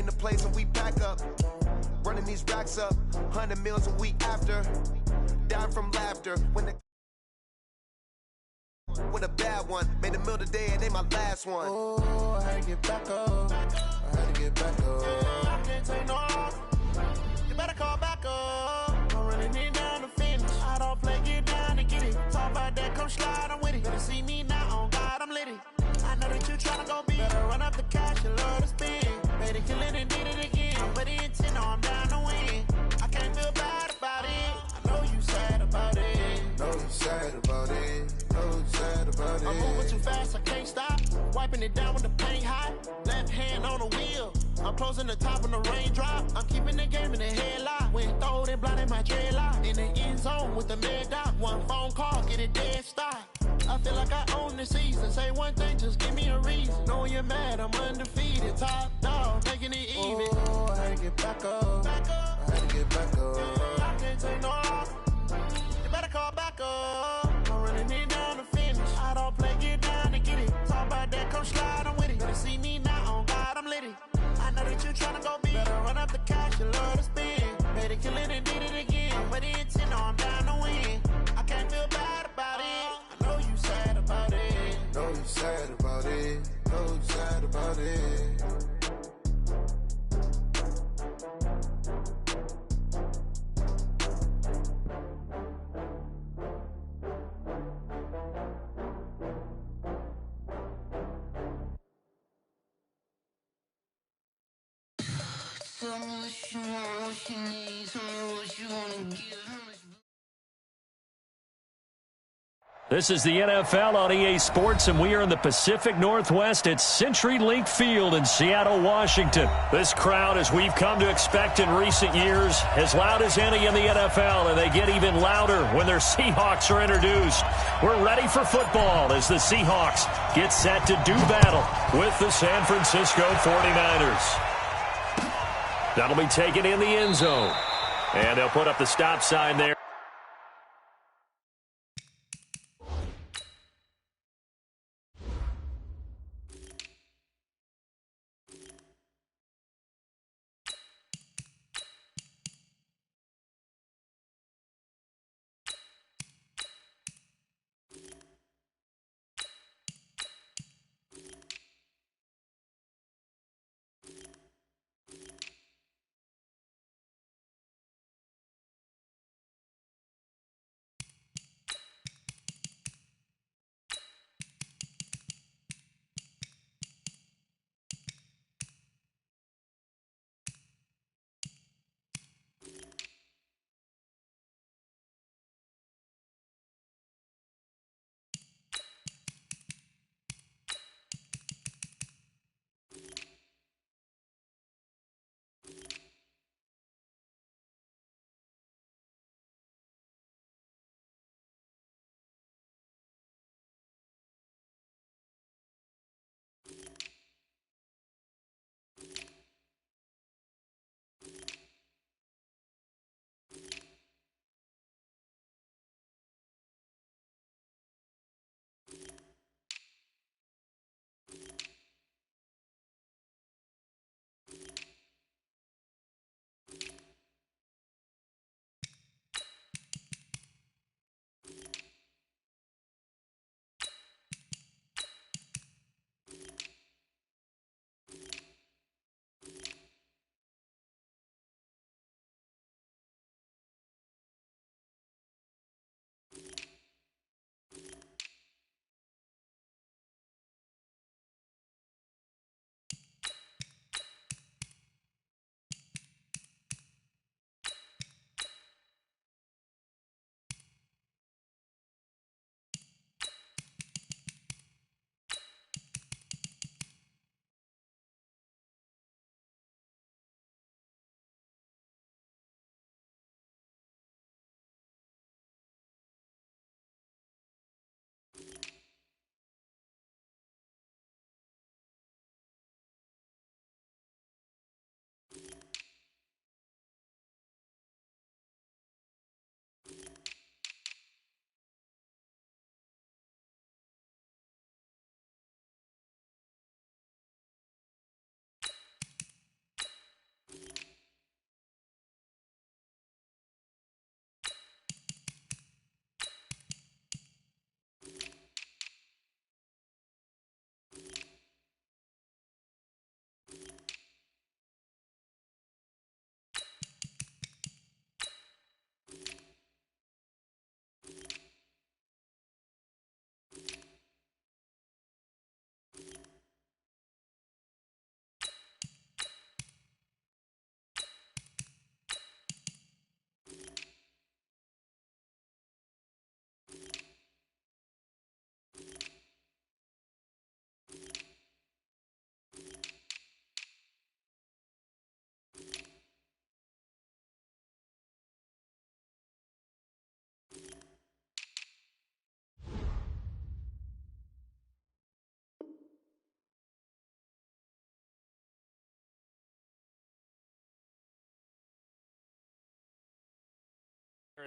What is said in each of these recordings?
the place and we pack up. Running these racks up, 100 meals a week after. Dying from laughter when the with a bad one. Made a meal today and they my last one. Oh, I had to get back up. I had to get back up. I can't take no off. You better call back up. I'm running it down to finish. I don't play, get down to get it. Talk about that, come slide, I'm with it. Better see me now, on God, I'm litty. I know that you tryna go big. Better run up the cash, you love to spend. Made it, kill it, and did it again. I'm with the intent, no, I'm down to win. I can't feel bad about it. I know you sad about it. Know you sad about it. Know you sad about it. I'm moving too fast, I can't stop. Wiping it down with the paint hot. Left hand on the wheel. I'm closing the top when the raindrop. I'm keeping the game in the headlock. When throwed and blinded my dreadlock. In the end zone with the mad dot. One phone call, get it dead stop. I feel like I own the season. Say one thing, just give me a reason. Knowing you're mad, I'm undefeated. Top dog, making it even. Oh, I had to get back up. I had to get back up. I can't take no off. You better call back up. I'm running it down to finish. I don't play, get down to get it. Talk about that, come slide, I'm with it. Better see me now, on God, I'm litty. I know that you tryna go big. Better run up the cash, you love to spend. Made it, kill it, and did it again. But the intent, no, I'm down to win. I can't feel bad about it. I know you sad about it. Know you sad about it. Know you sad about it. Tell me what you want, what you need. Tell me what you wanna give. This is the NFL on EA Sports, and we are in the Pacific Northwest at CenturyLink Field in Seattle, Washington. This crowd, as we've come to expect in recent years, as loud as any in the NFL, and they get even louder when their Seahawks are introduced. We're ready for football as the Seahawks get set to do battle with the San Francisco 49ers. That'll be taken in the end zone, and they'll put up the stop sign there.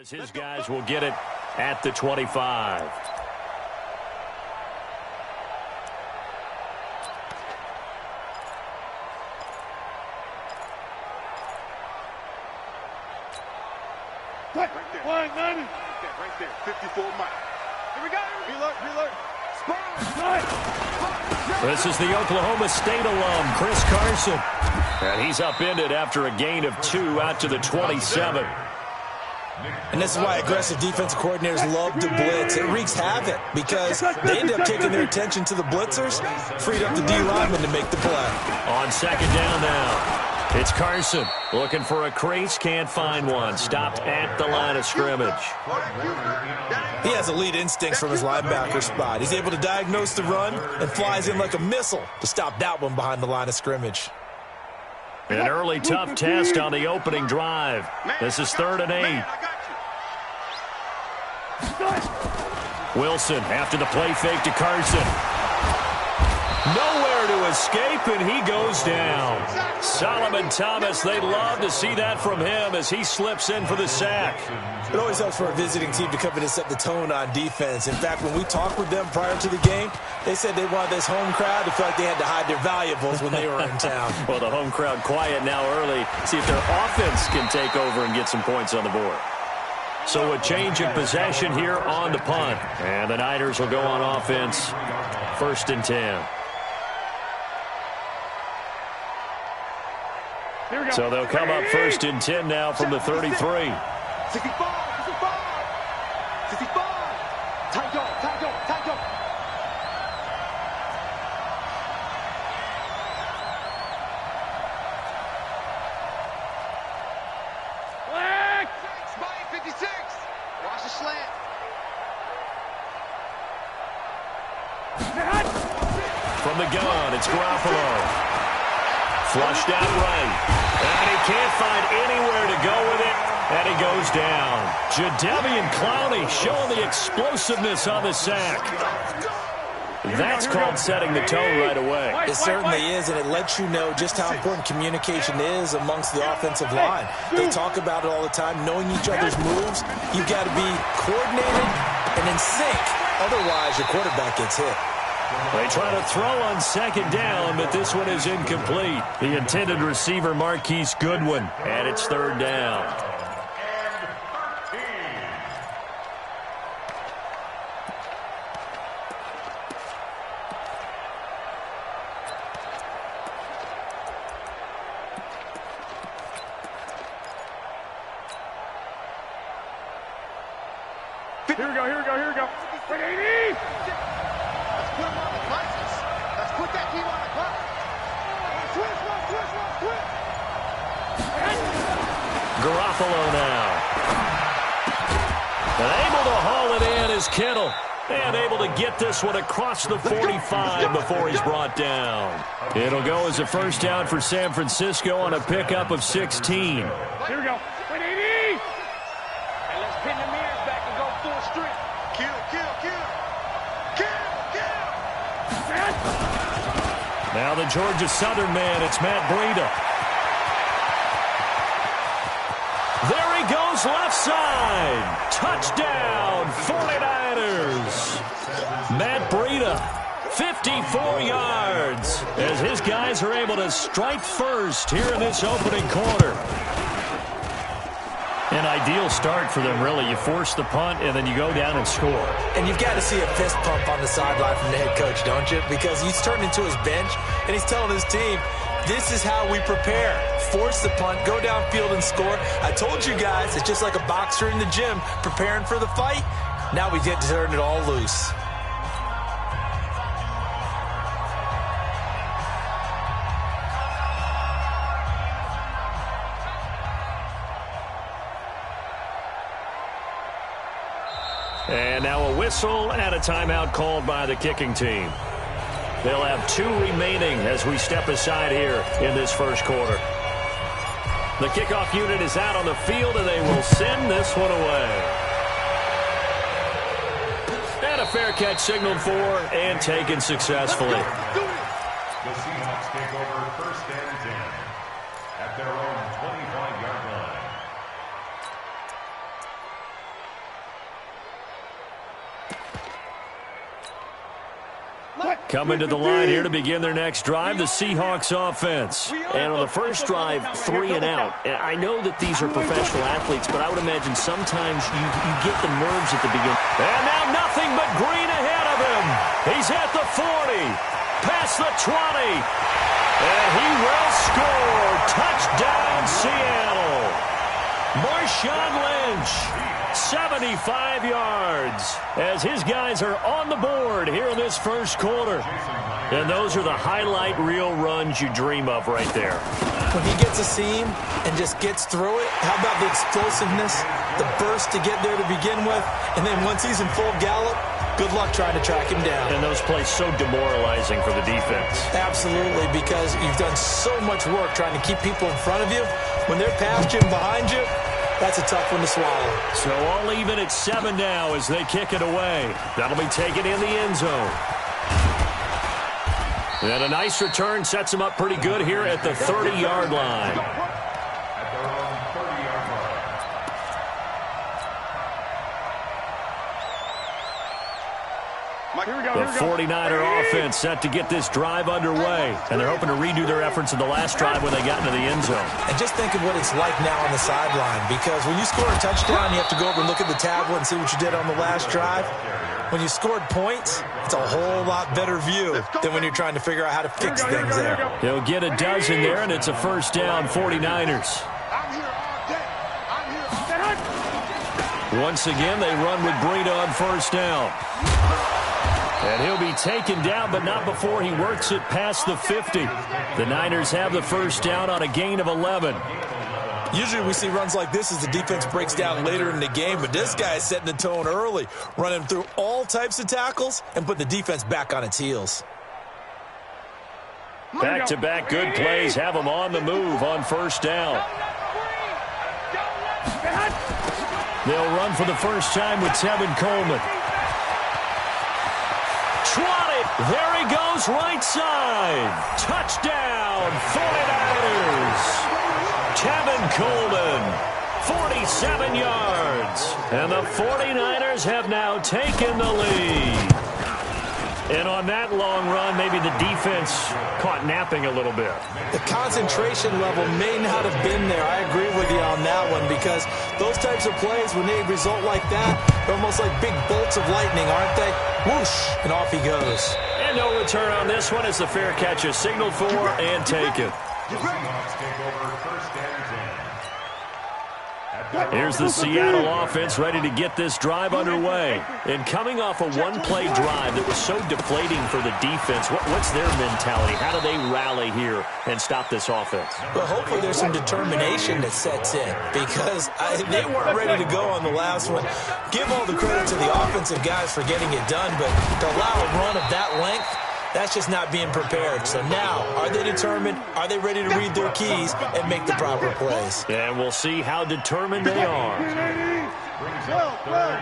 As his guys will get it at the 25. Right there, 54 miles. Here we go. Reload. This is the Oklahoma State alum, Chris Carson. And he's upended after a gain of 2 out to the 27. And this is why aggressive defensive coordinators love to blitz. It wreaks havoc because they end up taking their attention to the blitzers, freed up the D lineman to make the play. On second down now. It's Carson looking for a crease, can't find one. Stopped at the line of scrimmage. He has elite instincts from his linebacker spot. He's able to diagnose the run and flies in like a missile to stop that one behind the line of scrimmage. An early tough test on the opening drive. This is 3rd and 8. Wilson after the play fake to Carson. Nowhere to escape, and he goes down. Solomon Thomas, they love to see that from him as he slips in for the sack. It always helps for a visiting team to come in and set the tone on defense. In fact, when we talked with them prior to the game, they said they wanted this home crowd to feel like they had to hide their valuables when they were in town. Well, the home crowd quiet now early. See if their offense can take over and get some points on the board. So a change of possession here on the punt. And the Niners will go on offense. 1st and 10. So they'll come up 1st and 10 now from the 33. 65. Tight dog. Spike 56. Watch the slant. From the gun, it's Garoppolo. Flushed out right. And he can't find anywhere to go with it. And he goes down. Jadeveon Clowney showing the explosiveness on the sack. That's called setting the tone right away. It certainly is, and it lets you know just how important communication is amongst the offensive line. They talk about it all the time, knowing each other's moves. You've got to be coordinated and in sync. Otherwise, your quarterback gets hit. They try to throw on second down, but this one is incomplete. The intended receiver, Marquise Goodwin, and it's 3rd down. Here we go. 80. Let's put him on the crisis. Let's put that team on the clock. Switch. Garoppolo now. And able to haul it in is Kittle. And able to get this one across the 45 before he's brought down. It'll go as a 1st down for San Francisco on a pickup of 16. Here we go. 80. And let's pin the mirrors back and go full strength. Kill. Now the Georgia Southern man, it's Matt Breida. There he goes left side. Touchdown, 49ers. Matt Breida, 54 yards, as his guys are able to strike first here in this opening quarter. An ideal start for them, really. You force the punt, and then you go down and score. And you've got to see a fist pump on the sideline from the head coach, don't you? Because he's turned into his bench, and he's telling his team, this is how we prepare. Force the punt, go downfield and score. I told you guys, it's just like a boxer in the gym preparing for the fight. Now we get to turn it all loose. And now a whistle and a timeout called by the kicking team. They'll have 2 remaining as we step aside here in this first quarter. The kickoff unit is out on the field, and they will send this one away. And a fair catch signaled for and taken successfully. The Seahawks take over 1st and 10 at their own 25-yard line. Coming to the line here to begin their next drive, the Seahawks offense. And on the first drive, 3 and out. I know that these are professional athletes, but I would imagine sometimes you get the nerves at the beginning. And now nothing but green ahead of him. He's at the 40, past the 20, and he will score. Touchdown, Seattle. Marshawn Lynch, 75 yards, as his guys are on the board here in this first quarter. And those are the highlight reel runs you dream of right there. When he gets a seam and just gets through it, how about the explosiveness, the burst to get there to begin with, and then once he's in full gallop, good luck trying to track him down. And those plays so demoralizing for the defense. Absolutely, because you've done so much work trying to keep people in front of you. When they're past you and behind you, that's a tough one to swallow. So all even at 7 now as they kick it away. That'll be taken in the end zone. And a nice return sets him up pretty good here at the 30-yard line. At their own 30-yard line. The 49er offense set to get this drive underway. And they're hoping to redo their efforts in the last drive when they got into the end zone. And just think of what it's like now on the sideline, because when you score a touchdown, you have to go over and look at the tablet and see what you did on the last drive. When you scored points, it's a whole lot better view than when you're trying to figure out how to fix things there. He'll get a dozen there, and it's a first down, 49ers. Once again, they run with Breida on first down. And he'll be taken down, but not before he works it past the 50. The Niners have the first down on a gain of 11. Usually we see runs like this as the defense breaks down later in the game, but this guy is setting the tone early, running through all types of tackles and putting the defense back on its heels. Back-to-back good plays have them on the move on first down. They'll run for the first time with Tevin Coleman. Trotted. There he goes, right side. Touchdown, 49ers. Tevin Coleman, 47 yards. And the 49ers have now taken the lead. And on that long run, maybe the defense caught napping a little bit. The concentration level may not have been there. I agree with you on that one, because those types of plays, when they result like that, they're almost like big bolts of lightning, aren't they? Whoosh, and off he goes. And no return on this one as the fair catch is signaled for and taken. The Seahawks take over first and 10. Here's the Seattle offense ready to get this drive underway. And coming off a one-play drive that was so deflating for the defense, what's their mentality? How do they rally here and stop this offense? Well, hopefully there's some determination that sets in, because they weren't ready to go on the last one. Give all the credit to the offensive guys for getting it done, but to allow a run of that length, that's just not being prepared. So now, are they determined? Are they ready to read their keys and make the proper plays? And we'll see how determined they are. Brings up 3rd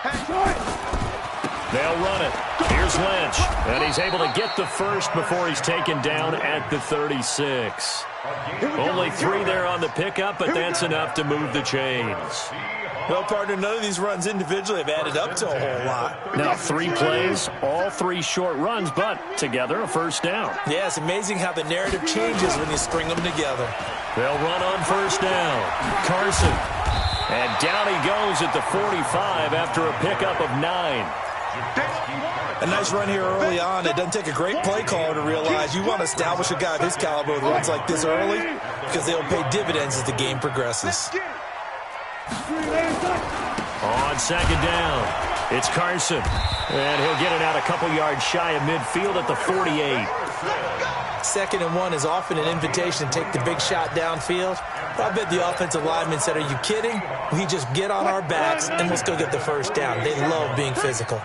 and 3. They'll run it. Here's Lynch. And he's able to get the first before he's taken down at the 36. Only 3 there on the pickup, but that's enough to move the chains. Well, partner, none of these runs individually have added up to a whole lot. Now 3 plays, all 3 short runs, but together a first down. Yeah, it's amazing how the narrative changes when you string them together. They'll run on first down. Carson. And down he goes at the 45 after a pickup of 9. A nice run here early on. It doesn't take a great play caller to realize you want to establish a guy of his caliber with runs like this early, because they'll pay dividends as the game progresses. On second down, it's Carson. And he'll get it out a couple yards shy of midfield at the 48. 2nd and 1 is often an invitation to take the big shot downfield. I bet the offensive lineman said, are you kidding? We just get on our backs and let's go get the first down. They love being physical.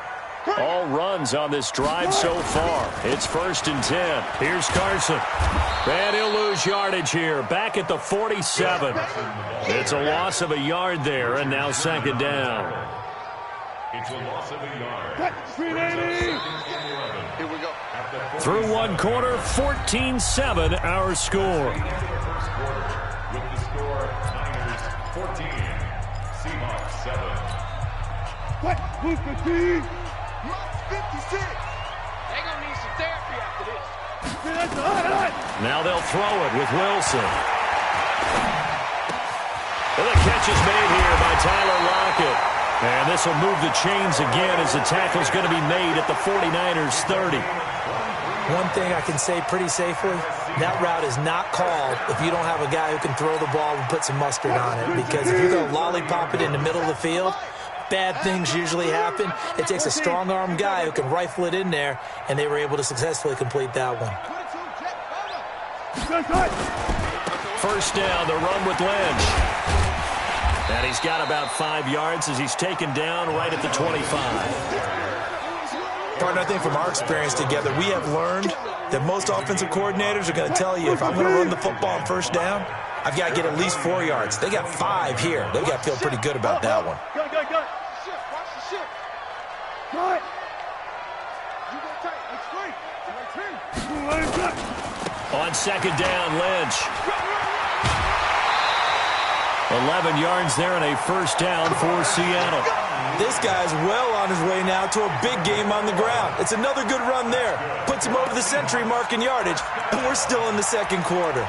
All runs on this drive so far. It's 1st and 10. Here's Carson. And he'll lose yardage here. Back at the 47. It's a loss of a yard there, and now 2nd down. It's a loss of a yard. 380. Here we go. Through 1 quarter, 14-7 our score. With the score, Niners 14, Seahawks 7. They're going to need some therapy after this. Now they'll throw it with Wilson. And the catch is made here by Tyler Lockett. And this will move the chains again as the tackle's going to be made at the 49ers 30. One thing I can say pretty safely, that route is not called if you don't have a guy who can throw the ball and put some mustard on it. Because if you're going to lollipop it in the middle of the field, bad things usually happen. It takes a strong-arm guy who can rifle it in there, and they were able to successfully complete that one. First down, the run with Lynch. And he's got about 5 yards as he's taken down right at the 25. Partner, I think from our experience together, we have learned that most offensive coordinators are going to tell you, if I'm going to run the football on first down, I've got to get at least 4 yards. They got 5 here. They've got to feel pretty good about that one. Watch the ship. Good. You go tight. It's straight. On second down, Lynch. 11 yards there and a first down for Seattle. This guy's well on his way now to a big game on the ground. It's another good run there. Puts him over the century mark in yardage, and we're still in the second quarter.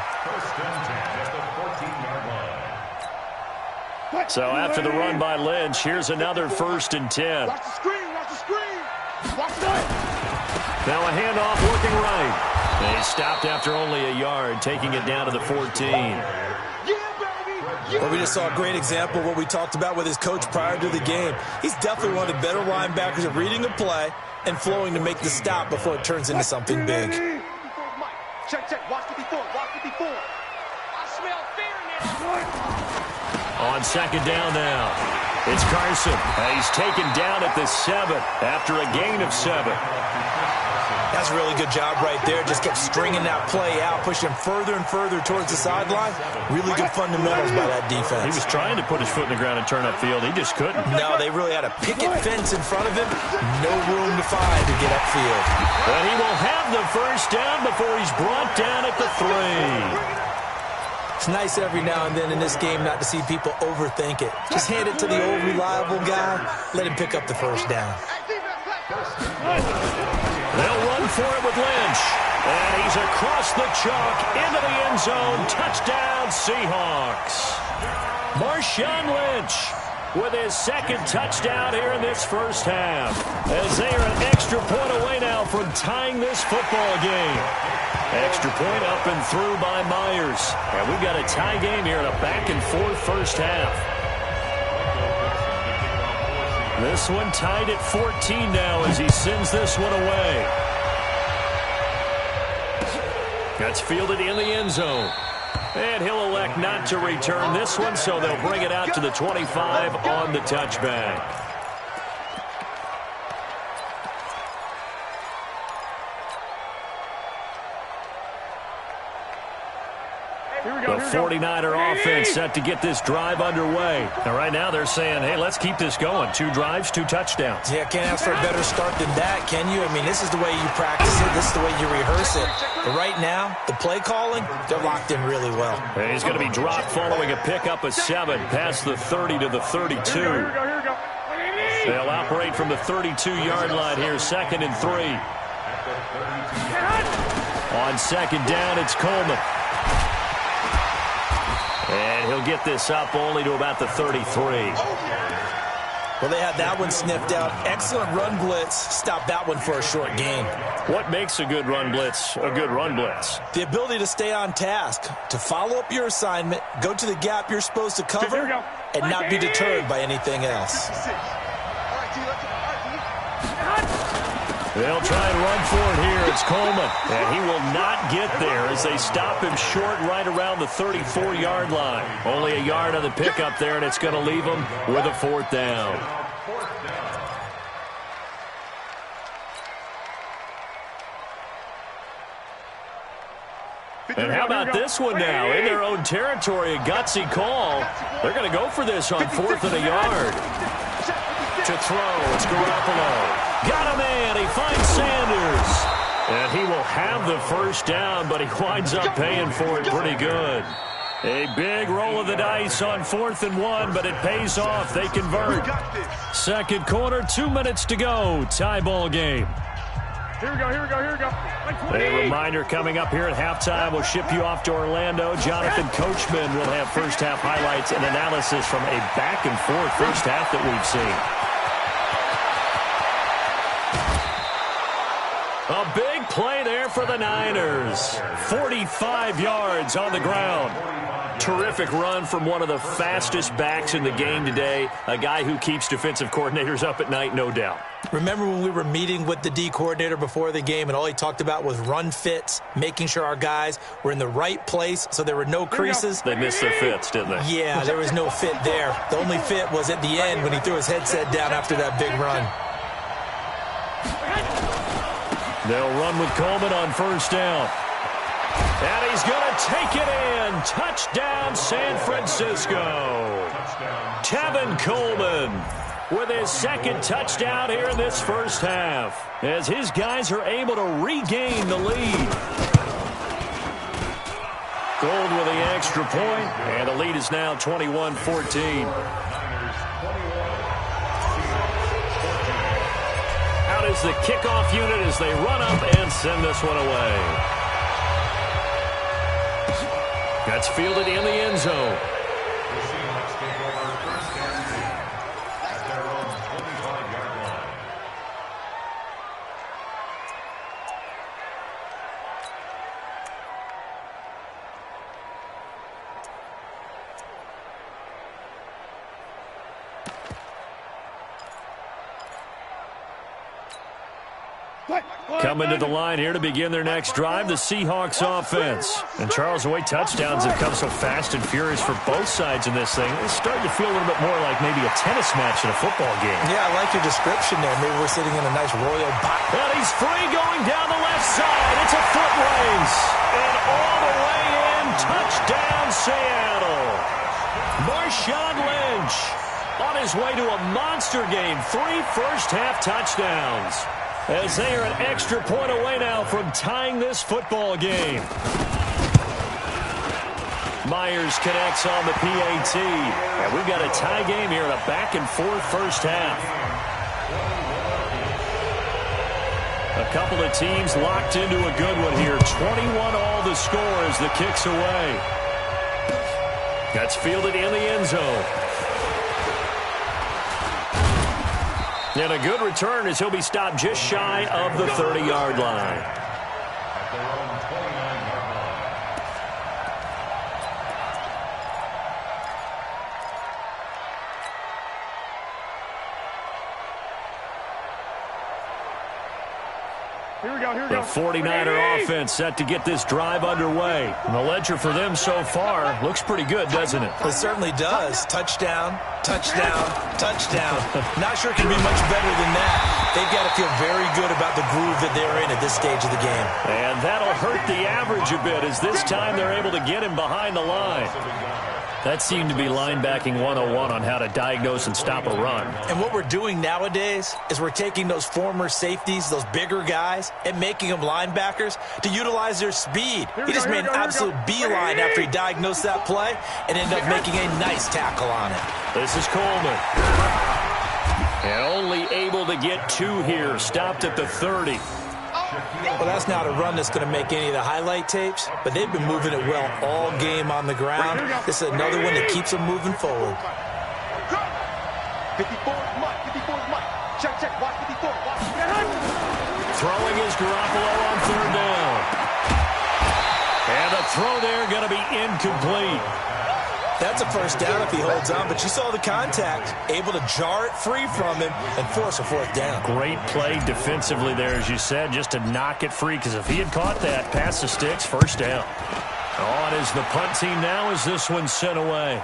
So after the run by Lynch, here's another 1st and 10. Watch the screen. Watch that. Now a handoff looking right. And he's stopped after only a yard, taking it down to the 14. Well, we just saw a great example of what we talked about with his coach prior to the game. He's definitely one of the better linebackers at reading a play and flowing to make the stop before it turns into something big. Check. Watch it before. I smell fear in it. On second down now, it's Carson. He's taken down at the 7 after a gain of 7. That's a really good job right there. Just kept stringing that play out, pushing him further and further towards the sideline. Really good fundamentals by that defense. He was trying to put his foot in the ground and turn upfield. He just couldn't. No, they really had a picket fence in front of him. No room to find to get upfield. But he will have the first down before he's brought down at the 3. It's nice every now and then in this game not to see people overthink it. Just hand it to the old reliable guy. Let him pick up the first down. They'll run for it with Lynch. And he's across the chalk into the end zone. Touchdown, Seahawks. Marshawn Lynch with his 2nd touchdown here in this first half. As they are an extra point away now from tying this football game. Extra point up and through by Myers. And we've got a tie game here in a back-and-forth first half. This one tied at 14 now as he sends this one away. That's fielded in the end zone. And he'll elect not to return this one, so they'll bring it out to the 25 on the touchback. The 49er offense set to get this drive underway. And right now they're saying, hey, let's keep this going. 2 drives, 2 touchdowns. Yeah, can't ask for a better start than that, can you? I mean, this is the way you practice it. This is the way you rehearse it. But right now, the play calling, they're locked in really well. And he's going to be dropped following a pickup of 7 past the 30 to the 32. They'll operate from the 32-yard line here, 2nd and 3. On second down, it's Coleman. And he'll get this up only to about the 33. Well, they had that one sniffed out. Excellent run blitz. Stop that one for a short gain. What makes a good run blitz a good run blitz? The ability to stay on task, to follow up your assignment, go to the gap you're supposed to cover, and not be deterred by anything else. They'll try and run for it here. It's Coleman. And he will not get there as they stop him short right around the 34-yard line. Only a yard on the pickup there, and it's going to leave him with a 4th down. And how about this one now? In their own territory, a gutsy call. They're going to go for this on 4th and a yard. To throw, it's Garoppolo. Got a man. He finds Sanders. And he will have the first down, but he winds up paying for it pretty good. A big roll of the dice on 4th and 1, but it pays off. They convert. Second quarter, 2 minutes to go. Tie ball game. Here we go. A reminder coming up here at halftime. We'll ship you off to Orlando. Jonathan Coachman will have first half highlights and analysis from a back-and-forth first half that we've seen. A big play there for the Niners. 45 yards on the ground. Terrific run from one of the fastest backs in the game today. A guy who keeps defensive coordinators up at night, no doubt. Remember when we were meeting with the D coordinator before the game and all he talked about was run fits, making sure our guys were in the right place so there were no creases? They missed their fits, didn't they? Yeah, there was no fit there. The only fit was at the end when he threw his headset down after that big run. They'll run with Coleman on first down. And he's going to take it in. Touchdown, San Francisco. Tevin Coleman with his second touchdown here in this first half, as his guys are able to regain the lead. Gold with the extra point, and the lead is now 21-14. Out is the kickoff unit as they run up and send this one away. That's fielded in the end zone. Coming to the line here to begin their next drive, the Seahawks offense. And Charles, the way touchdowns have come so fast and furious for both sides in this thing, it's starting to feel a little bit more like maybe a tennis match in a football game. Yeah, I like your description there. Maybe we're sitting in a nice royal box. And he's free going down the left side. It's a foot race. And all the way in, touchdown Seattle. Marshawn Lynch on his way to a monster game. 3 first-half touchdowns, as they are an extra point away now from tying this football game. Myers connects on the PAT. And we've got a tie game here in a back-and-forth first half. A couple of teams locked into a good one here. 21 all the score as the kick's away. That's fielded in the end zone. And a good return as he'll be stopped just shy of the 30-yard line. The 49er offense set to get this drive underway. And the ledger for them so far looks pretty good, doesn't it? It certainly does. Touchdown, touchdown, touchdown. Not sure it can be much better than that. They've got to feel very good about the groove that they're in at this stage of the game. And that'll hurt the average a bit, as this time they're able to get him behind the line. That seemed to be linebacking 101 on how to diagnose and stop a run. And what we're doing nowadays is we're taking those former safeties, those bigger guys, and making them linebackers to utilize their speed. He just made an absolute beeline after he diagnosed that play and ended up making a nice tackle on it. This is Coleman. And only able to get 2 here, stopped at the 30. Well, that's not a run that's going to make any of the highlight tapes, but they've been moving it well all game on the ground. This is another one that keeps them moving forward. 54 is Mike. 54 is Mike. Check, watch 54. Watch. Throwing is Garoppolo on 3rd down. And the throw there going to be incomplete. That's a first down if he holds on, but you saw the contact, able to jar it free from him and force a 4th down. Great play defensively there, as you said, just to knock it free, because if he had caught that, past the sticks, first down. On is the punt team now as this one's sent away.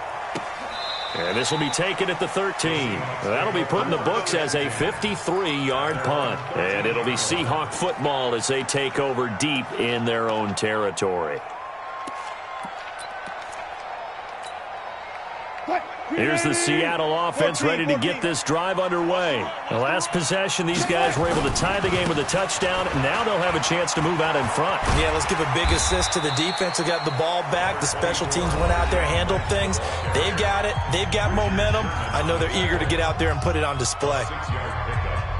And this will be taken at the 13. That'll be put in the books as a 53-yard punt. And it'll be Seahawk football as they take over deep in their own territory. Here's the Seattle offense ready to get this drive underway. The last possession, these guys were able to tie the game with a touchdown. Now they'll have a chance to move out in front. Yeah, let's give a big assist to the defense who got the ball back. The special teams went out there, handled things. They've got it. They've got momentum. I know they're eager to get out there and put it on display.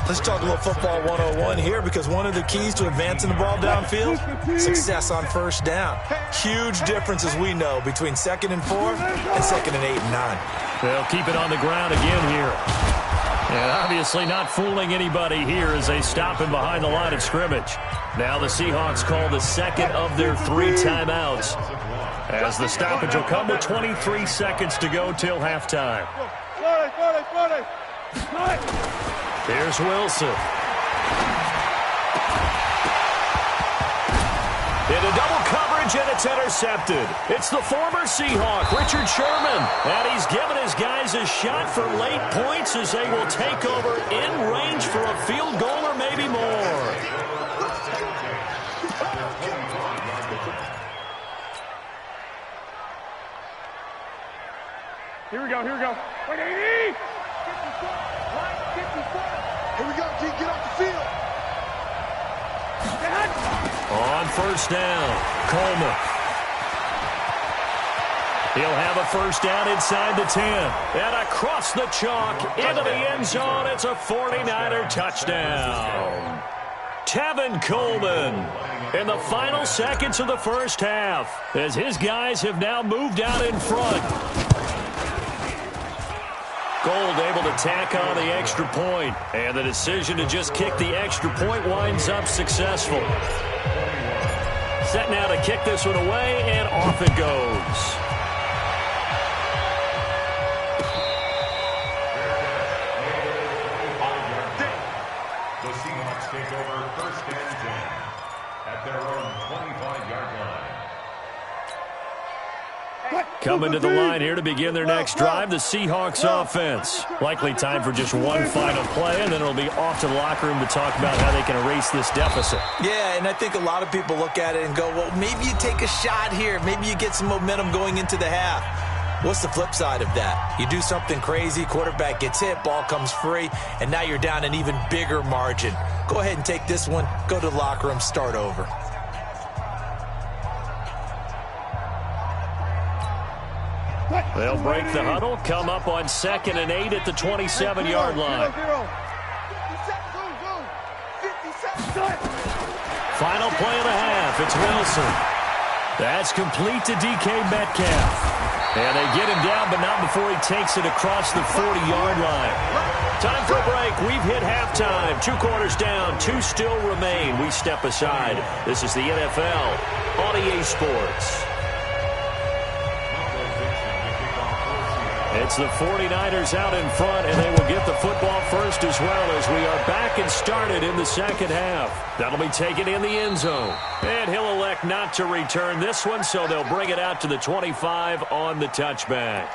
Let's talk a little football 101 here, because one of the keys to advancing the ball downfield, success on first down. Huge difference, as we know, between 2nd and 4 and 2nd and 8 and 9. They'll keep it on the ground again here. And obviously not fooling anybody here as they stop him behind the line of scrimmage. Now the Seahawks call the second of their 3 timeouts, as the stoppage will come with 23 seconds to go till halftime. Here's Wilson. Into double coverage, and it's intercepted. It's the former Seahawk, Richard Sherman. And he's given his guys a shot for late points as they will take over in range for a field goal or maybe more. Here we go, here we go. Wait, 80! Here we go, G, get off the field. On first down, Coleman. He'll have a first down inside the 10. And across the chalk, into the end zone. It's a 49er touchdown. Tevin Coleman in the final seconds of the first half, as his guys have now moved out in front. Gold able to tack on the extra point, and the decision to just kick the extra point winds up successful. Set now to kick this one away, and off it goes. The Seahawks take over 1st and 10 at their own 25-yard line. Coming to the line here to begin their next drive, the Seahawks offense. Likely time for just one final play, and then it'll be off to the locker room to talk about how they can erase this deficit. Yeah, and I think a lot of people look at it and go, well, maybe you take a shot here. Maybe you get some momentum going into the half. What's the flip side of that? You do something crazy, quarterback gets hit, ball comes free, and now you're down an even bigger margin. Go ahead and take this one, go to the locker room, start over. They'll break the huddle, come up on 2nd and 8 at the 27-yard line. Final play of the half, it's Wilson. That's complete to DK Metcalf. And they get him down, but not before he takes it across the 40-yard line. Time for a break. We've hit halftime. 2 quarters down, 2 still remain. We step aside. This is the NFL on EA Sports. It's the 49ers out in front, and they will get the football first as well, as we are back and started in the second half. That'll be taken in the end zone. And he'll elect not to return this one, so they'll bring it out to the 25 on the touchback.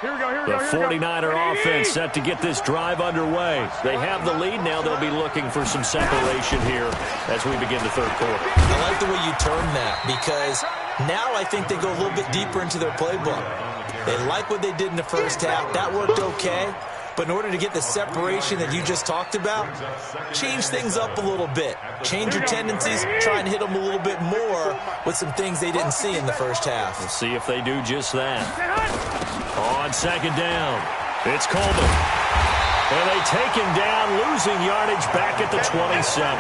The 49er offense set to get this drive underway. They have the lead. Now they'll be looking for some separation here as we begin the third quarter. I like the way you term that, because now I think they go a little bit deeper into their playbook. They like what they did in the first half. That worked okay. But in order to get the separation that you just talked about, change things up a little bit. Change your tendencies, try and hit them a little bit more with some things they didn't see in the first half. We'll see if they do just that. On 2nd down, it's Coleman. And they take him down, losing yardage back at the 27.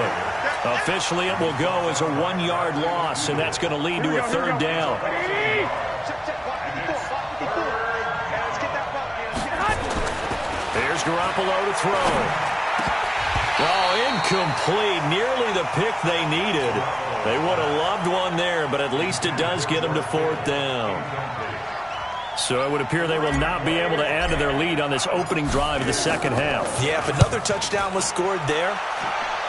Officially, it will go as a 1-yard loss, and that's going to lead to a 3rd down. Here's Garoppolo to throw. Oh, incomplete. Nearly the pick they needed. They would have loved one there, but at least it does get them to 4th down. So it would appear they will not be able to add to their lead on this opening drive of the second half. Yeah, if another touchdown was scored there,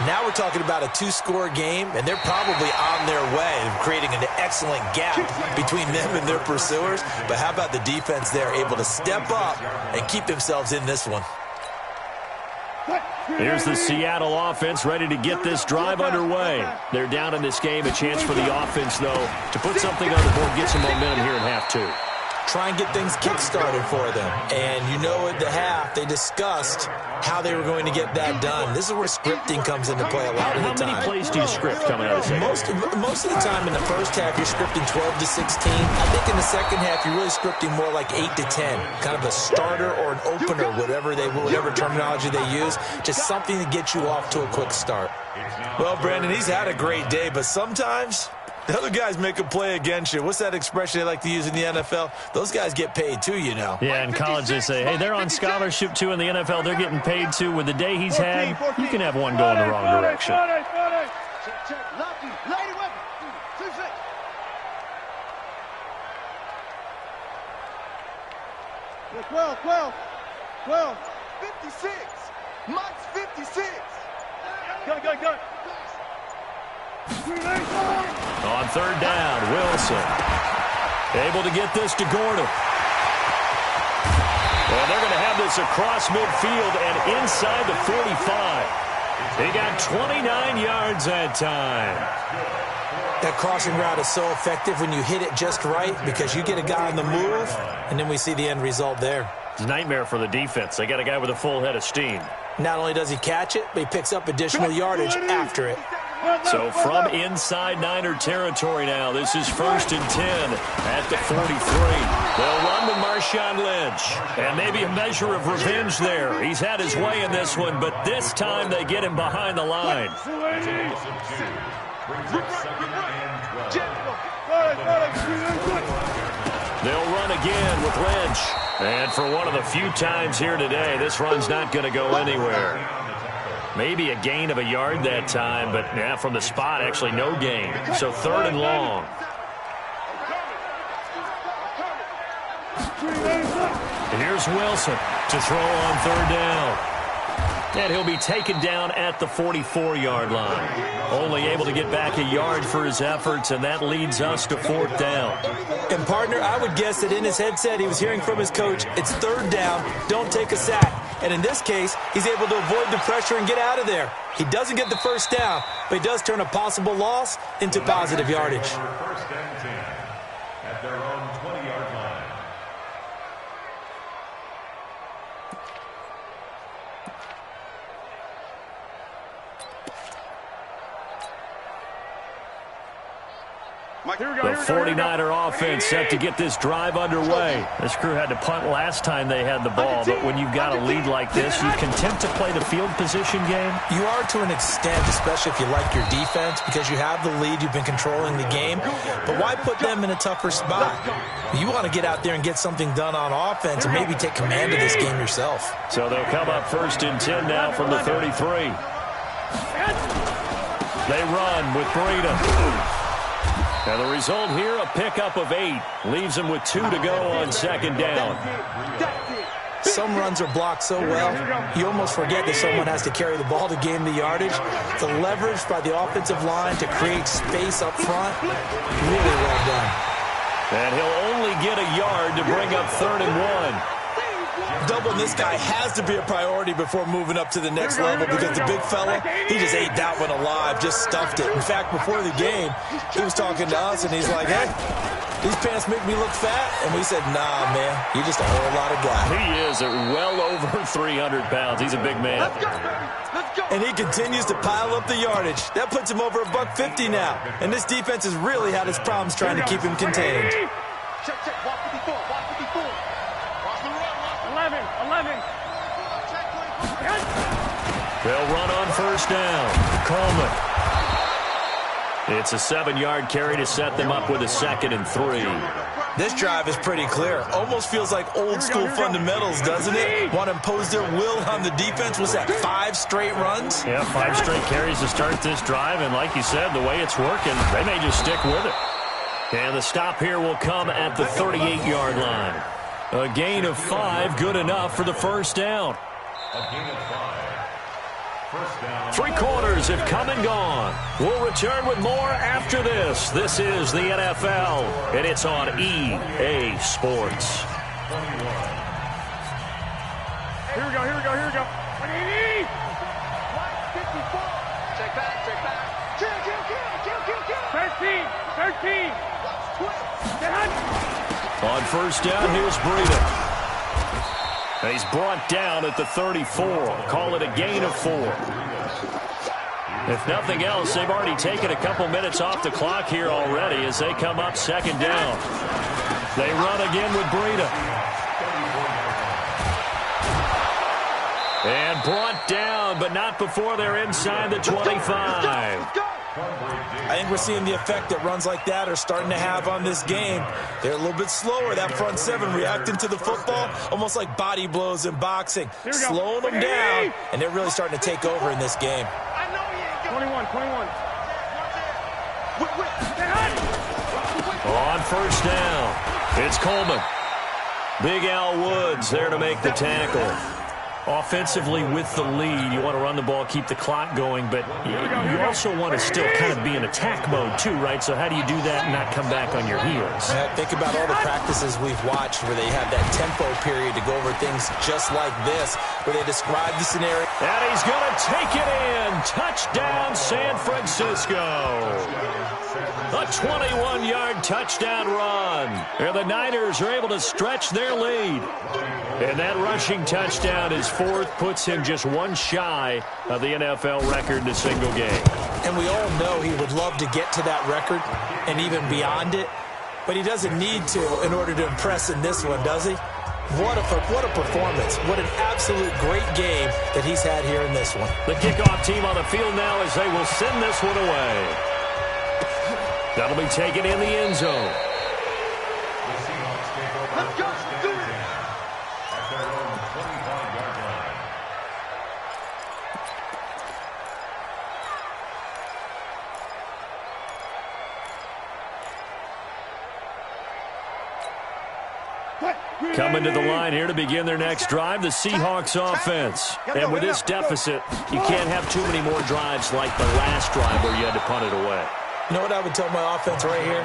now we're talking about a 2-score game, and they're probably on their way of creating an excellent gap between them and their pursuers. But how about the defense there, able to step up and keep themselves in this one? Here's the Seattle offense ready to get this drive underway. They're down in this game. A chance for the offense, though, to put something on the board, get some momentum here in half two. Try and get things kick-started for them. And you know at the half, they discussed how they were going to get that done. This is where scripting comes into play a lot of the time. How many plays do you script coming out of the second? Most of the time in the first half, you're scripting 12 to 16. I think in the second half, you're really scripting more like 8 to 10. Kind of a starter or an opener, whatever terminology they use. Just something to get you off to a quick start. Well, Brandon, he's had a great day, but sometimes the other guys make a play against you. What's that expression they like to use in the NFL? Those guys get paid too, you know. Yeah, in college they say, hey, they're on scholarship too. In the NFL, they're getting paid too. With the day he's had, you can have one go in the wrong direction. Well, 56. Mike's 56. Go. On third down, Wilson able to get this to Gordon. Well, they're going to have this across midfield and inside the 45. They got 29 yards that time. That crossing route is so effective when you hit it just right because you get a guy on the move, and then we see the end result there. It's a nightmare for the defense. They got a guy with a full head of steam. Not only does he catch it, but he picks up additional yardage after it. So from inside Niner territory now, this is 1st and 10 at the 43. They'll run with Marshawn Lynch. And maybe a measure of revenge there. He's had his way in this one, but this time they get him behind the line. They'll run again with Lynch. And for one of the few times here today, this run's not going to go anywhere. Maybe a gain of a yard that time, but yeah, from the spot, actually no gain. So 3rd and long. And here's Wilson to throw on 3rd down. And he'll be taken down at the 44-yard line. Only able to get back a yard for his efforts, and that leads us to 4th down. And, partner, I would guess that in his headset he was hearing from his coach, it's 3rd down, don't take a sack. And in this case, he's able to avoid the pressure and get out of there. He doesn't get the first down, but he does turn a possible loss into positive yardage. 1st and 10 at their own 20-yard line. The 49er offense set to get this drive underway. This crew had to punt last time they had the ball, but when you've got a lead like this, you content to play the field position game? You are to an extent, especially if you like your defense, because you have the lead, you've been controlling the game. But why put them in a tougher spot? You want to get out there and get something done on offense and maybe take command of this game yourself. So they'll come up 1st and 10 now from the 33. They run with Breida. And the result here, a pickup of 8. Leaves them with 2 to go on 2nd down. Some runs are blocked so well, you almost forget that someone has to carry the ball to gain the yardage. The leverage by the offensive line to create space up front, really well done. And he'll only get a yard to bring up 3rd and 1. Doubling this guy has to be a priority before moving up to the next level because the big fella, he just ate that one alive, just stuffed it. In fact, before the game, he was talking to us, and he's like, hey, these pants make me look fat. And we said, nah, man, you're just a whole lot of guy. He is at well over 300 pounds. He's a big man. And he continues to pile up the yardage. That puts him over $150 now. And this defense has really had its problems trying to keep him contained. Check, walk 54, walk 54. Watch the run, 11. They'll run on 1st down. Coleman. It's a 7-yard carry to set them up with a 2nd and 3. This drive is pretty clear. Almost feels like old school fundamentals, doesn't it? Want to impose their will on the defense. Was that 5 straight runs? Yeah, 5 straight carries to start this drive. And like you said, the way it's working, they may just stick with it. And the stop here will come at the 38-yard line. A gain of 5, good enough for the 1st down. A gain of 5. 1st down. 3 quarters have come and gone. We'll return with more after this. This is the NFL, and it's on EA Sports. 21. Here we go. On first down, here's Breida. He's brought down at the 34. Call it a gain of 4. If nothing else, they've already taken a couple minutes off the clock here already as they come up second down. They run again with Breida. And brought down, but not before they're inside the 25. I think we're seeing the effect that runs like that are starting to have on this game. They're a little bit slower, that front seven, reacting to the football, almost like body blows in boxing, slowing them down, and they're really starting to take over in this game. 21. On first down, it's Coleman. Big Al Woods there to make the tackle. Offensively with the lead, you want to run the ball, keep the clock going, but you also want to still kind of be in attack mode too, right? So how do you do that and not come back on your heels? Yeah, think about all the practices we've watched where they have that tempo period to go over things just like this, where they describe the scenario. And he's going to take it in. Touchdown, San Francisco. A 21-yard touchdown run. And the Niners are able to stretch their lead. And that rushing touchdown is fourth, puts him just one shy of the NFL record in a single game. And we all know he would love to get to that record and even beyond it, but he doesn't need to in order to impress in this one, does he? What a performance. What an absolute great game that he's had here in this one. The kickoff team on the field now as they will send this one away. That'll be taken in the end zone. Let's go. Do it. At their own 25-yard line. Coming to the line here to begin their next drive, the Seahawks offense. And with this deficit, you can't have too many more drives like the last drive where you had to punt it away. You know what I would tell my offense right here?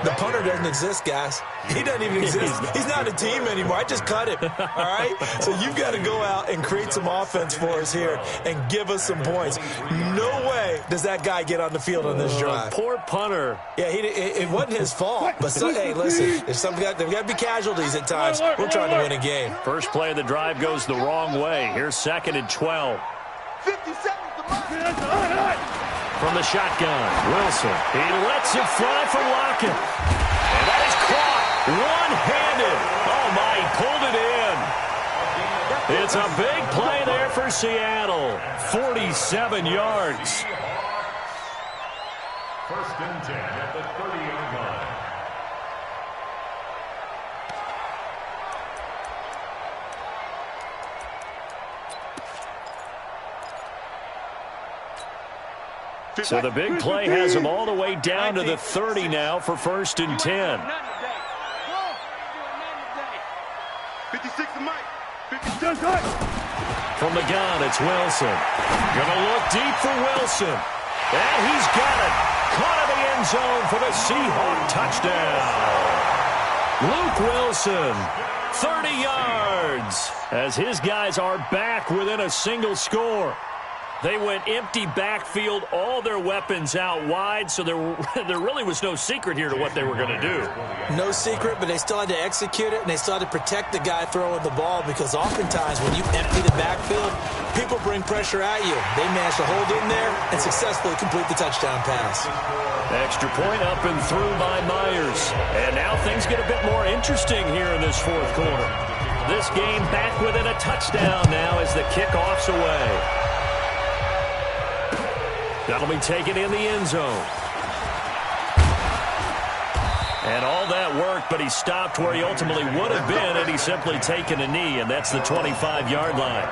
The punter doesn't exist, guys. He doesn't even exist. He's not a team anymore. I just cut him, all right? So you've got to go out and create some offense for us here and give us some points. No way does that guy get on the field on this drive. Poor punter. Yeah, it wasn't his fault. But, hey, listen, there's got to be casualties at times. We're trying to win a game. First play of the drive goes the wrong way. Here's second and 12. 50 seconds to mark. From the shotgun, Wilson. He lets it fly from Lockett. And that is caught one-handed. Oh, my, he pulled it in. It's a big play there for Seattle. 47 yards. First and 10 at the 30-yard line. So the big play has him all the way down to the 30 now for first and 10. 56 to Mike. 56. From the gun, it's Wilson. Gonna look deep for Wilson. And he's got it. Caught in the end zone for the Seahawk touchdown. Luke Wilson, 30 yards, as his guys are back within a single score. They went empty backfield, all their weapons out wide, so there really was no secret here to what they were going to do. No secret, but they still had to execute it, and they still had to protect the guy throwing the ball, because oftentimes when you empty the backfield, people bring pressure at you. They managed to hold in there and successfully complete the touchdown pass. Extra point up and through by Myers. And now things get a bit more interesting here in this fourth quarter. This game back within a touchdown now as the kickoff's away. That'll be taken in the end zone. And all that work, but he stopped where he ultimately would have been had he simply taken a knee, and that's the 25-yard line.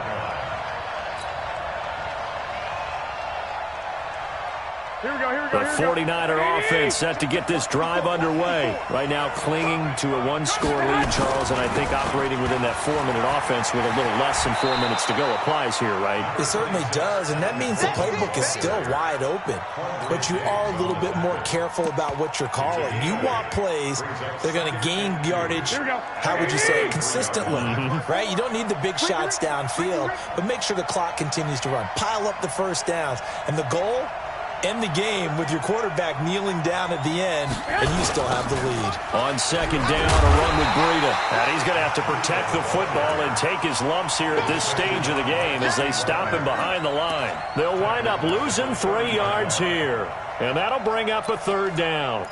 The 49er offense set to get this drive underway. Right now clinging to a one-score lead, Charles, and I think operating within that 4-minute offense with a little less than 4 minutes to go applies here, right? It certainly does, and that means the playbook is still wide open. But you are a little bit more careful about what you're calling. You want plays that are going to gain yardage, how would you say, consistently, right? You don't need the big shots downfield, but make sure the clock continues to run. Pile up the first downs, and the goal end the game with your quarterback kneeling down at the end, and you still have the lead. On second down, a run with Breida. And he's going to have to protect the football and take his lumps here at this stage of the game as they stop him behind the line. They'll wind up losing 3 yards here, and that'll bring up a third down.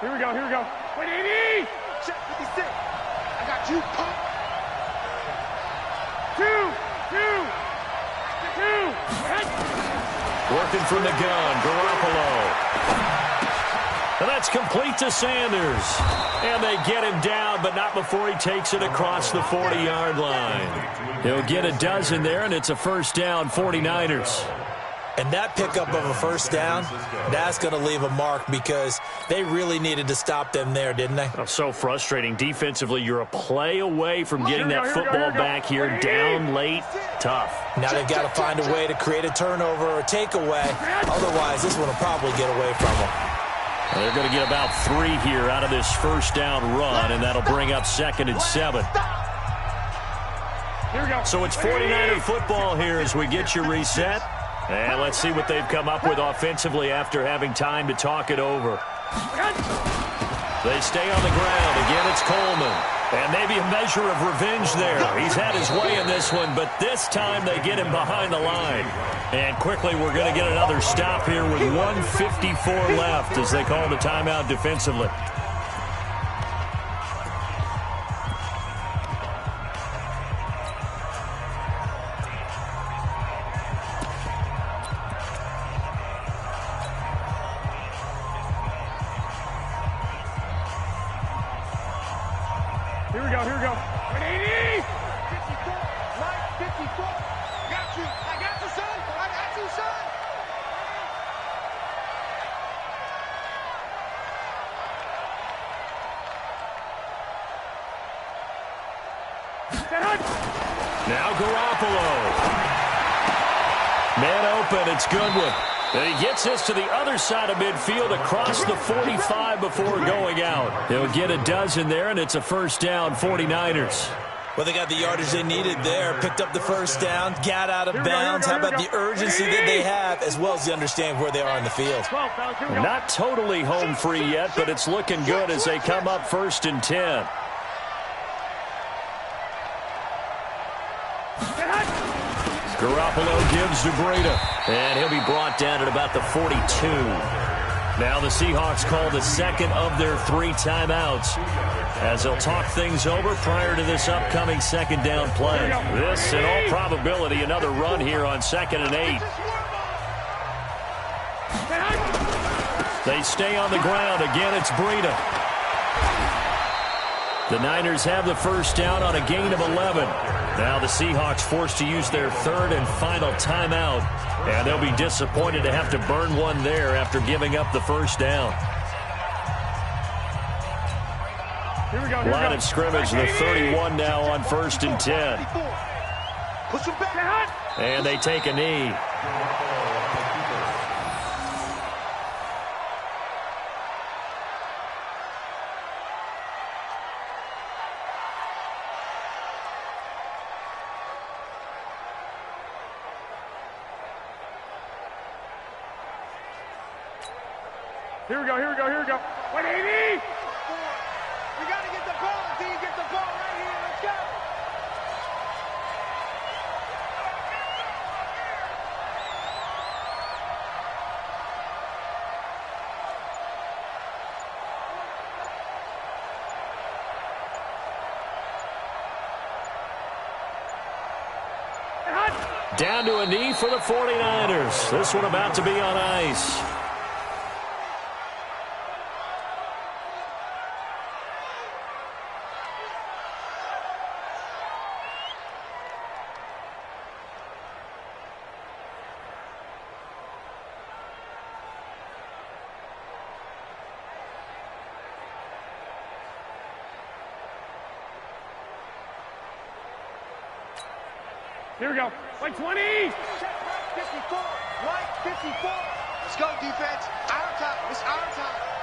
Here we go, here we go. 180! Check 56. I got you, pump. 2. Working from the gun, Garoppolo. And that's complete to Sanders. And they get him down, but not before he takes it across the 40-yard line. He'll get a dozen there, and it's a first down, 49ers. And that pickup of a first down, that's going to leave a mark because they really needed to stop them there, didn't they? Oh, so frustrating. Defensively, you're a play away from getting that football back here. Down late, tough. Now they've got to find a way to create a turnover or a takeaway. Otherwise, this one will probably get away from them. Well, they're going to get about 3 here out of this first down run, and that'll bring up 2nd and 7. So it's 49er football here as we get you reset. And let's see what they've come up with offensively after having time to talk it over. They stay on the ground. Again, it's Coleman. And maybe a measure of revenge there. He's had his way in this one, but this time they get him behind the line. And quickly we're going to get another stop here with 1:54 left as they call the timeout defensively. Here we go, here we go. 180! 54, Mike, 54. Got you. I got you, son. I got you, son. Now Garoppolo. Man open, it's Goodwin. And he gets this to the other side of midfield across the 45 before going out. He'll get a dozen there, and it's a first down, 49ers. Well, they got the yardage they needed there, picked up the first down, got out of bounds. How about the urgency that they have, as well as the understanding where they are in the field? Not totally home free yet, but it's looking good as they come up 1st and 10. Garoppolo gives to Breida, and he'll be brought down at about the 42. Now the Seahawks call the second of their 3 timeouts as they'll talk things over prior to this upcoming second down play. This, in all probability, another run here on 2nd and 8. They stay on the ground. Again, it's Breida. The Niners have the first down on a gain of 11. Now the Seahawks forced to use their 3rd and final timeout, and they'll be disappointed to have to burn one there after giving up the first down. Line of scrimmage, the 31 now on 1st and 10. And they take a knee. Here we go, here we go, here we go. 180! We got to get the ball, D. Get the ball right here. Let's go. Down to a knee for the 49ers. This one about to be on ice. Here we go. Like 20! Check, Mike 54. Mike 54. Let's go, defense. Our time. It's our time.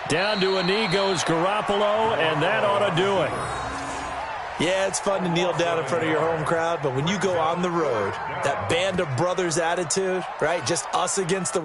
Down to a knee goes Garoppolo, and that ought to do it. Yeah, it's fun to kneel down in front of your home crowd, but when you go on the road, that band of brothers attitude, right, just us against the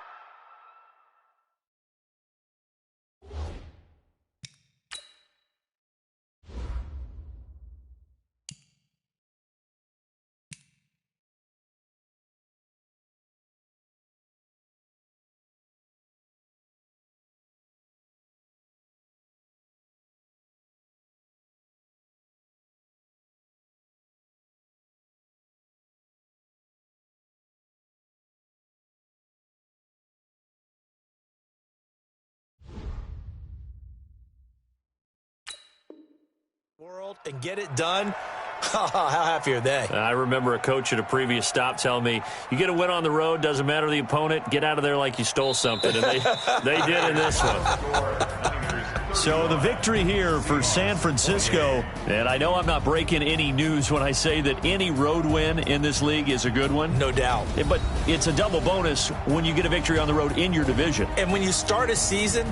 world and get it done. How happy are they? I remember a coach at a previous stop telling me, you get a win on the road, doesn't matter the opponent, get out of there like you stole something. And they did in this one. So the victory here for San Francisco. And I know I'm not breaking any news when I say that any road win in this league is a good one. No doubt. But it's a double bonus when you get a victory on the road in your division. And when you start a season,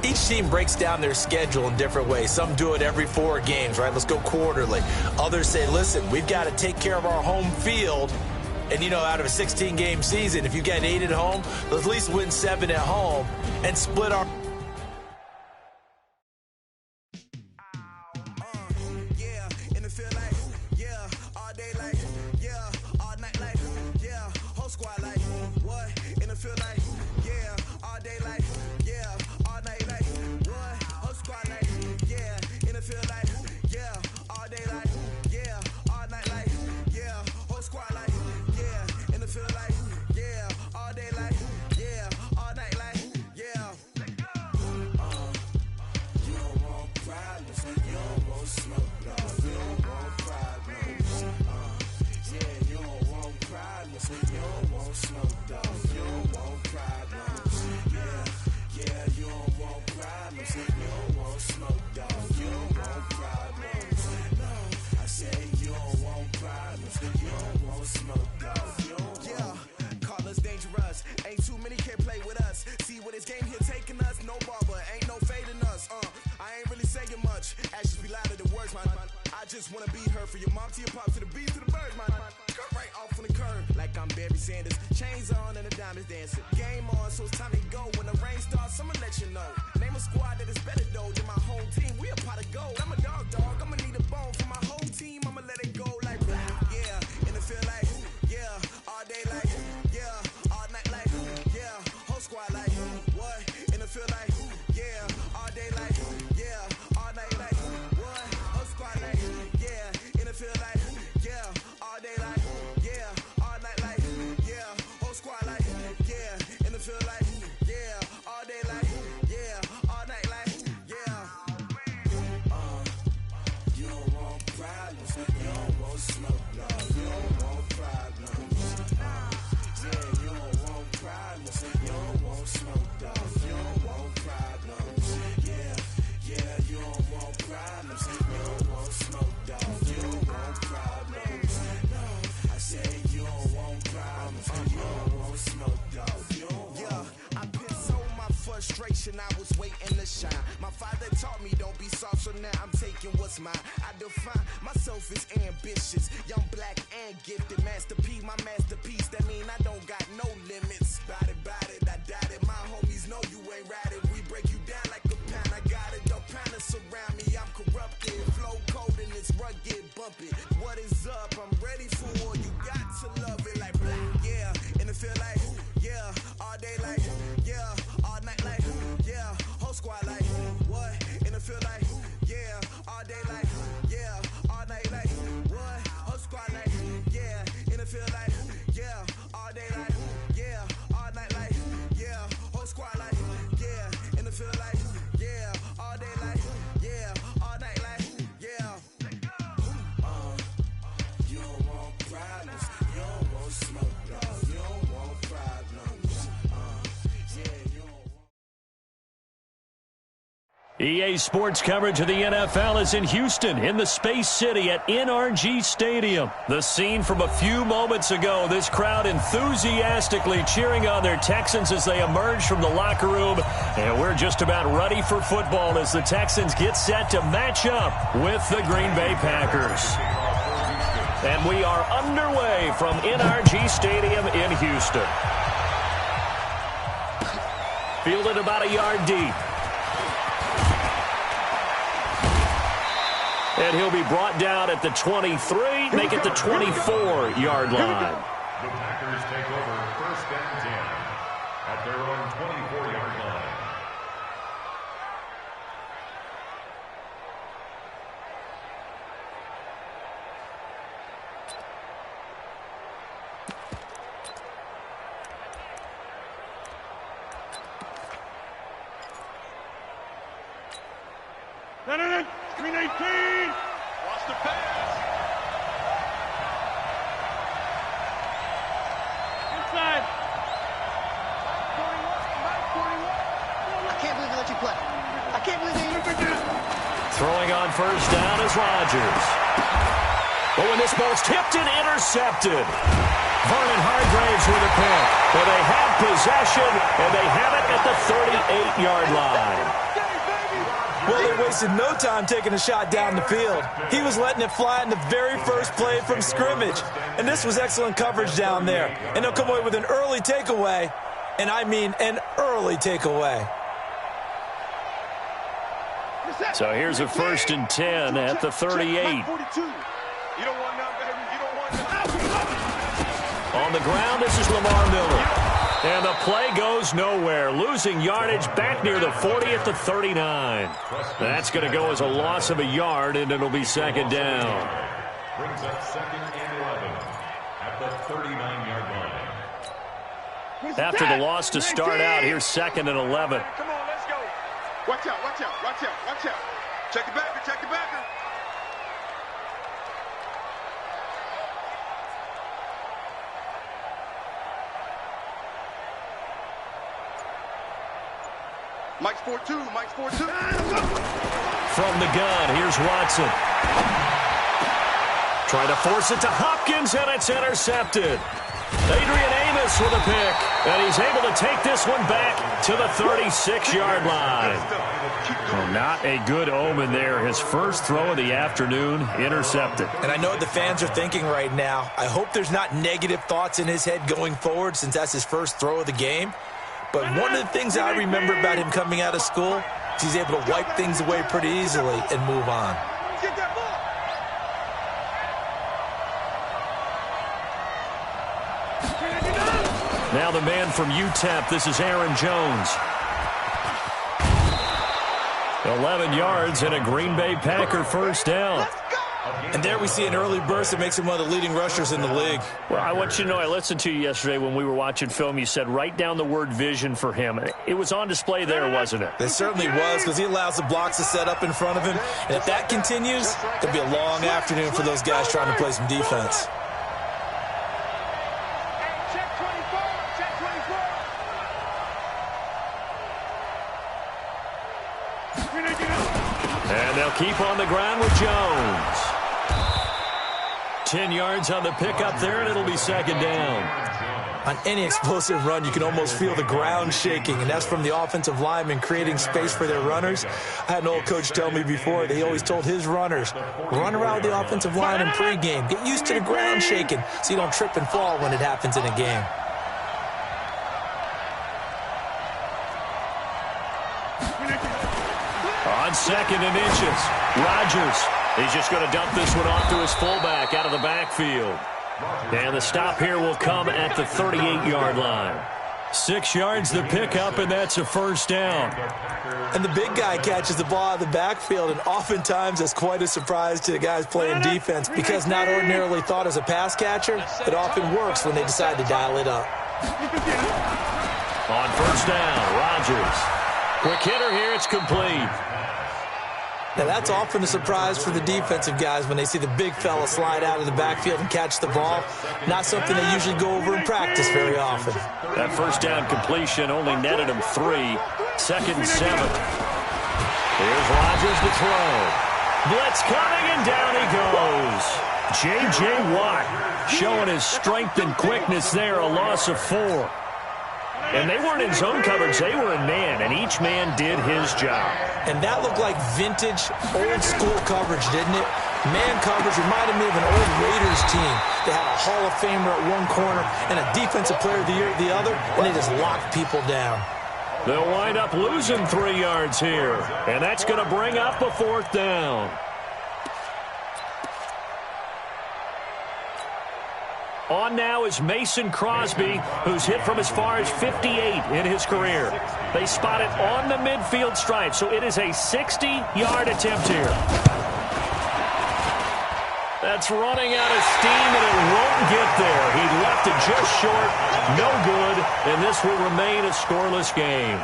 each team breaks down their schedule in different ways. Some do it every 4 games, right? Let's go quarterly. Others say, listen, we've got to take care of our home field. And, you know, out of a 16-game season, if you get 8 at home, let's at least win 7 at home and split our... I was waiting to shine. My father taught me don't be soft, so now I'm taking what's mine. I define myself as ambitious, young, black, and gifted. Master P, my masterpiece. That mean I don't got no limits. Bout it, I doubt it. My homies know you ain't ratted. We break you down like a pound. I got it, don't panic surround me. I'm corrupted, flow cold and it's rugged, bumpy. What is up? I'm ready for war. You got to love it like black, yeah. And it feel like, yeah, all day like, yeah, all night like, yeah, whole squad like, what? And it feel like, yeah, all day like, yeah, all night like, what? Whole squad like, yeah, and it feel like, yeah, all day like, yeah, all night like, yeah, whole squad like, yeah, and it feel like, yeah, all day like, yeah, all night like, yeah. You don't want problems, you don't want smoke, dog. You don't want problems, yeah, you don't want. EA Sports coverage of the NFL is in Houston, in the Space City at NRG Stadium. The scene from a few moments ago, this crowd enthusiastically cheering on their Texans as they emerge from the locker room. And we're just about ready for football as the Texans get set to match up with the Green Bay Packers. And we are underway from NRG Stadium in Houston. Fielded about a yard deep. And he'll be brought down at the 23, make it the 24-yard line. The Packers take over 1st and 10 at their own 24-yard line. No. Screen 18. Watch the pass. Inside. I can't believe they let you play. I can't believe they... Throwing on 1st down is Rodgers. Oh, and this ball's tipped and intercepted. Vernon Hargraves with a pick. Well, they have possession, and they have it at the 38-yard line. Well, they wasted no time taking a shot down the field. He was letting it fly in the very first play from scrimmage. And this was excellent coverage down there. And they'll come away with an early takeaway. And I mean an early takeaway. So here's a 1st and 10 at the 38. On the ground, this is Lamar Miller. And the play goes nowhere, losing yardage back near the 40 at the 39. That's going to go as a loss of a yard, and it'll be 2nd down. Brings up 2nd and 11 at the 39-yard line. After the loss to start out, here's 2nd and 11. Come on, let's go. Watch out. Check the backer. Mike's 4-2. From the gun, here's Watson. Trying to force it to Hopkins, and it's intercepted. Adrian Amos with a pick, and he's able to take this one back to the 36-yard line. Well, not a good omen there. His first throw of the afternoon, intercepted. And I know what the fans are thinking right now. I hope there's not negative thoughts in his head going forward since that's his first throw of the game. But one of the things I remember about him coming out of school is he's able to wipe things away pretty easily and move on. Now the man from UTEP, this is Aaron Jones. 11 yards and a Green Bay Packer 1st down. And there we see an early burst that makes him one of the leading rushers in the league. Well, I want you to know, I listened to you yesterday when we were watching film. You said write down the word vision for him. It was on display there, wasn't it? It certainly was, because he allows the blocks to set up in front of him. And if that continues, it'll be a long afternoon for those guys trying to play some defense. And they'll keep on the ground with Jones. 10 yards on the pickup there, and it'll be 2nd down. On any explosive run, you can almost feel the ground shaking, and that's from the offensive linemen creating space for their runners. I had an old coach tell me before that he always told his runners, run around the offensive line in pregame. Get used to the ground shaking so you don't trip and fall when it happens in a game. On 2nd and inches, Rodgers. He's just going to dump this one off to his fullback out of the backfield. And the stop here will come at the 38-yard line. 6 yards the pickup, and that's a 1st down. And the big guy catches the ball out of the backfield, and oftentimes that's quite a surprise to the guys playing defense because not ordinarily thought as a pass catcher, it often works when they decide to dial it up. On 1st down, Rodgers. Quick hitter here, it's complete. Now, that's often a surprise for the defensive guys when they see the big fella slide out of the backfield and catch the ball. Not something they usually go over in practice very often. That 1st down completion only netted him 3. 2nd and 7. Here's Rodgers to throw. Blitz coming, and down he goes. J.J. Watt showing his strength and quickness there, a loss of 4. And they weren't in zone coverage, they were in man, and each man did his job. And that looked like vintage, old-school coverage, didn't it? Man coverage reminded me of an old Raiders team. They had a Hall of Famer at one corner and a Defensive Player of the Year at the other, and they just locked people down. They'll wind up losing 3 yards here, and that's going to bring up a 4th down. On now is Mason Crosby, who's hit from as far as 58 in his career. They spot it on the midfield stripe, so it is a 60-yard attempt here. That's running out of steam, and it won't get there. He left it just short, no good, and this will remain a scoreless game.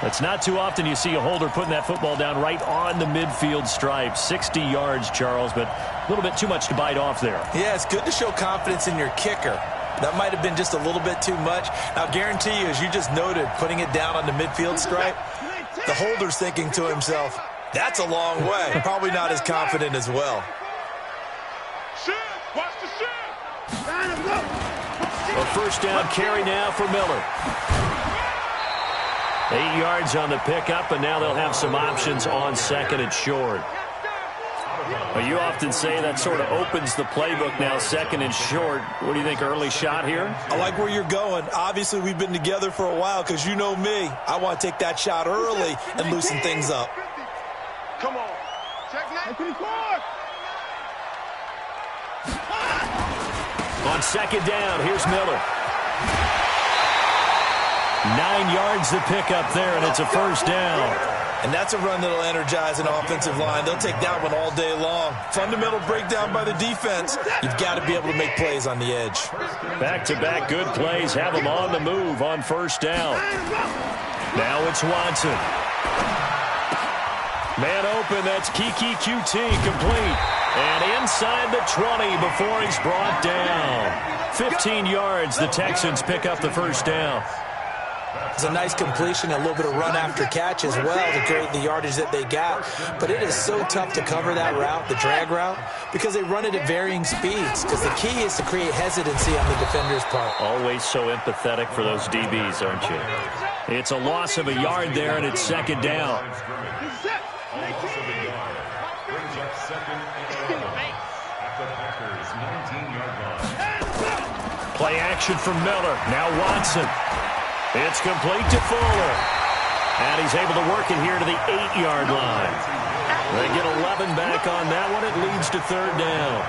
It's not too often you see a holder putting that football down right on the midfield stripe. 60 yards, Charles, but a little bit too much to bite off there. Yeah, it's good to show confidence in your kicker. That might have been just a little bit too much. I'll guarantee you, as you just noted, putting it down on the midfield stripe, the holder's thinking to himself, that's a long way. Probably not as confident as well. Watch the shit. A first down carry now for Miller. 8 yards on the pickup, and now they'll have some options on 2nd and short. Well, you often say that sort of opens the playbook now, 2nd and short. What do you think, early shot here? I like where you're going. Obviously, we've been together for a while because you know me. I want to take that shot early and loosen things up. Come on. Check 924. On 2nd down, here's Miller. 9 yards to pick up there, and it's a first down. And that's a run that'll energize an offensive line. They'll take that one all day long. Fundamental breakdown by the defense. You've got to be able to make plays on the edge. Back-to-back good plays have them on the move on first down. Now it's Watson. Man open, that's Kiki QT complete. And inside the 20 before he's brought down. 15 yards, the Texans pick up the first down. It's a nice completion, a little bit of run after catch as well to create the yardage that they got. But it is so tough to cover that route, the drag route, because they run it at varying speeds. Because the key is to create hesitancy on the defender's part. Always so empathetic for those DBs, aren't you? It's a loss of a yard there, and it's 2nd down. Play action from Miller. Now Watson. It's complete to Fuller. And he's able to work it here to the 8-yard line. They get 11 back on that one. It leads to 3rd down.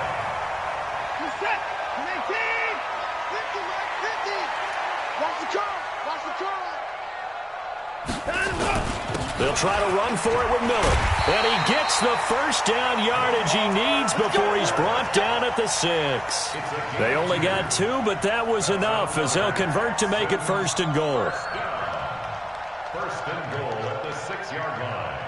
They'll try to run for it with Miller. And he gets the first down yardage he needs before he's brought down at the 6. They only got 2, but that was enough as they'll convert to make it 1st and goal. 1st and goal at the 6-yard line.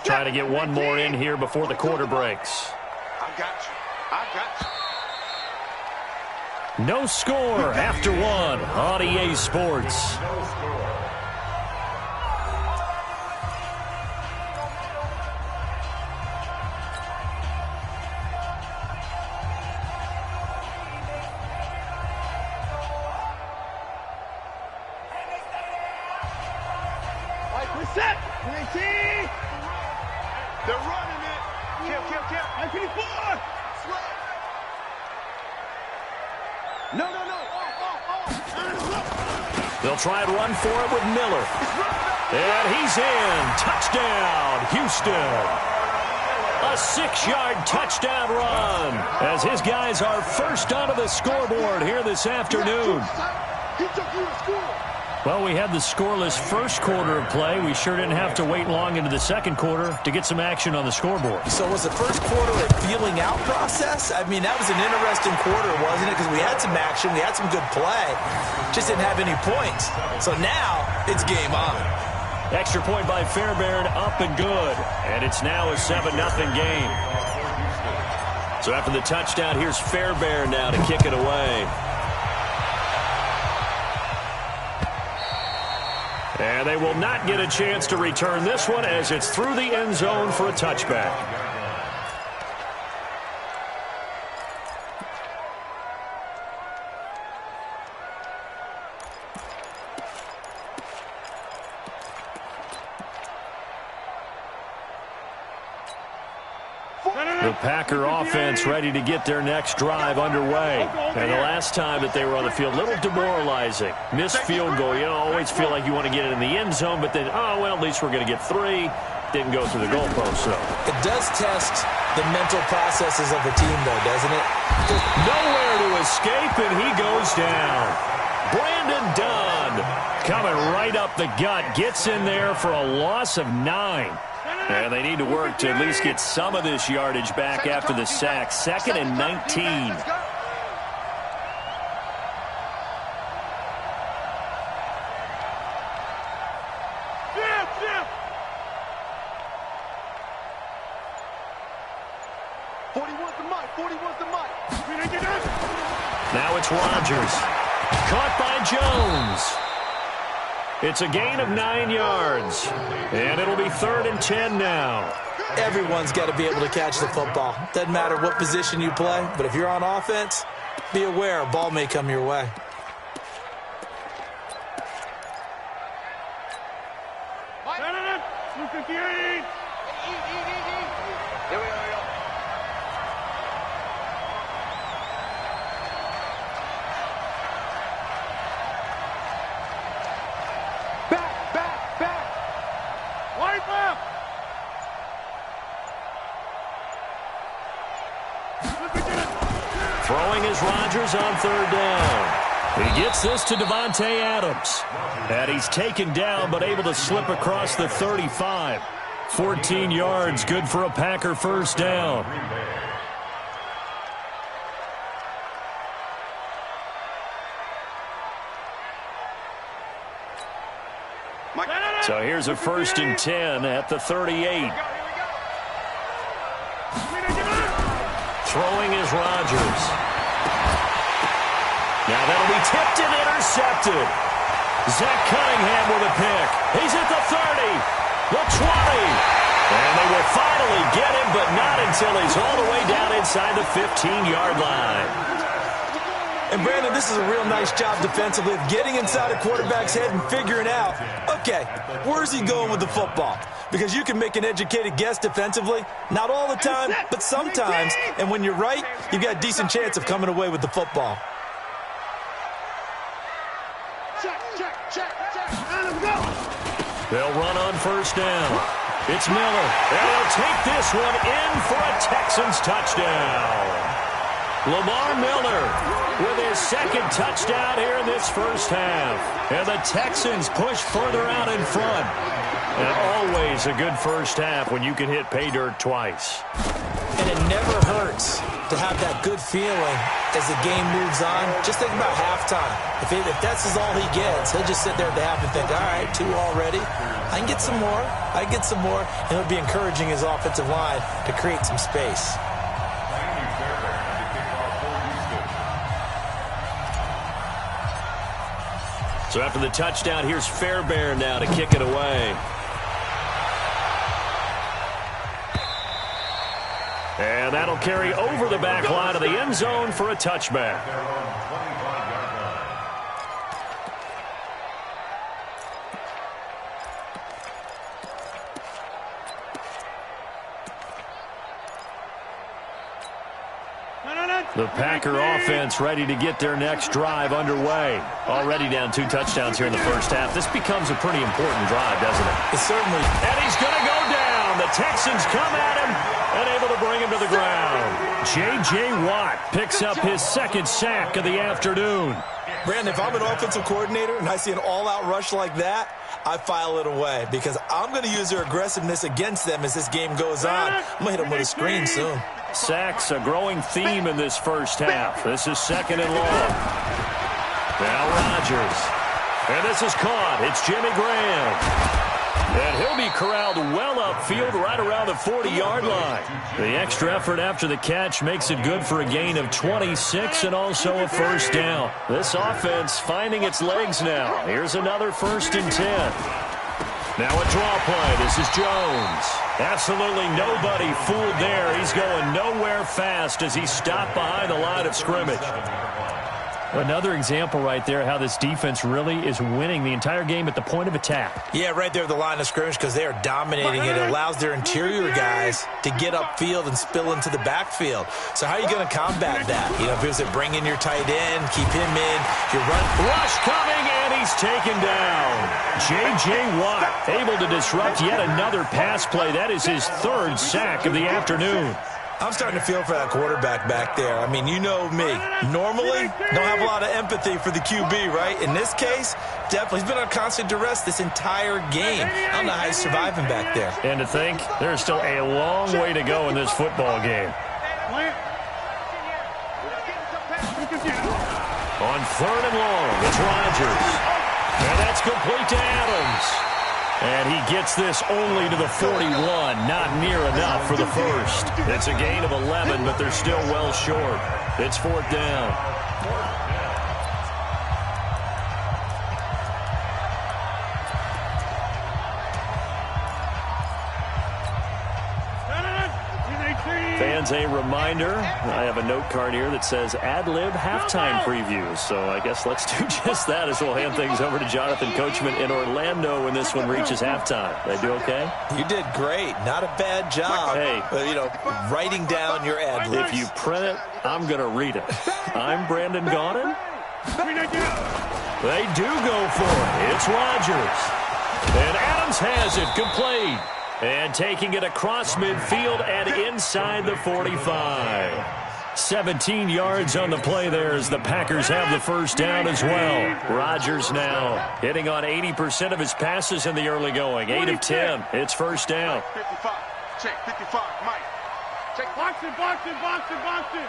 Try to get one more in here before the quarter breaks. I got you. I got you. No score after 1 on EA Sports. No score. Reset. 19. They're running it. Kill. 924. No. They'll try and run for it with Miller. And he's in. Touchdown, Houston. A 6-yard touchdown run as his guys are first onto the scoreboard here this afternoon. He took you to school. Well, we had the scoreless first quarter of play. We sure didn't have to wait long into the second quarter to get some action on the scoreboard. So was the first quarter a feeling out process? I mean, that was an interesting quarter, wasn't it? Because we had some action, we had some good play, just didn't have any points. So now it's game on. Extra point by Fairbairn, up and good. And it's now a 7-0 game. So after the touchdown, here's Fairbairn now to kick it away. And they will not get a chance to return this one as it's through the end zone for a touchback. The Packer offense ready to get their next drive underway. And the last time that they were on the field, a little demoralizing. Missed field goal. You always feel like you want to get it in the end zone, but then, oh, well, at least we're going to get 3. Didn't go through the goalpost, though. It does test the mental processes of the team, though, doesn't it? Nowhere to escape, and he goes down. Brandon Dunn coming right up the gut. Gets in there for a loss of 9. And they need to work to at least get some of this yardage back after the sack. 2nd and 19. Now it's Rodgers. Caught by Jones. It's a gain of 9 yards. And it'll be 3rd and 10 now. Everyone's got to be able to catch the football. Doesn't matter what position you play, but if you're on offense, be aware a ball may come your way. Throwing is Rodgers on 3rd down. He gets this to Devontae Adams. And he's taken down but able to slip across the 35. 14 yards, good for a Packer first down. So here's a 1st and 10 at the 38. Throwing is Rodgers. Now that'll be tipped and intercepted. Zach Cunningham with a pick. He's at the 30, the 20. And they will finally get him, but not until he's all the way down inside the 15-yard line. And, Brandon, this is a real nice job defensively of getting inside a quarterback's head and figuring out, okay, where's he going with the football? Because you can make an educated guess defensively, not all the time, but sometimes. And when you're right, you've got a decent chance of coming away with the football. They'll run on 1st down. It's Miller. And they'll take this one in for a Texans touchdown. Lamar Miller with his 2nd touchdown here in this first half. And the Texans push further out in front. And always a good first half when you can hit pay dirt twice. And it never hurts to have that good feeling as the game moves on. Just think about halftime. If that's all he gets, he'll just sit there at the half and think, all right, 2 already. I can get some more. I can get some more. And it'll be encouraging his offensive line to create some space. So after the touchdown, here's Fairbairn now to kick it away. And that'll carry over the back line of the end zone for a touchback. The Packer offense ready to get their next drive underway. Already down 2 touchdowns here in the first half. This becomes a pretty important drive, doesn't it? It certainly. And he's going to go down. The Texans come at him and able to bring him to the ground. J.J. Watt picks up his 2nd sack of the afternoon. Brandon, if I'm an offensive coordinator and I see an all-out rush like that, I file it away because I'm going to use their aggressiveness against them as this game goes on. I'm going to hit them with a screen soon. Sacks, a growing theme in this first half. This is 2nd and long. Now Rodgers. And this is caught. It's Jimmy Graham. And he'll He'll be corralled well upfield right around the 40-yard line. The extra effort after the catch makes it good for a gain of 26 and also a first down. This offense finding its legs now. Here's another 1st and 10. Now a draw play. This is Jones. Absolutely nobody fooled there. He's going nowhere fast as he stopped behind the line of scrimmage. Another example right there how this defense really is winning the entire game at the point of attack. Yeah, right there at the line of scrimmage because they are dominating it. It allows their interior guys to get upfield and spill into the backfield. So how are you going to combat that? You know, if it bring in your tight end, keep him in, you run. Rush coming, and he's taken down. J.J. Watt able to disrupt yet another pass play. That is his 3rd sack of the afternoon. I'm starting to feel for that quarterback back there. I mean, you know me. Normally, don't have a lot of empathy for the QB, right? In this case, definitely. He's been on constant duress this entire game. I don't know how he's surviving back there. And to think, there's still a long way to go in this football game. On 3rd and long, it's Rodgers. And that's complete to Adams. And he gets this only to the 41, not near enough for the first. It's a gain of 11, but they're still well short. It's 4th down. Fans, a reminder, I have a note card here that says ad-lib halftime previews. So I guess let's do just that as we'll hand things over to Jonathan Coachman in Orlando when this one reaches halftime. Did I do okay? You did great. Not a bad job. Hey, writing down your ad-libs. If you print it, I'm going to read it. I'm Brandon Gaudin. They do go for it. It's Rodgers. And Adams has it complete. And taking it across midfield and inside the 45. 17 yards on the play there as the Packers have the first down as well. Rodgers now hitting on 80% of his passes in the early going. 8 of 10. It's first down. 55. Check 55. Mike. Check. Box it, box it, box it, box it.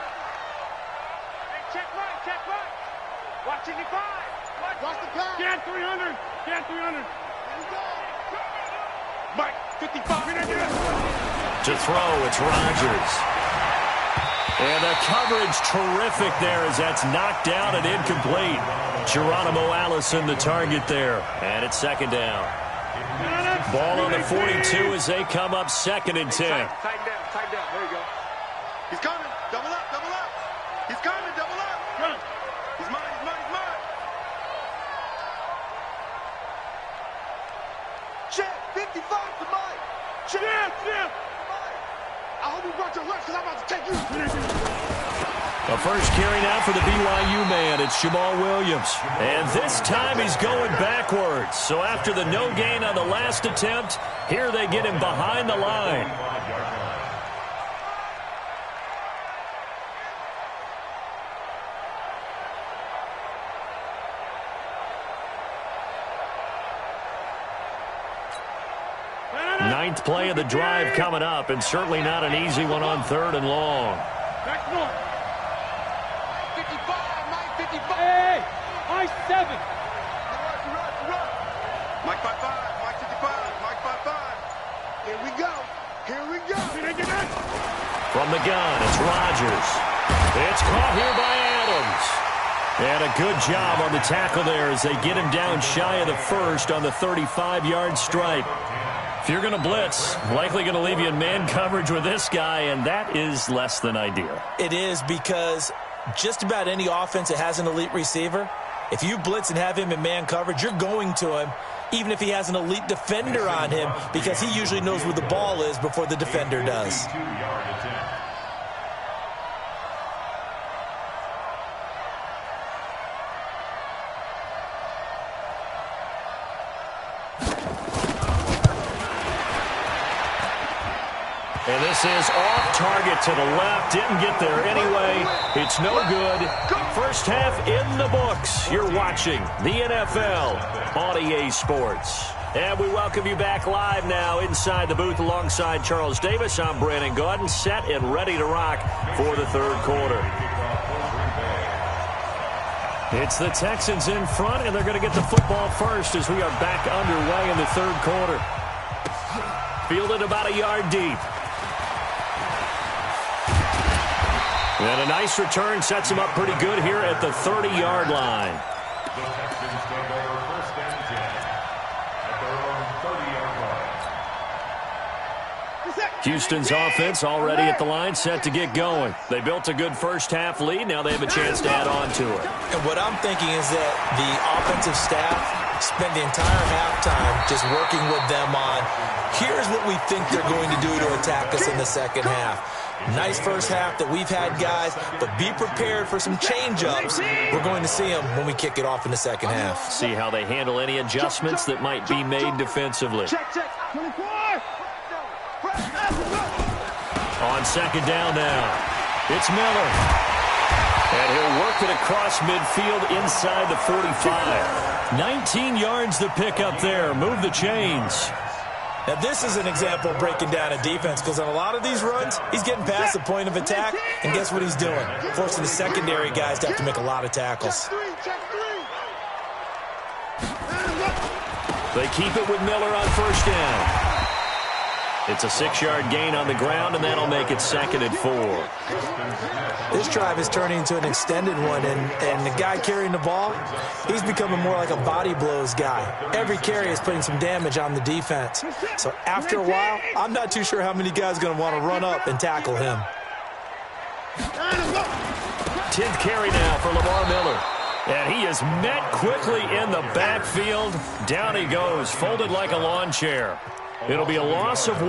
Hey, check Mike, check Mike. Watch 55. Watch the pass. Get 300. Get 300. Let's go. Mike. 55. To throw, it's Rodgers. And the coverage terrific there as that's knocked down and incomplete. Geronimo Allison the target there. And it's 2nd down. Ball on the 42 as they come up 2nd and 10. Tighten down, tighten down. There you go. He's coming. Double up, double up. He's coming, double up. Run. He's mine, he's mine, he's mine. Check, 55 to Mike. Check. Yeah. I hope you brought your lunch because I'm about to take you. The first carry now for the BYU man. It's Jamal Williams. And this time he's going backwards. So after the no gain on the last attempt, here they get him behind the line. Ninth play of the drive coming up, and certainly not an easy one on 3rd and long. Back north. 55, Mike 55. Hey, Mike 7. Run. Mike 55, Mike 55, Mike 55. Here we go. From the gun, it's Rodgers. It's caught here by Adams. And a good job on the tackle there as they get him down shy of the first on the 35-yard stripe. If you're going to blitz, likely going to leave you in man coverage with this guy, and that is less than ideal. It is because just about any offense that has an elite receiver, if you blitz and have him in man coverage, you're going to him, even if he has an elite defender on him, because he usually knows where the ball is before the defender does. And this is off target to the left. Didn't get there anyway. It's no good. First half in the books. You're watching the NFL on EA Sports. And we welcome you back live now inside the booth alongside Charles Davis. I'm Brandon Gaudin, set and ready to rock for the third quarter. It's the Texans in front, and they're going to get the football first as we are back underway in the third quarter. Fielded about a yard deep. And a nice return sets him up pretty good here at the 30-yard line. The Texans take over first and 10 at their own 30-yard line. Houston's offense already at the line, set to get going. They built a good first-half lead. Now they have a chance to add on to it. And what I'm thinking is that the offensive staff spent the entire halftime just working with them on, here's what we think they're going to do to attack us in the second half. Nice first half that we've had, guys, but be prepared for some change-ups. We're going to see them when we kick it off in the second half. See how they handle any adjustments that might be made defensively. On second down now, it's Miller. And he'll work it across midfield inside the 45. 19 yards to pick up there. Move the chains. Now, this is an example of breaking down a defense, because on a lot of these runs, he's getting past the point of attack, and guess what he's doing? Forcing the secondary guys to have to make a lot of tackles. They keep it with Miller on first down. It's a 6-yard gain on the ground, and that'll make it 2nd and 4. This drive is turning into an extended one, and the guy carrying the ball, he's becoming more like a body blows guy. Every carry is putting some damage on the defense. So after a while, I'm not too sure how many guys are going to want to run up and tackle him. 10th carry now for Lamar Miller. And he is met quickly in the backfield. Down he goes, folded like a lawn chair. It'll be a loss of 1,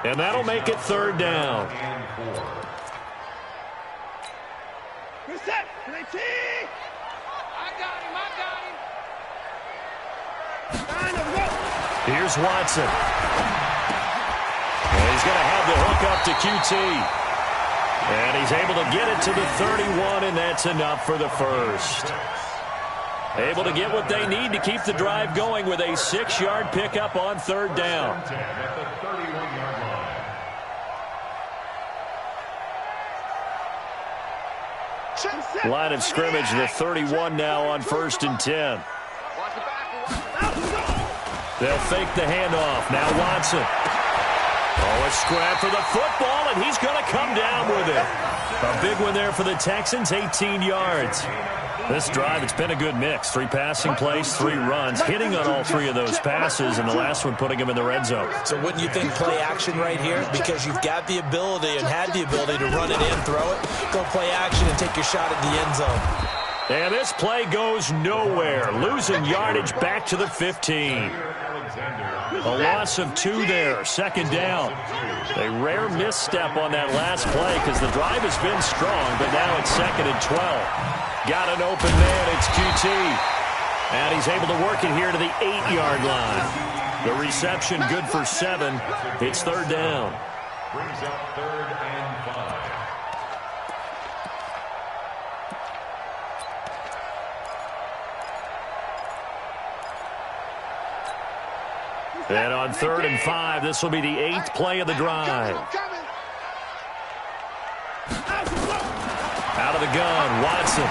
and that'll make it 3rd down. Here's Watson. And he's going to have the hook up to QT. And he's able to get it to the 31, and that's enough for the first. Able to get what they need to keep the drive going with a 6-yard pickup on 3rd down. Line of scrimmage, the 31 now on 1st and 10. They'll fake the handoff. Now Watson. Oh, a scrap for the football, and he's going to come down with it. A big one there for the Texans, 18 yards. This drive, it's been a good mix. 3 passing plays, 3 runs, hitting on all 3 of those passes, and the last one putting him in the red zone. So wouldn't you think play action right here? Because you've got the ability and had the ability to run it in, throw it, go play action, and take your shot at the end zone. And this play goes nowhere. Losing yardage back to the 15. A loss of 2 there, 2nd down. A rare misstep on that last play because the drive has been strong, but now it's 2nd and 12. Got an open man, it's QT. And he's able to work it here to the 8-yard line. The reception good for 7. It's 3rd down. Brings up 3rd and 5. And on 3rd and 5, this will be the 8th play of the drive. Out of the gun, Watson.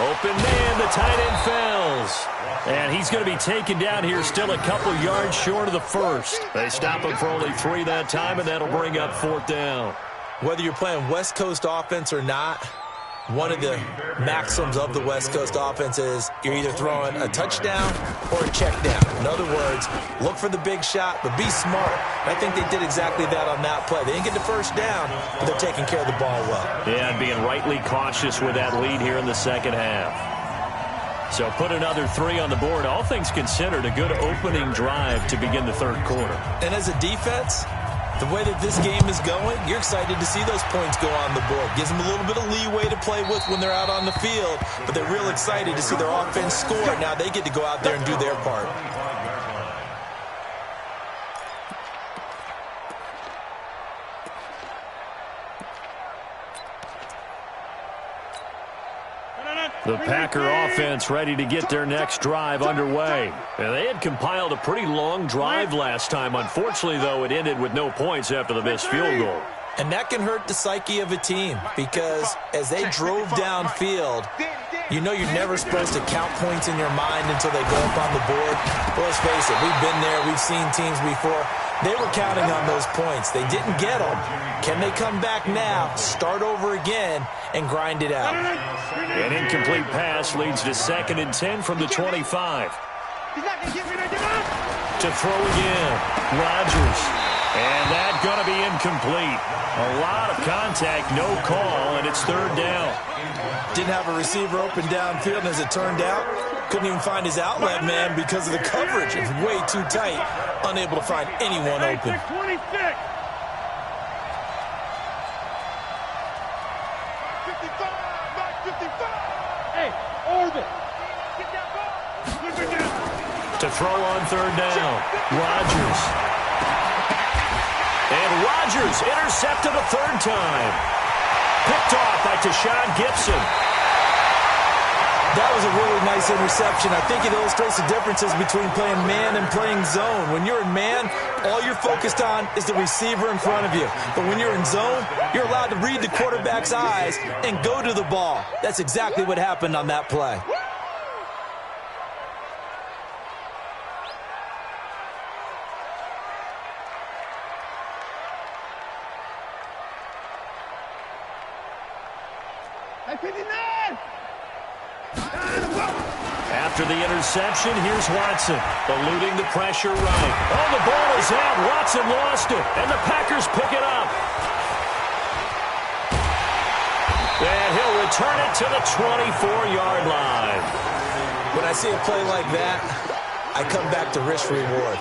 Open man, the tight end fails. And he's going to be taken down here still a couple yards short of the first. They stop him for only 3 that time, and that'll bring up 4th down. Whether you're playing West Coast offense or not, one of the maxims of the West Coast offense is you're either throwing a touchdown or a check down. In other words, look for the big shot, but be smart. And I think they did exactly that on that play. They didn't get the first down, but they're taking care of the ball well. Yeah, and being rightly cautious with that lead here in the second half. So put another 3 on the board. All things considered, a good opening drive to begin the 3rd quarter. And as a defense, the way that this game is going, you're excited to see those points go on the board. Gives them a little bit of leeway to play with when they're out on the field, but they're real excited to see their offense score. Now they get to go out there and do their part. The Packer offense ready to get their next drive underway. And they had compiled a pretty long drive last time. Unfortunately, though, it ended with no points after the missed field goal. And that can hurt the psyche of a team because as they drove downfield, you know you're never supposed to count points in your mind until they go up on the board. But let's face it, we've been there. We've seen teams before. They were counting on those points. They didn't get them. Can they come back now, start over again, and grind it out? An incomplete pass leads to 2nd and 10 from the 25. To throw again, Rodgers. And that's going to be incomplete. A lot of contact, no call, and it's 3rd down. Didn't have a receiver open downfield, and as it turned out, couldn't even find his outlet man because of the coverage. It's way too tight, unable to find anyone open. 26. 55, Mike 55. Hey, orbit. Get that ball. Look at that. To throw on 3rd down, Rodgers. And Rodgers intercepted a 3rd time. Picked off by Tashawn Gibson. That was a really nice interception. I think it illustrates the differences between playing man and playing zone. When you're in man, all you're focused on is the receiver in front of you. But when you're in zone, you're allowed to read the quarterback's eyes and go to the ball. That's exactly what happened on that play. After the interception, here's Watson, eluding the pressure right. Oh, the ball is out. Watson lost it, and the Packers pick it up. And he'll return it to the 24-yard line. When I see a play like that, I come back to risk reward.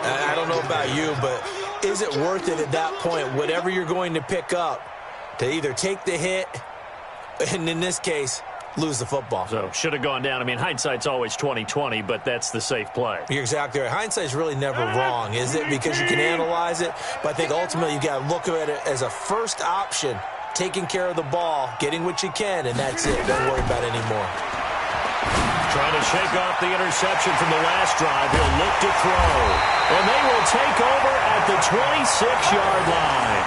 I don't know about you, but is it worth it at that point, whatever you're going to pick up, to either take the hit, and in this case, lose the football? So, should have gone down. I mean, hindsight's always 20/20, but that's the safe play. You're exactly right. Hindsight's really never wrong, is it? Because you can analyze it, but I think ultimately you got to look at it as a first option, taking care of the ball, getting what you can, and that's it. Don't worry about it anymore. Trying to shake off the interception from the last drive. He'll look to throw. And they will take over at the 26-yard line.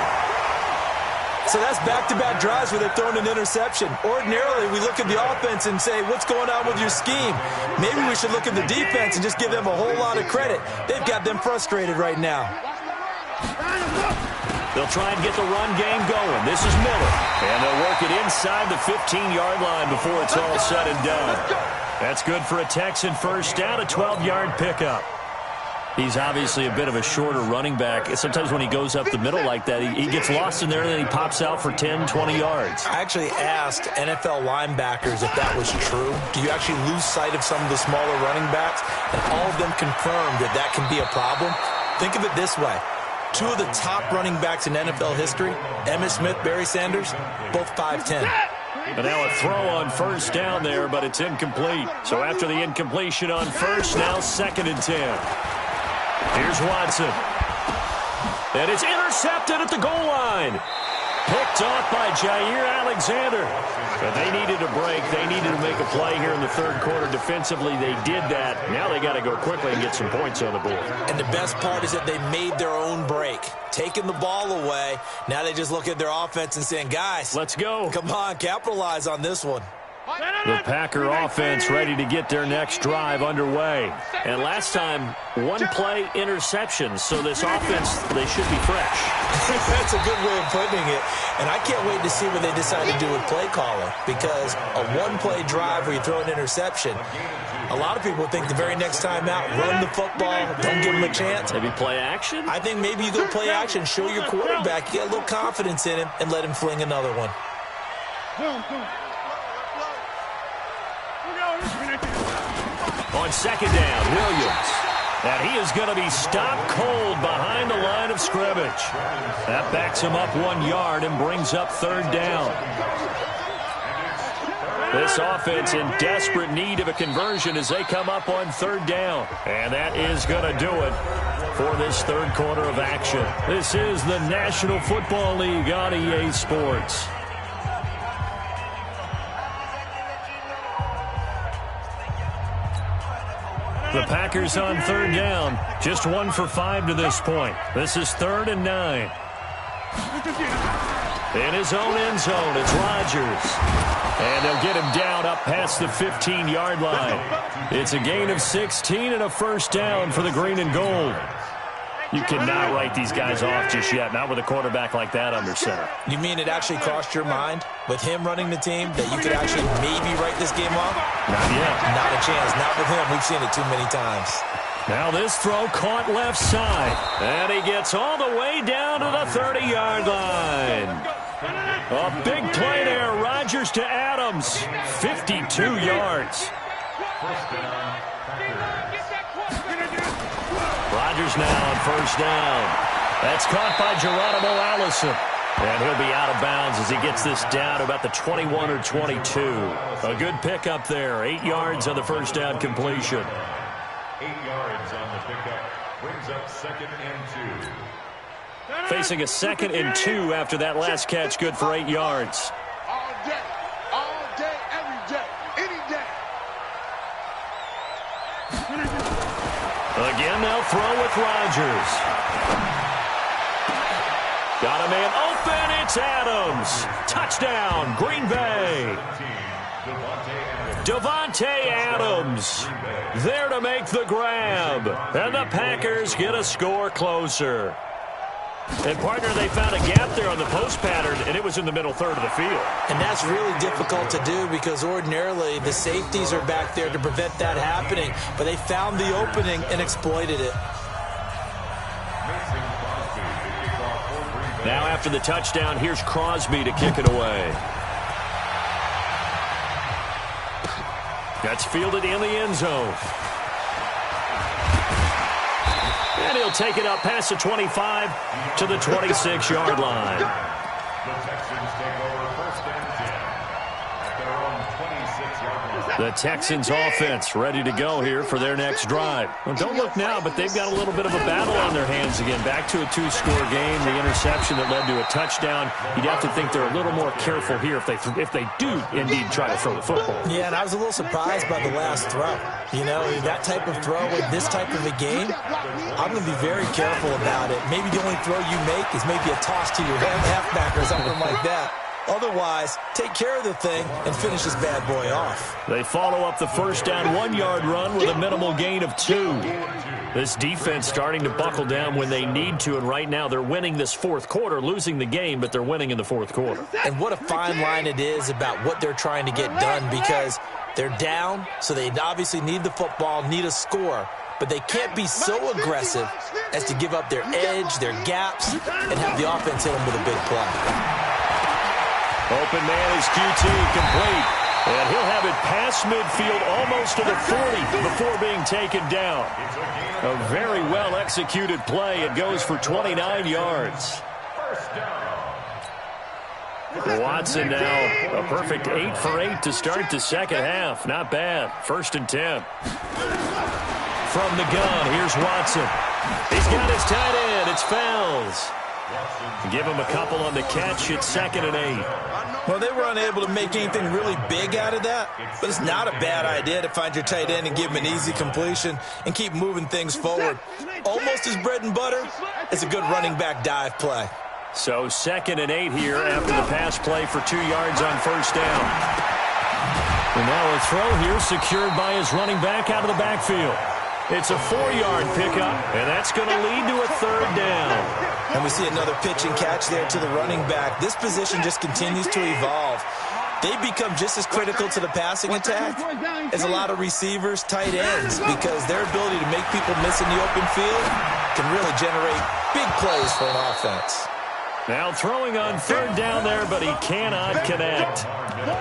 So that's back-to-back drives where they've thrown an interception. Ordinarily, we look at the offense and say, what's going on with your scheme? Maybe we should look at the defense and just give them a whole lot of credit. They've got them frustrated right now. They'll try and get the run game going. This is Miller. And they'll work it inside the 15-yard line before it's all said and done. That's good for a Texan first down, a 12-yard pickup. He's obviously a bit of a shorter running back. Sometimes when he goes up the middle like that, he gets lost in there, and then he pops out for 10, 20 yards. I actually asked NFL linebackers if that was true. Do you actually lose sight of some of the smaller running backs? And all of them confirmed that that can be a problem. Think of it this way. 2 of the top running backs in NFL history, Emmitt Smith, Barry Sanders, both 5'10". And now a throw on first down there, but it's incomplete. So after the incompletion on first, now 2nd and 10. Here's Watson. And it's intercepted at the goal line. Picked off by Jair Alexander. But they needed a break. They needed to make a play here in the 3rd quarter. Defensively, they did that. Now they got to go quickly and get some points on the board. And the best part is that they made their own break. Taking the ball away. Now they just look at their offense and saying, guys, let's go. Come on, capitalize on this one. The Packer offense ready to get their next drive underway. And last time, 1-play interception. So this offense, they should be fresh. That's a good way of putting it. And I can't wait to see what they decide to do with play calling. Because a 1-play drive where you throw an interception, a lot of people think the very next time out, run the football, don't give him a chance. Maybe play action? I think maybe you go play action, show your quarterback, you get a little confidence in him, and let him fling another one. On 2nd down, Williams. And he is going to be stopped cold behind the line of scrimmage. That backs him up 1 yard and brings up 3rd down. This offense in desperate need of a conversion as they come up on 3rd down. And that is going to do it for this 3rd quarter of action. This is the National Football League on EA Sports. The Packers on 3rd down. Just 1 for 5 to this point. This is 3rd and 9. In his own end zone, it's Rodgers. And they'll get him down up past the 15-yard line. It's a gain of 16 and a first down for the green and gold. You cannot write these guys off just yet, not with a quarterback like that under center. You mean it actually crossed your mind with him running the team that you could actually maybe write this game off? Not yet. Not a chance. Not with him. We've seen it too many times. Now this throw caught left side. And he gets all the way down to the 30-yard line. A big play there. Rodgers to Adams. 52 yards. Rodgers now on first down. That's caught by Geronimo Allison. And he'll be out of bounds as he gets this down to about the 21 or 22. A good pickup there. 8 yards on the first down completion. 8 yards on the pickup. Brings up 2nd and 2. Facing a 2nd and 2 after that last catch. Good for 8 yards. All day, every day, any day. Again, they'll throw with Rodgers. Got a man open. It's Adams. Touchdown, Green Bay. Davante Adams there to make the grab. And the Packers get a score closer. And, partner, they found a gap there on the post pattern, and it was in the middle third of the field. And that's really difficult to do because ordinarily the safeties are back there to prevent that happening. But they found the opening and exploited it. Now after the touchdown, here's Crosby to kick it away. That's fielded in the end zone. And he'll take it up past the 25 to the 26-yard line. The Texans take over 1st and 10 at their own 26-yard line. The Texans offense ready to go here for their next drive. Well, don't look now, but they've got a little bit of a battle on their hands again. Back to a 2-score game. The interception that led to a touchdown. You'd have to think they're a little more careful here if they do indeed try to throw the football. Yeah, and I was a little surprised by the last throw. You know, that type of throw with this type of a game, I'm going to be very careful about it. Maybe the only throw you make is maybe a toss to your halfback or something like that. Otherwise, take care of the thing and finish this bad boy off. They follow up the first down 1-yard run with a minimal gain of 2. This defense starting to buckle down when they need to, and right now they're winning this fourth quarter, losing the game, but they're winning in the fourth quarter. And what a fine line it is about what they're trying to get done because they're down, so they obviously need the football, need a score, but they can't be so aggressive as to give up their edge, their gaps, and have the offense hit them with a big play. Open man is QT, complete. And he'll have it past midfield almost to the 40 before being taken down. A very well-executed play. It goes for 29 yards. Watson now a perfect 8 for 8 to start the second half. Not bad. 1st and 10. From the gun, here's Watson. He's got his tight end. It's Fells. Give him a couple on the catch. It's 2nd and 8. Well, they were unable to make anything really big out of that, but it's not a bad idea to find your tight end and give him an easy completion and keep moving things forward. Almost as bread and butter as a good running back dive play. So 2nd and 8 here after the pass play for 2 yards on first down. And now a throw here secured by his running back out of the backfield. It's a 4-yard pickup, and that's going to lead to a 3rd down. And we see another pitch and catch there to the running back. This position just continues to evolve. They become just as critical to the passing attack as a lot of receivers, tight ends, because their ability to make people miss in the open field can really generate big plays for an offense. Now throwing on 3rd down there, but he cannot connect.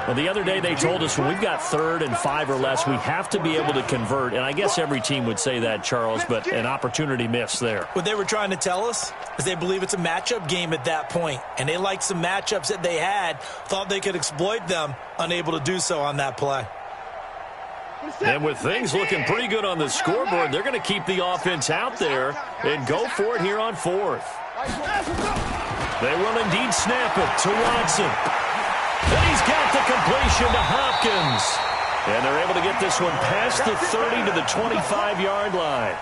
Well, the other day they told us when we've got 3rd and 5 or less, we have to be able to convert. And I guess every team would say that, Charles, but an opportunity missed there. What they were trying to tell us is they believe it's a matchup game at that point. And they liked some matchups that they had, thought they could exploit them, unable to do so on that play. And with things looking pretty good on the scoreboard, they're going to keep the offense out there and go for it here on 4th. They will indeed snap it to Watson. And he's got the completion to Hopkins. And they're able to get this one past the 30 to the 25-yard line.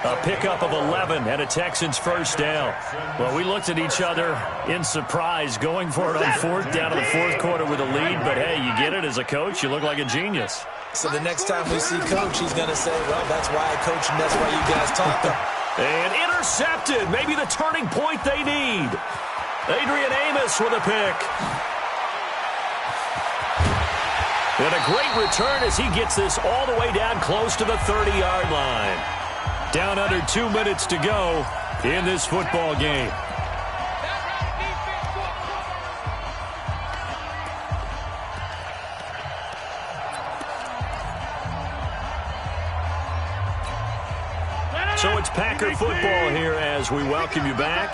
A pickup of 11 and a Texans first down. Well, we looked at each other in surprise going for it on fourth down in the fourth quarter with a lead. But, hey, you get it as a coach. You look like a genius. So the next time we see Coach, he's going to say, well, that's why I coach and that's why you guys talk to him. And intercepted. Maybe the turning point they need. Adrian Amos with a pick. And a great return as he gets this all the way down close to the 30-yard line. Down under 2 minutes to go in this football game. So it's Packer football here as we welcome you back.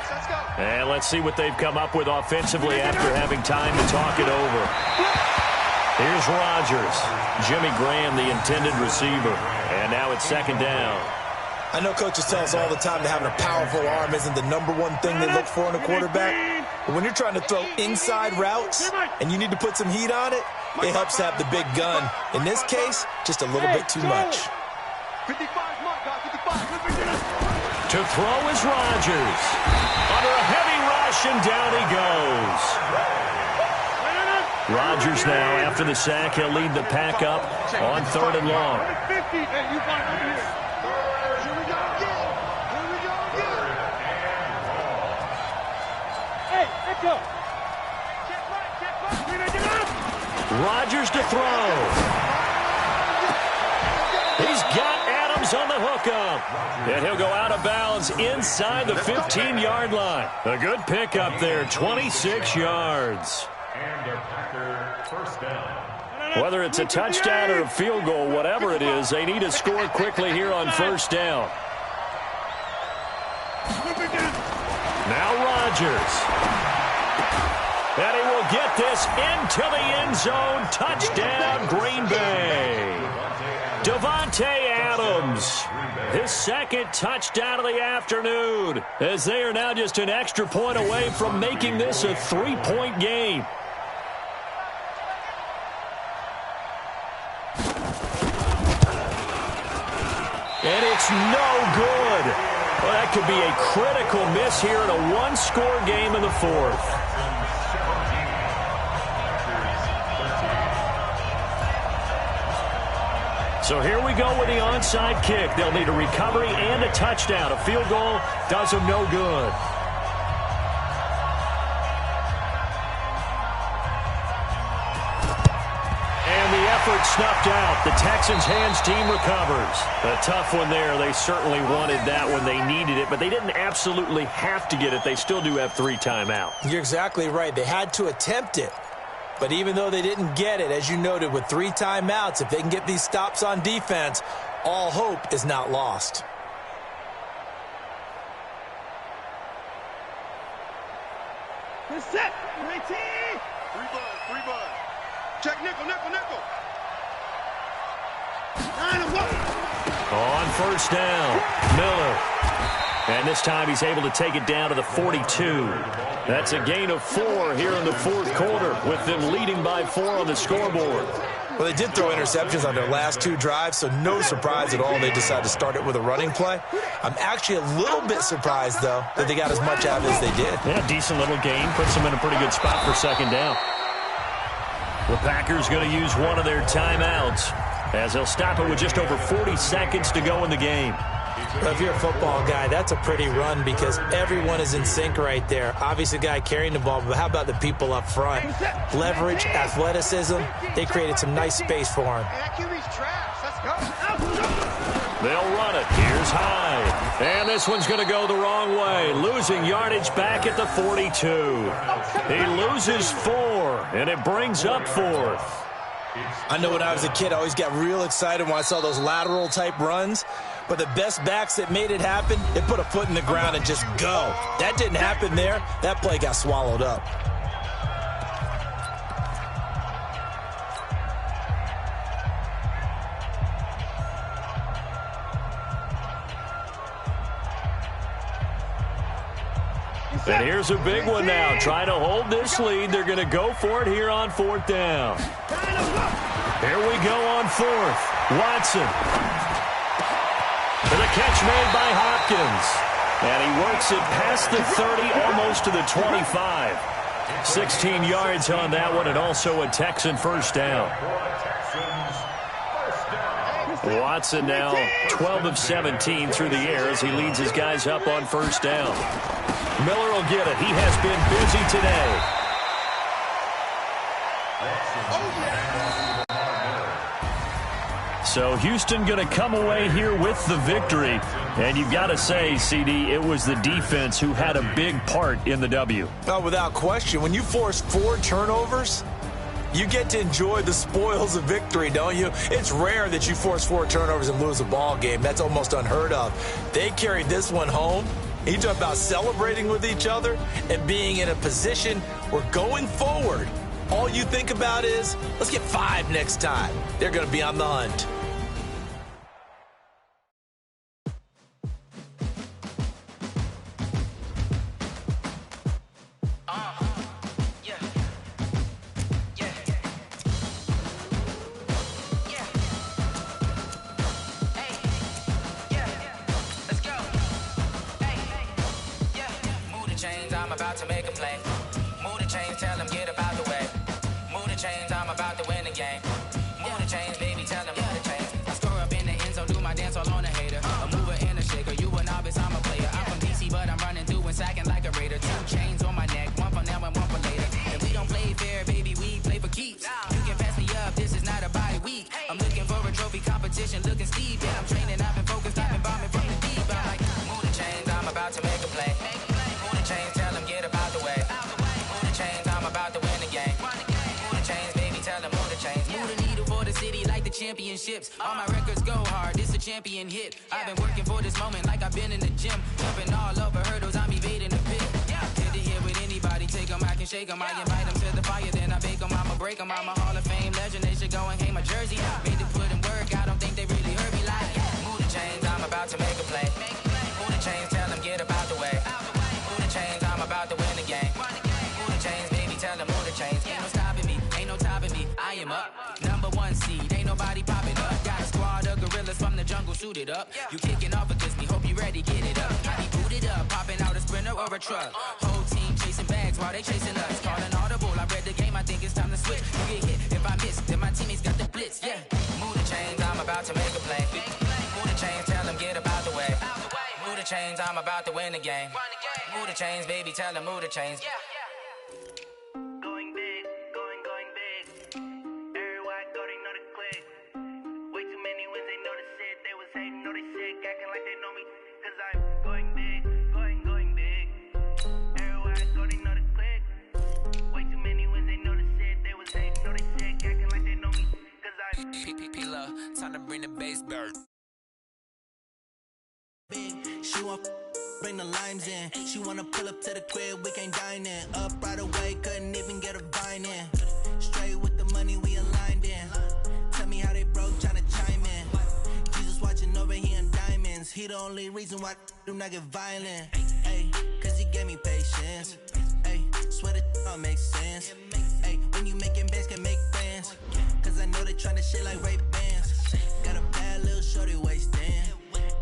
And let's see what they've come up with offensively after having time to talk it over. Here's Rodgers. Jimmy Graham, the intended receiver. And now it's second down. I know coaches tell us all the time that having a powerful arm isn't the number one thing they look for in a quarterback. But when you're trying to throw inside routes and you need to put some heat on it, it helps to have the big gun. In this case, just a little bit too much. 55, Mark, 55. To throw is Rodgers. Under a heavy rush, and down he goes. Rodgers now, after the sack, he'll lead the pack up on 3rd and long. Rodgers to throw. He's got Adams on the hookup. And he'll go out of bounds inside the 15-yard line. A good pickup there, 26 yards. And a Packer first down. Whether it's a touchdown or a field goal, whatever it is, they need to score quickly here on first down. Now Rodgers. And he will get this into the end zone. Touchdown, Green Bay. Davante Adams, his second touchdown of the afternoon, as they are now just an extra point away from making this a 3-point game. And it's no good. Well, that could be a critical miss here in a one-score game in the fourth. So here we go with the onside kick. They'll need a recovery and a touchdown. A field goal does them no good. And the effort snuffed out. The Texans' hands team recovers. A tough one there. They certainly wanted that when they needed it, but they didn't absolutely have to get it. They still do have 3 timeouts. You're exactly right. They had to attempt it. But even though they didn't get it, as you noted, with 3 timeouts, if they can get these stops on defense, all hope is not lost. Good set. 3 bud. Check nickel. 9-1. On first down, Miller. And this time he's able to take it down to the 42. That's a gain of 4 here in the fourth quarter, with them leading by 4 on the scoreboard. Well, they did throw interceptions on their last 2 drives, so no surprise at all they decided to start it with a running play. I'm actually a little bit surprised, though, that they got as much out of it as they did. Yeah, decent little gain. Puts them in a pretty good spot for second down. The Packers going to use one of their timeouts, as they'll stop it with just over 40 seconds to go in the game. Well, if you're a football guy, that's a pretty run because everyone is in sync right there. Obviously, the guy carrying the ball, but how about the people up front? Leverage, athleticism, they created some nice space for him. That QB's trash. Let's go. They'll run it. Here's Hyde. And this one's going to go the wrong way. Losing yardage back at the 42. He loses 4, and it brings up 4th. I know when I was a kid, I always got real excited when I saw those lateral-type runs. But the best backs that made it happen, they put a foot in the ground and just go. That didn't happen there. That play got swallowed up. And here's a big one now. Trying to hold this lead. They're going to go for it here on 4th down. Here we go on 4th. Watson. To the catch made by Hopkins. And he works it past the 30, almost to the 25. 16 yards on that one, and also a Texan first down. Watson now 12 of 17 through the air as he leads his guys up on first down. Miller will get it. He has been busy today. So Houston going to come away here with the victory. And you've got to say, CD, it was the defense who had a big part in the W. Oh, without question. When you force 4 turnovers, you get to enjoy the spoils of victory, don't you? It's rare that you force 4 turnovers and lose a ball game. That's almost unheard of. They carried this one home. You talk about celebrating with each other and being in a position where going forward, all you think about is, let's get 5 next time. They're going to be on the hunt. Championships, all my records go hard, it's a champion hit. I've been working for this moment like I've been in the gym. Jumping all over hurdles, I'm evading the pit. Head to head with anybody, take them, I can shake them. I invite them to the fire, then I bake them, I'ma break them. I'm a Hall of Fame legend, they should go and hang my jersey. Made to put in work, I don't think they really heard me like, move the chains, I'm about to make a play. Move the chains, tell them get about the way. Move the chains, I'm about to win the game. Move the chains, baby, tell them move the chains. Ain't no stopping me, ain't no topping me, I am up. Number 1 seed, ain't nobody popping up. Got a squad of gorillas from the jungle suited up. You kicking off against me, hope you ready, get it up. I be booted up, popping out a sprinter or a truck. Whole team chasing bags while they chasing us. Calling audible, I read the game, I think it's time to switch. You get hit, if I miss, then my teammates got the blitz, yeah. Move the chains, I'm about to make a play. Move the chains, tell them get about the way. Move the chains, I'm about to win the game. Move the chains, baby, tell them move the chains. Time to bring the bass back. She want bring the limes in. She wanna pull up to the crib, we can't dine in. Up right away, couldn't even get a vine in. Straight with the money we aligned in. Tell me how they broke, tryna chime in. Jesus watching over here in diamonds. He the only reason why do not get violent. Ay, cause he gave me patience. Ay, swear that all makes sense. Ay, when you making bands can make friends. Cause I know they tryna shit like Ray Bans. Got a bad little shorty wasting.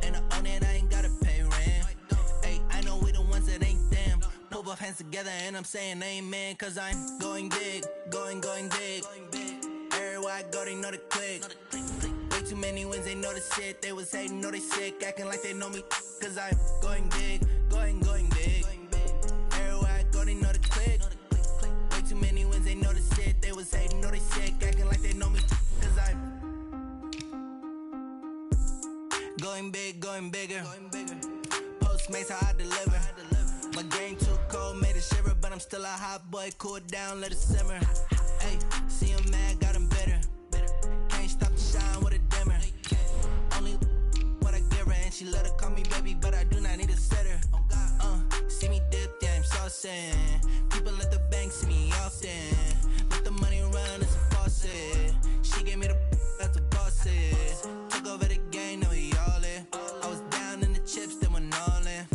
And I own it, I ain't gotta pay rent. Ay, I know we the ones that ain't them. Pull both hands together and I'm saying amen. Cause I'm going big, going big. Everywhere I go, they know the click. Way too many wins, they know the shit. They was hating, know they sick, acting like they know me. Cause I'm going big, going big. Everywhere I go, they know the click. Way too many wins, they know the shit. They was hating, know they sick, acting like they know me. Cause I'm going big, going bigger. Postmates how I deliver. My game too cold, made it shiver, but I'm still a hot boy. Cool it down, let it simmer. Hey, see him mad, got him bitter. Can't stop the shine with a dimmer. Only what I give her, and she let her call me baby, but I do not need a sitter. See me dip, yeah, I'm saucing. People at the bank see me often. Let the money run, it's a faucet. She gave me the that's a boss it. Took over the game, now we all in. I was down in the chips, then went all in.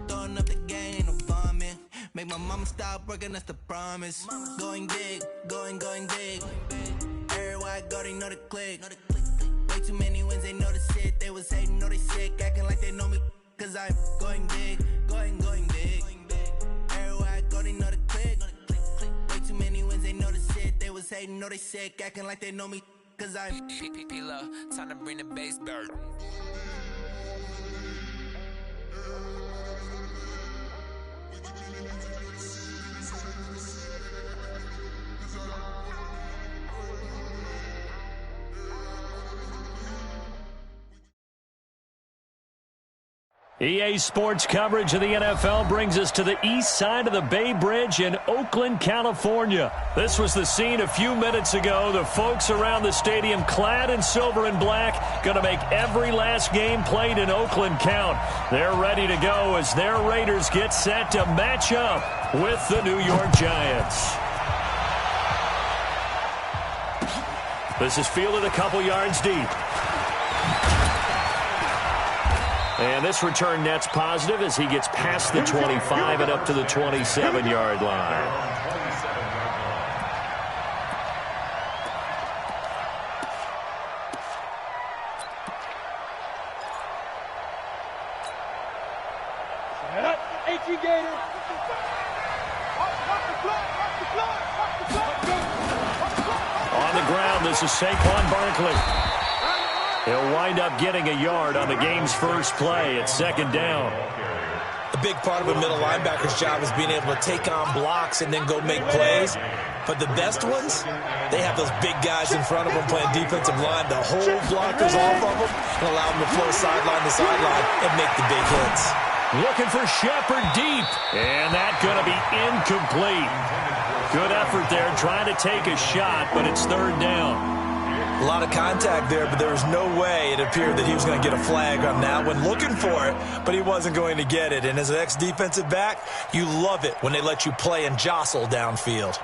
Throwing up the game, ain't no vomit. Make my mama stop working, that's the promise. Going big, going big. Everywhere I go, they know the click. Way too many wins, they know the shit. They was hating, know they sick, acting like they know me. Cause I'm going big, going big. Everywhere I go, they know the click. Way too many wins, they know the shit. They was hating, know they sick, acting like they know me. Cause I'm P-P-P-Love, time to bring the bass back. EA Sports coverage of the NFL brings us to the east side of the Bay Bridge in Oakland, California. This was the scene a few minutes ago. The folks around the stadium clad in silver and black going to make every last game played in Oakland count. They're ready to go as their Raiders get set to match up with the New York Giants. This is fielded a couple yards deep. And this return net's positive as he gets past the 25 and up to the 27-yard line. On the ground, this is Saquon Barkley. He'll wind up getting a yard on the game's first play at second down. A big part of a middle linebacker's job is being able to take on blocks and then go make plays. But the best ones, they have those big guys in front of them playing defensive line to hold blockers off of them and allow them to flow sideline to sideline and make the big hits. Looking for Shepard deep, and that's going to be incomplete. Good effort there trying to take a shot, but it's third down. A lot of contact there, but there was no way it appeared that he was going to get a flag on that one. Looking for it, but he wasn't going to get it. And as an ex-defensive back, you love it when they let you play and jostle downfield.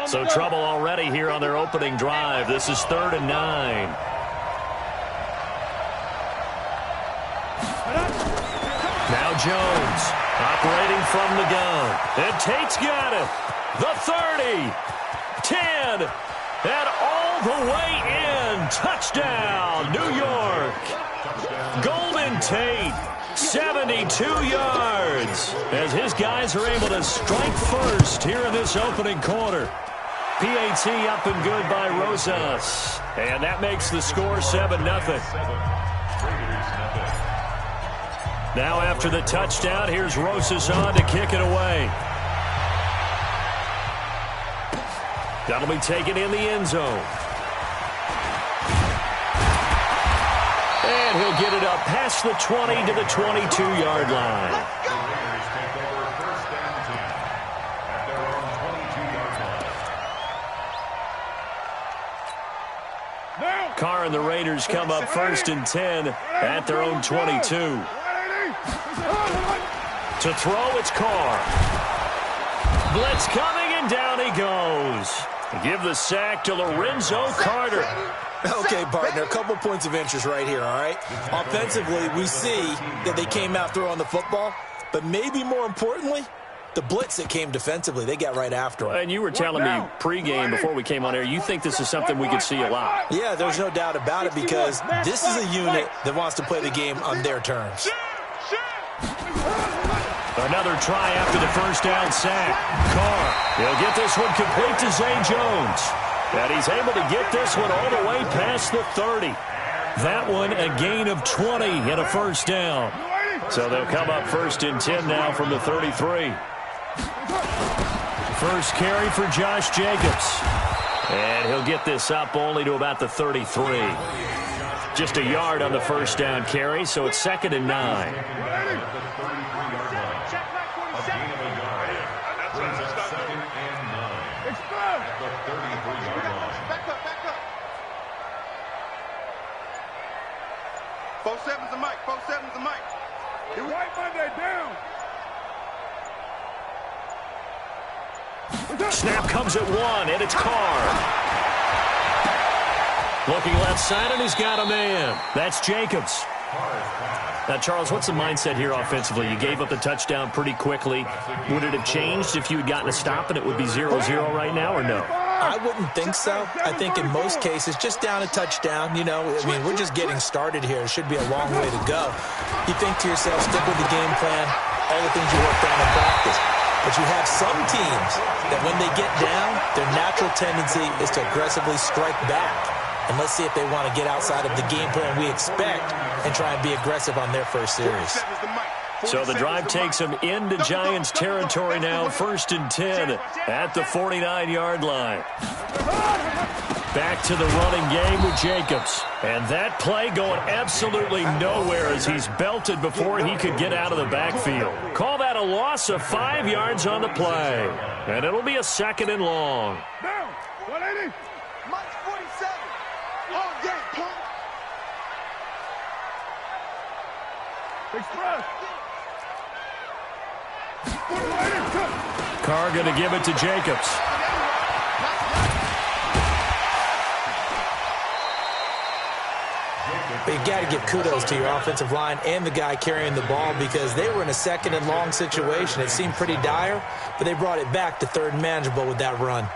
So trouble already here on their opening drive. This is 3rd and 9. Now Jones, operating from the gun. And Tate's got it. The 30, 10, and all the way in. Touchdown, New York. Golden Tate, 72 yards. As his guys are able to strike first here in this opening quarter. PAT up and good by Rosas. And that makes the score 7-0. Now after the touchdown, here's Rosas on to kick it away. That'll be taken in the end zone. And he'll get it up past the 20 to the 22-yard line. Carr and the Raiders come up 1st and 10 at their own 22. To throw, it's Carr. Blitz coming, and down he goes. Give the sack to Lorenzo Carter. Okay, partner, a couple points of interest right here, all right? Offensively, we see that they came out throwing the football, but maybe more importantly, the blitz that came defensively, they got right after him. And you were telling me pregame before we came on air, you think this is something we could see a lot. Yeah, there's no doubt about it because this is a unit that wants to play the game on their terms. Another try after the first down sack. Carr, he'll get this one complete to Zay Jones. And he's able to get this one all the way past the 30. That one a gain of 20 and a first down. So they'll come up 1st and 10 now from the 33. First carry for Josh Jacobs. And he'll get this up only to about the 33. Just a yard on the first down carry, so it's 2nd and 9. Snap comes at 1, and it's Carr. Looking left side, and he's got a man. That's Jacobs. Now, Charles, what's the mindset here offensively? You gave up the touchdown pretty quickly. Would it have changed if you had gotten a stop and it would be 0-0 right now, or no? I wouldn't think so. I think in most cases, just down a touchdown, you know, I mean, we're just getting started here. It should be a long way to go. You think to yourself, stick with the game plan, all the things you worked on in practice. But you have some teams that when they get down, their natural tendency is to aggressively strike back. And let's see if they want to get outside of the game plan we expect and try and be aggressive on their first series. So the drive takes them into Giants territory now, 1st and 10 at the 49-yard line. Back to the running game with Jacobs. And that play going absolutely nowhere as he's belted before he could get out of the backfield. Call that a loss of 5 yards on the play. And it'll be a 2nd and long. Down. 180. Mike 47. Oh, yeah, punk. Express. Carr going to give it to Jacobs. But you got to give kudos to your offensive line and the guy carrying the ball because they were in a 2nd and long situation. It seemed pretty dire, but they brought it back to 3rd and manageable with that run.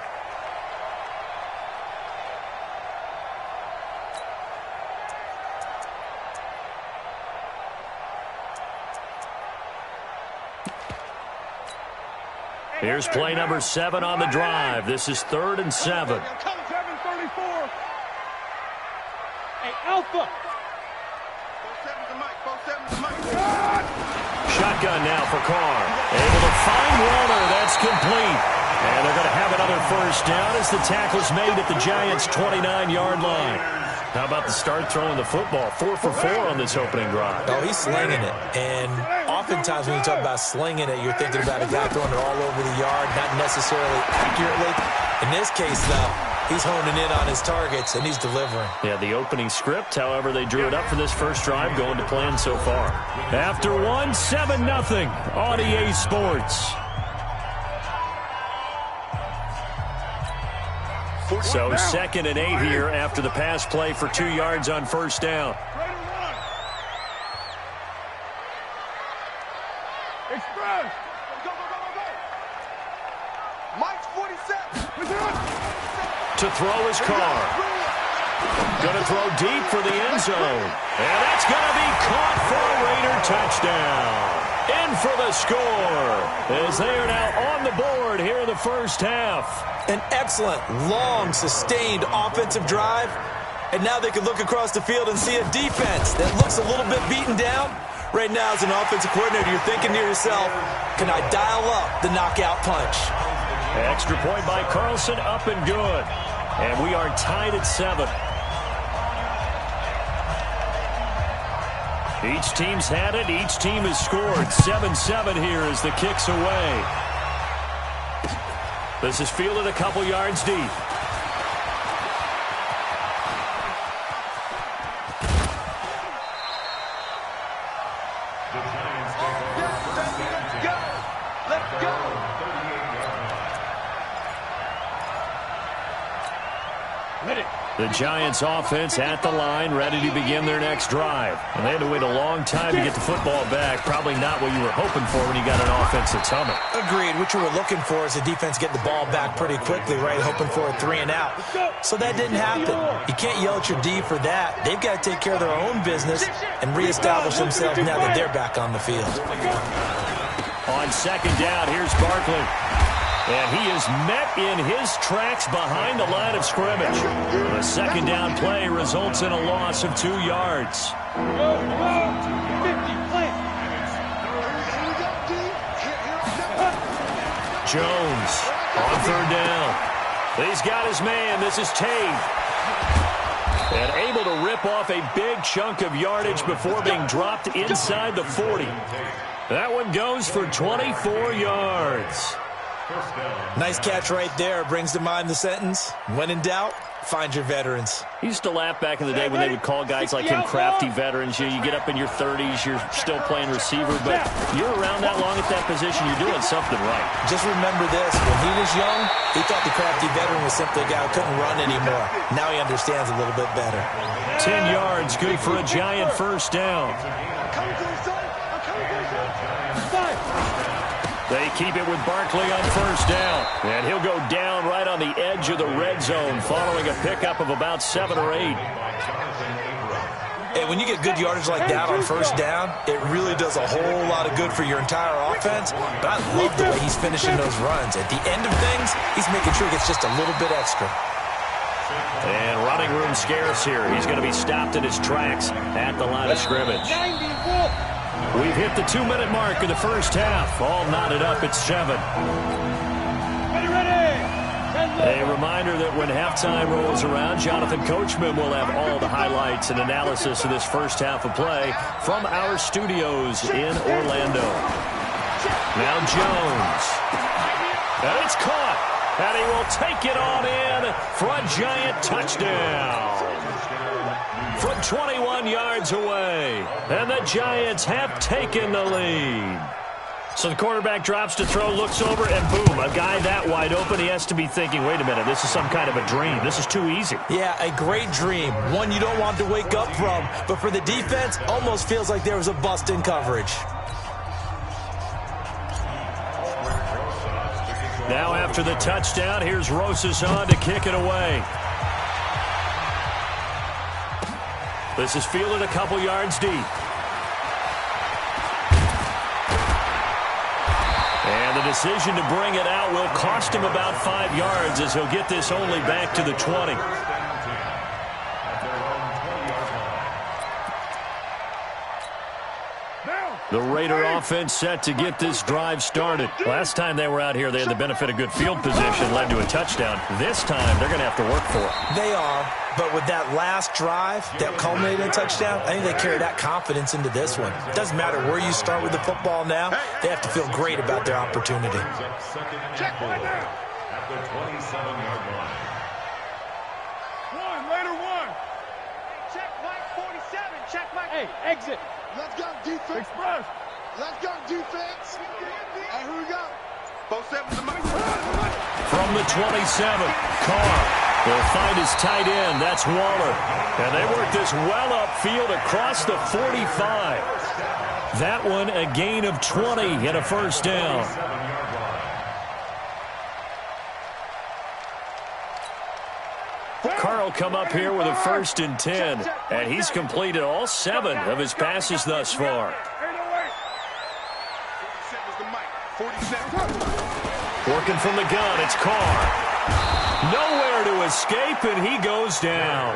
Here's play number 7 on the drive. This is 3rd and 7. 7:34. Hey, Alpha. Shotgun now for Carr. Able to find Warner. That's complete. And they're going to have another 1st down as the tackle's made at the Giants' 29-yard line. How about the start throwing the football? 4 for 4 on this opening drive. Oh, he's slinging it. And oftentimes when you talk about slinging it, you're thinking about a guy throwing it all over the yard, not necessarily accurately. In this case, though, he's honing in on his targets, and he's delivering. Yeah, the opening script, however, they drew it up for this first drive, going to plan so far. After 1, 7-0 on EA Sports. So 2nd and 8 here after the pass play for 2 yards on 1st down. Express. Go, go, go, go, go. Mike 47. To throw his Carr. Going to throw deep for the end zone. And that's going to be caught for a Raider touchdown. In for the score as they are now on the board here in the first half. An excellent, long, sustained offensive drive. And now they can look across the field and see a defense that looks a little bit beaten down. Right now, as an offensive coordinator, you're thinking to yourself, can I dial up the knockout punch? Extra point by Carlson, up and good. And we are tied at 7. Each team's had it. Each team has scored. 7-7 here as the kick's away. This is fielded a couple yards deep. The Giants offense at the line, ready to begin their next drive. And they had to wait a long time to get the football back. Probably not what you were hoping for when you got an offense that's humming. Agreed. What you were looking for is the defense getting the ball back pretty quickly, right? Hoping for a 3 and out. So that didn't happen. You can't yell at your D for that. They've got to take care of their own business and reestablish themselves now that they're back on the field. On 2nd down, here's Barkley. And he is met in his tracks behind the line of scrimmage. The 2nd down play results in a loss of 2 yards. Jones on 3rd down. He's got his man. This is Tate. And able to rip off a big chunk of yardage before being dropped inside the 40. That one goes for 24 yards. Nice catch right there. Brings to mind the sentence, when in doubt, find your veterans. He used to laugh back in the day when they would call guys like him crafty veterans. You get up in your 30s, you're still playing receiver, but you're around that long at that position, you're doing something right. Just remember this, when he was young, he thought the crafty veteran was simply a guy who couldn't run anymore. Now he understands a little bit better. 10 yards, good for a Giant first down. They keep it with Barkley on first down. And he'll go down right on the edge of the red zone following a pickup of about 7 or 8. Hey, when you get good yardage like that on first down, it really does a whole lot of good for your entire offense. But I love the way he's finishing those runs. At the end of things, he's making sure he gets just a little bit extra. And running room scarce here. He's going to be stopped in his tracks at the line of scrimmage. We've hit the 2-minute mark of the first half. All knotted up at 7. A reminder that when halftime rolls around, Jonathan Coachman will have all the highlights and analysis of this first half of play from our studios in Orlando. Now Jones. And it's caught. And he will take it on in for a Giant touchdown. From 21 yards away. And the Giants have taken the lead. So the quarterback drops to throw, looks over, and boom, a guy that wide open, he has to be thinking, wait a minute, this is some kind of a dream. This is too easy. Yeah, a great dream. One you don't want to wake up from. But for the defense, almost feels like there was a bust in coverage. Now after the touchdown, here's Rosas on to kick it away. This is fielded a couple yards deep. And the decision to bring it out will cost him about 5 yards as he'll get this only back to the 20. The Raider offense set to get this drive started. Last time they were out here, they had the benefit of good field position, led to a touchdown. This time, they're going to have to work for it. They are, but with that last drive that culminated in a touchdown, I think they carry that confidence into this one. It doesn't matter where you start with the football now, they have to feel great about their opportunity. Check right now. At the 27-yard line. Raider one. Check Mike 47. Check Mike. Hey, exit. Let's go defense. Express. Let's go defense. Hey, here we go. Both sevens to Mike. From the 27, Carr will find his tight end. That's Waller. And they work this well upfield across the 45. That one a gain of 20 and a first down. Carr will come up here with a 1st and 10, and he's completed all 7 of his passes thus far. Working from the gun, it's Carr. Nowhere to escape, and he goes down.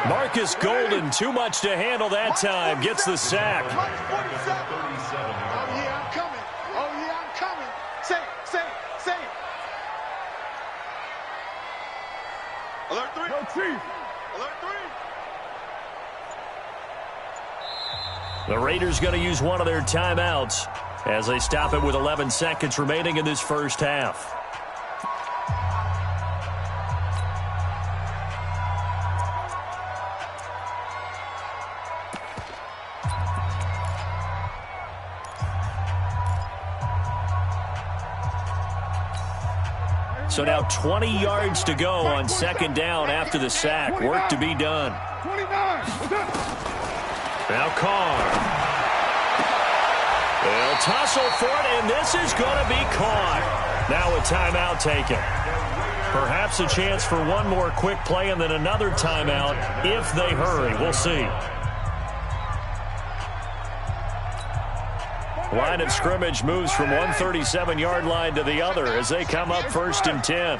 Marcus Golden, too much to handle that time, gets the sack. Oh, yeah, I'm coming. Oh, yeah, I'm coming. Say it. Alert 3. No, Chief. Alert 3. The Raiders going to use one of their timeouts as they stop it with 11 seconds remaining in this first half. So now 20 yards to go on 2nd down after the sack. Work to be done. 29. Now Carr. They'll tussle for it, and this is going to be caught. Now a timeout taken. Perhaps a chance for one more quick play and then another timeout if they hurry. We'll see. Line of scrimmage moves from one 37-yard line to the other as they come up 1st and 10.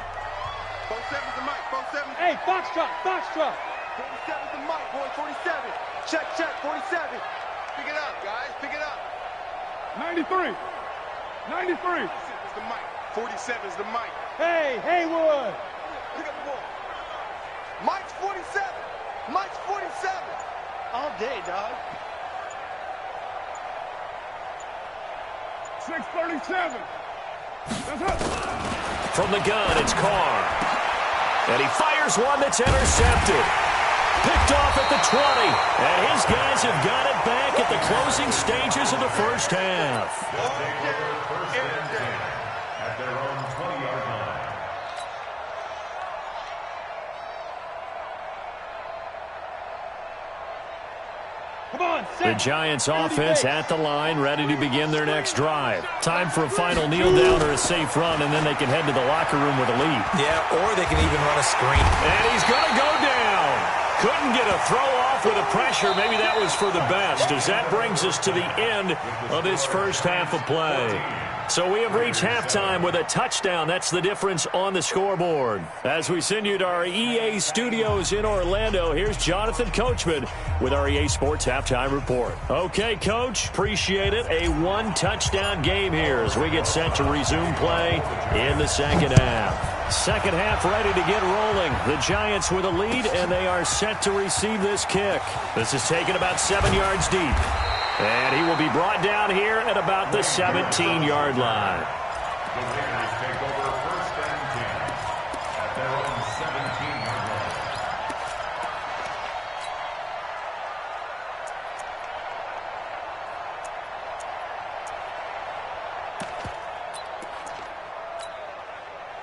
Hey, Foxtrot. 47's the mic, boy, 47. Check, 47. Pick it up, guys, pick it up. 93. 47 is the mic. 47 is the mic. Hey, Haywood. Pick up the ball. Mike's 47. Mike's 47. All day, dog. 637. From the gun, it's Carr. And he fires one that's intercepted. Picked off at the 20. And his guys have got it back at the closing stages of the first half. At their own 20-yard line. The Giants offense at the line, ready to begin their next drive. Time for a final kneel down or a safe run, and then they can head to the locker room with a lead. Yeah, or they can even run a screen. And he's going to go down. Couldn't get a throw off with the pressure. Maybe that was for the best, as that brings us to the end of this first half of play. So we have reached halftime with a touchdown. That's the difference on the scoreboard. As we send you to our EA studios in Orlando, here's Jonathan Coachman with our EA Sports Halftime Report. Okay, Coach, appreciate it. A one-touchdown game here as we get set to resume play in the second half. Second half ready to get rolling. The Giants with a lead, and they are set to receive this kick. This is taken about 7 yards deep. And he will be brought down here at about the 17-yard line. The Raiders take over first and 10 at their own 17-yard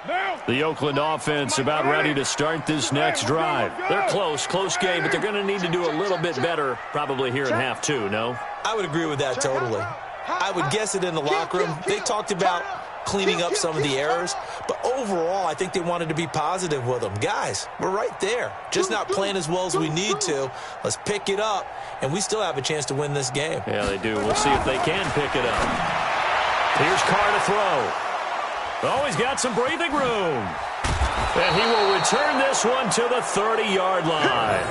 line. The Oakland offense about ready to start this next drive. They're close game, but they're going to need to do a little bit better probably here in half two, no? I would agree with that totally. I would guess it in the locker room. They talked about cleaning up some of the errors, but overall, I think they wanted to be positive with them. Guys, we're right there. Just not playing as well as we need to. Let's pick it up, and we still have a chance to win this game. Yeah, they do. We'll see if they can pick it up. Here's Carr to throw. Oh, he's got some breathing room. And he will return this one to the 30-yard line.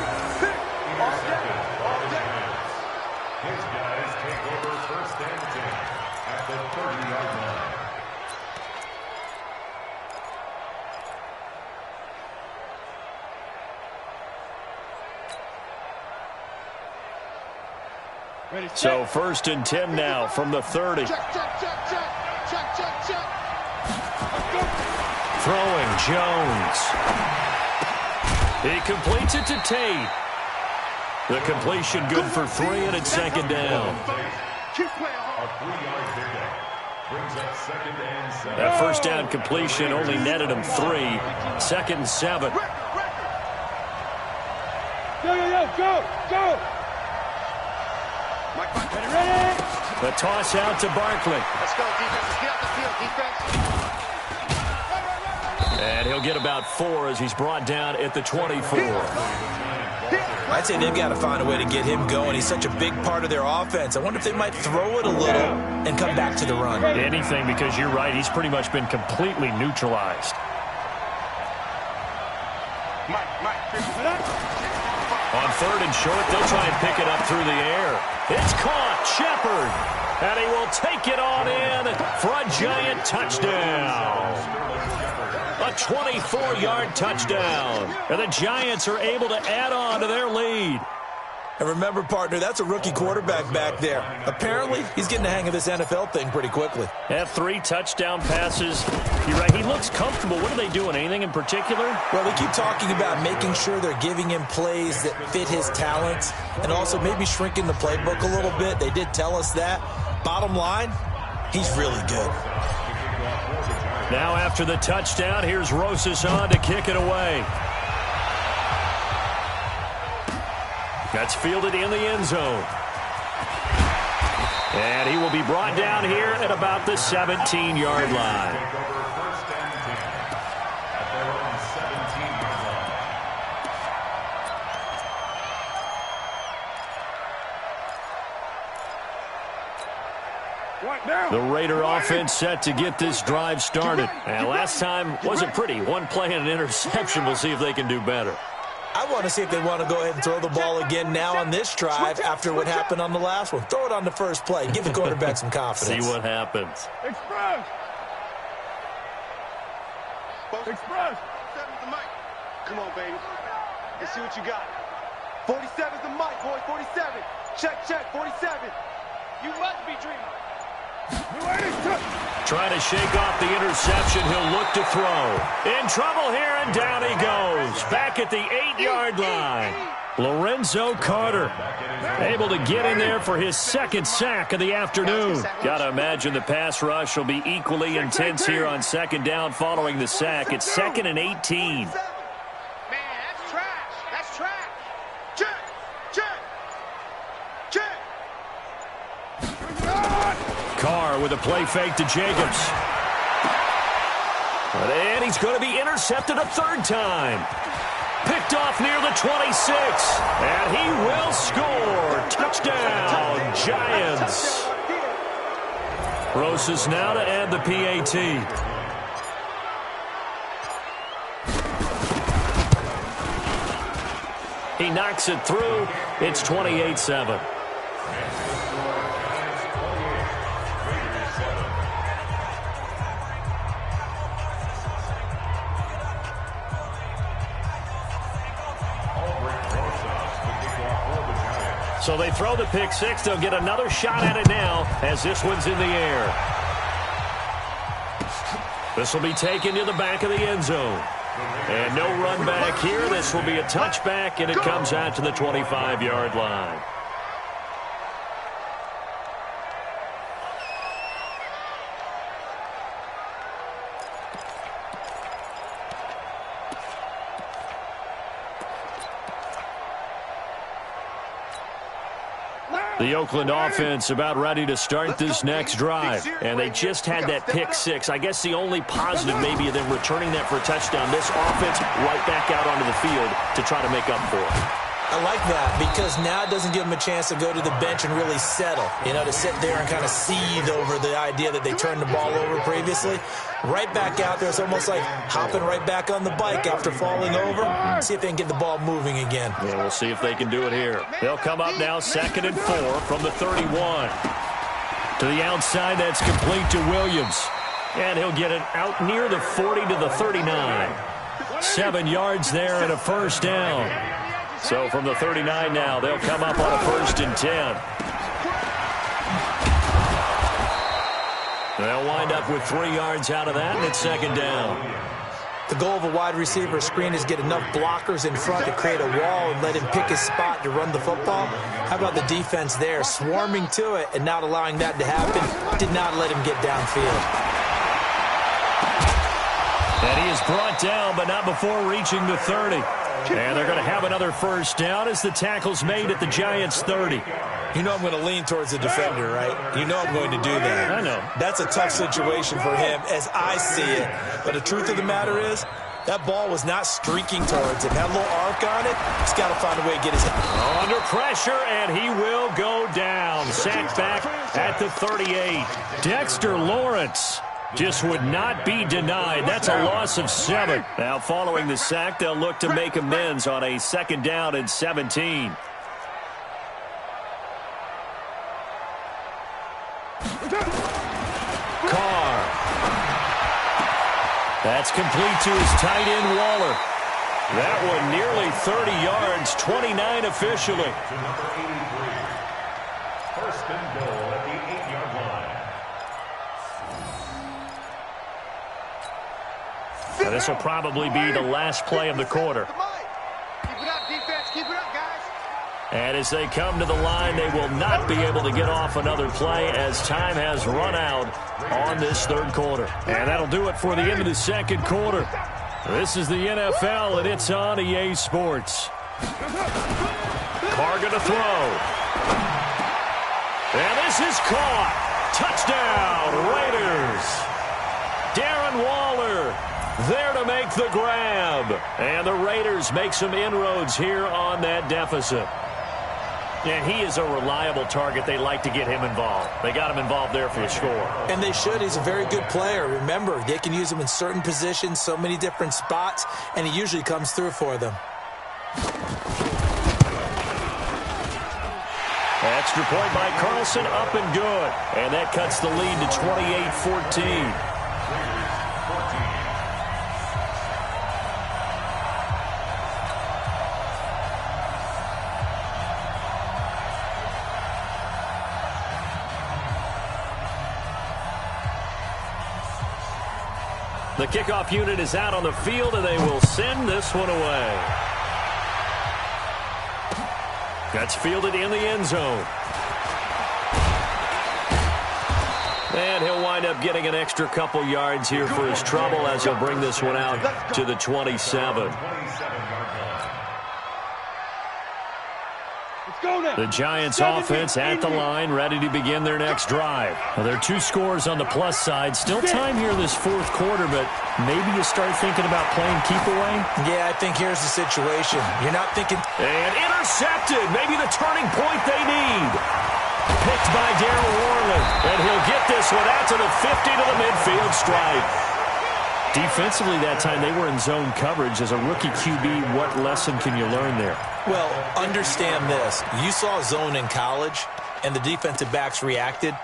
His guys take over first and 10 at the 30-yard line. So first and 10 now from the 30. Throwing Jones. He completes it to Tate. The completion good for 3, and it's second down. A 3-yard pickup brings up second and 7. That first down completion only netted him 3. Second and 7. Go! Ready? The toss out to Barkley. Let's go, defense. Let's get out the field, defense. And he'll get about 4 as he's brought down at the 24. I'd say they've got to find a way to get him going. He's such a big part of their offense. I wonder if they might throw it a little and come back to the run. Anything, because you're right. He's pretty much been completely neutralized. On third and short, they'll try and pick it up through the air. It's caught. Shepard. And he will take it on in for a giant touchdown. A 24-yard touchdown. And the Giants are able to add on to their lead. And remember, partner, that's a rookie quarterback back there. Apparently, he's getting the hang of this NFL thing pretty quickly. Have 3 touchdown passes. You're right, he looks comfortable. What are they doing? Anything in particular? Well, they keep talking about making sure they're giving him plays that fit his talents and also maybe shrinking the playbook a little bit. They did tell us that. Bottom line, he's really good. Now after the touchdown, here's Rosas on to kick it away. That's fielded in the end zone. And he will be brought down here at about the 17-yard line. The Raider offense set to get this drive started. And last time wasn't pretty. One play and an interception. We'll see if they can do better. I want to see if they want to go ahead and throw the ball again now on this drive after what happened on the last one. Throw it on the first play. Give the quarterback some confidence. See what happens. Express. Come on, baby. Let's see what you got. 47's the mic, boy. 47. Check, 47. You must be dreaming. Trying to shake off the interception. He'll look to throw. In trouble here, and down he goes. Back at the 8-yard line. Lorenzo Carter able to get in there for his second sack of the afternoon. Got to imagine the pass rush will be equally intense here on second down following the sack. It's 2nd and 18. Man, that's trash. That's trash. Check. Carr with a play fake to Jacobs. And he's going to be intercepted a third time. Picked off near the 26. And he will score. Touchdown, Giants. Roses now to add the PAT. He knocks it through. It's 28-7. So they throw the pick six. They'll get another shot at it now as this one's in the air. This will be taken to the back of the end zone. And no run back here. This will be a touchback, and it comes out to the 25-yard line. The Oakland offense about ready to start this next drive. And they just had that pick six. I guess the only positive maybe of them returning that for a touchdown. This offense right back out onto the field to try to make up for it. I like that because now it doesn't give them a chance to go to the bench and really settle. You know, to sit there and kind of seethe over the idea that they turned the ball over previously. Right back out there. It's almost like hopping right back on the bike after falling over. See if they can get the ball moving again. Yeah, we'll see if they can do it here. They'll come up now 2nd and 4 from the 31. To the outside, that's complete to Williams. And he'll get it out near the 40 to the 39. 7 yards there and a first down. So from the 39 now, they'll come up on a 1st and 10. They'll wind up with 3 yards out of that, and it's 2nd down. The goal of a wide receiver screen is get enough blockers in front to create a wall and let him pick his spot to run the football. How about the defense there, swarming to it and not allowing that to happen? Did not let him get downfield. And he is brought down, but not before reaching the 30. And they're going to have another first down as the tackle's made at the Giants' 30. You know I'm going to lean towards the defender, right? You know I'm going to do that. I know. That's a tough situation for him as I see it. But the truth of the matter is, that ball was not streaking towards him. Had a little arc on it. He's got to find a way to get his head. Under pressure, and he will go down. Sacked back at the 38. Dexter Lawrence just would not be denied. That's a loss of 7. Now, following the sack, they'll look to make amends on a 2nd down and 17. Carr. That's complete to his tight end, Waller. That one nearly 30 yards, 29 officially. To number 83. 1st and goal at the 8-yard line. And this will probably be the last play of the quarter. Keep it up, defense. Keep it up, guys. And as they come to the line, they will not be able to get off another play as time has run out on this 3rd quarter. And that'll do it for the end of the 2nd quarter. This is the NFL, and it's on EA Sports. Carr gonna throw. And this is caught. Touchdown, Raiders. Darren Waller there to make the grab. And the Raiders make some inroads here on that deficit. And he is a reliable target. They like to get him involved. They got him involved there for the score. And they should. He's a very good player. Remember, they can use him in certain positions, so many different spots, and he usually comes through for them. Extra point by Carlson, up and good. And that cuts the lead to 28-14. The kickoff unit is out on the field, and they will send this one away. That's fielded in the end zone. And he'll wind up getting an extra couple yards here for his trouble as he'll bring this one out to the 27. The Giants offense at the line, ready to begin their next drive. Well, there are 2 scores on the plus side. Still time here this fourth quarter, but maybe you start thinking about playing keep away? Yeah, I think here's the situation. You're not thinking... And intercepted. Maybe the turning point they need. Picked by Darryl Worley. And he'll get this one out to the 50 to the midfield stripe. Defensively that time, they were in zone coverage. As a rookie QB, what lesson can you learn there? Well, understand this. You saw zone in college, and the defensive backs reacted,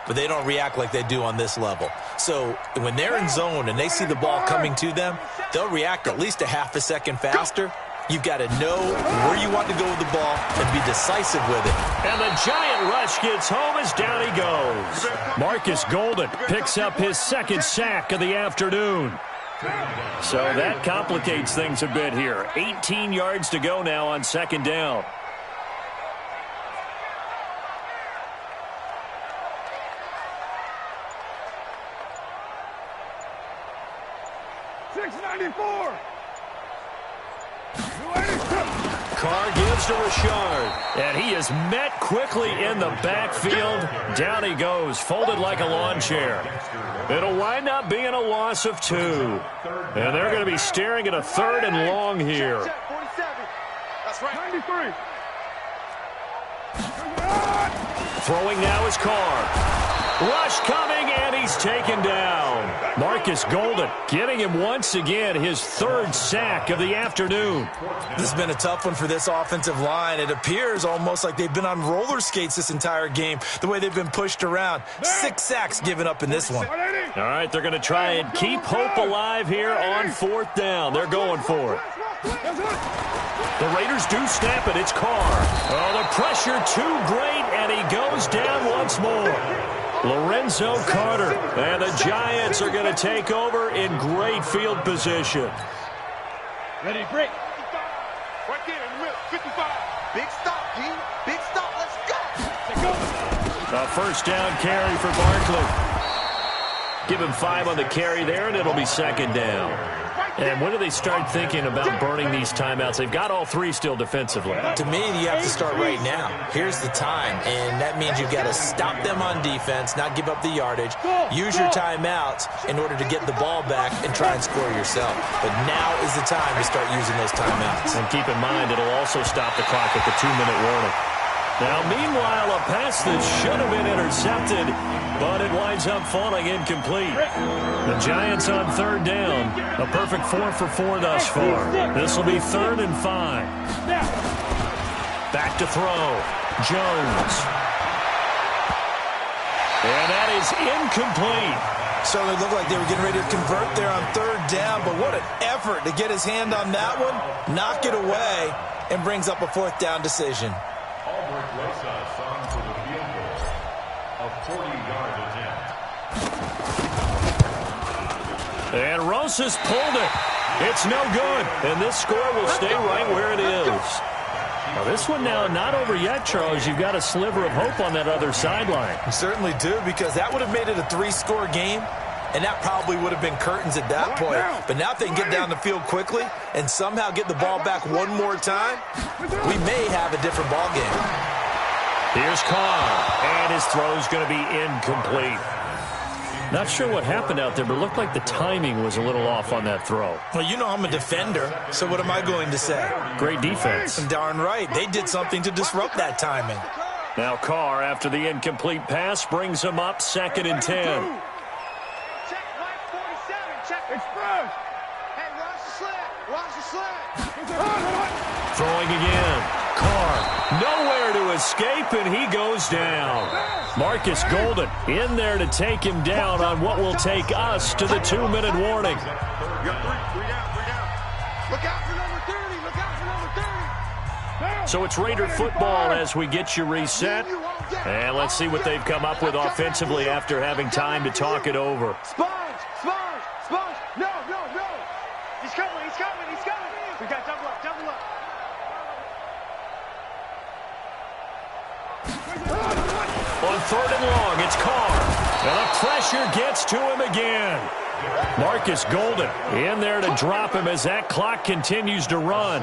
but they don't react like they do on this level. So when they're in zone and they see the ball coming to them, they'll react at least a half a second faster. You've got to know where you want to go with the ball and be decisive with it. And the giant rush gets home as down he goes. Marcus Golden picks up his second sack of the afternoon. So that complicates things a bit here. 18 yards to go now on second down. Carr gives to Rashard, and he is met quickly in the backfield. Down he goes, folded like a lawn chair. It'll wind up being a loss of 2. And they're going to be staring at a 3rd and long here. That's right. 93. Throwing now is Carr. Rush coming, and he's taken down. Marcus Golden getting him once again, his 3rd sack of the afternoon. This has been a tough one for this offensive line. It appears almost like they've been on roller skates this entire game, the way they've been pushed around. 6 sacks given up in this one. All right, they're going to try and keep hope alive here on 4th down. They're going for it. The Raiders do snap it. It's Carr. Oh, the pressure too great, and he goes down once more. Lorenzo Carter, and the Giants are going to take over in great field position. Ready, break. Right there in the middle, 55. Big stop, D. Big stop. Let's go. A first down carry for Barkley. Give him 5 on the carry there, and it'll be second down. And when do they start thinking about burning these timeouts? They've got all 3 still defensively. To me, you have to start right now. Here's the time, and that means you've got to stop them on defense, not give up the yardage, use your timeouts in order to get the ball back and try and score yourself. But now is the time to start using those timeouts. And keep in mind, it'll also stop the clock at the 2-minute warning. Now, meanwhile, a pass that should have been intercepted, but it winds up falling incomplete. The Giants on 3rd down. A perfect 4 for 4 thus far. This will be 3rd and 5. Back to throw. Jones. And that is incomplete. So it looked like they were getting ready to convert there on 3rd down, but what an effort to get his hand on that one, knock it away, and brings up a 4th down decision. For the field goal, a 40-yard attempt. And Rosas pulled it. It's no good. And this score will stay right where it is. Now this one now not over yet, Charles. You've got a sliver of hope on that other sideline. You certainly do, because that would have made it a 3-score game, and that probably would have been curtains at that point. But now if they can get down the field quickly and somehow get the ball back one more time, we may have a different ball game. Here's Carr, and his throw's going to be incomplete. Not sure what happened out there, but it looked like the timing was a little off on that throw. Well, you know I'm a defender, so what am I going to say? Great defense. Darn right. They did something to disrupt that timing. Now Carr, after the incomplete pass, brings him up 2nd and 10. Check Mike 47. Check express. Hey, watch the slant. Watch the slant. Throwing again. Carr, nowhere to escape, and he goes down. Marcus Golden in there to take him down on what will take us to the 2-minute warning. You got 3 down. Look out for number 30. Look out for number 30. So it's Raider football as we get you reset. And let's see what they've come up with offensively after having time to talk it over. Sponge, sponge, sponge. No. He's coming, he's coming, he's coming. We got double up, double up. On 3rd and long, it's Carr. And the pressure gets to him again. Marcus Golden in there to drop him as that clock continues to run.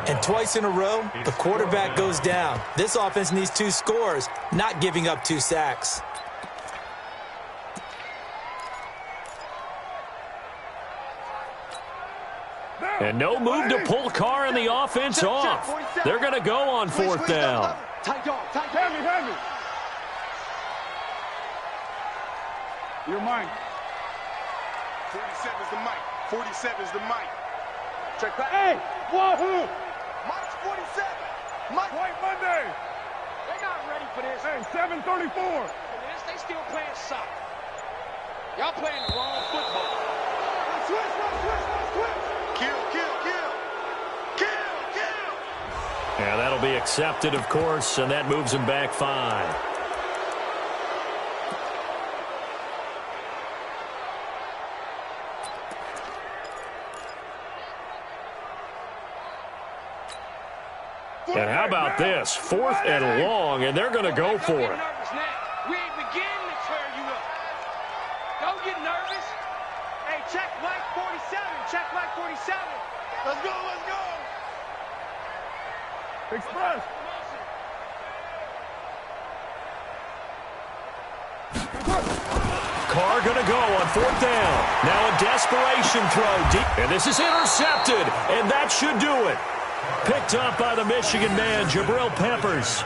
And twice in a row, the quarterback goes down. This offense needs 2 scores, not giving up 2 sacks. And no move to pull Carr and the offense off. They're going to go on 4th down. Tight dog, tight dog. Hand me. You're mine. 47's the mic. 47's the mic. Check back. Hey, wahoo! Mike's 47. Mike. White Monday. They're not ready for this. Hey, 7:34. They still playing soccer. Y'all playing the wrong football. Switch. Kill. Yeah, that'll be accepted, of course, and that moves him back 5. And how about this? 4th and long, and they're going to go for it. We ain't beginning to tear you up. Don't get nervous. Hey, check Mike 47. Check Mike 47. Let's go. Express. Carr going to go on 4th down. Now a desperation throw deep. And this is intercepted, and that should do it. Picked up by the Michigan man, Jabril Peppers.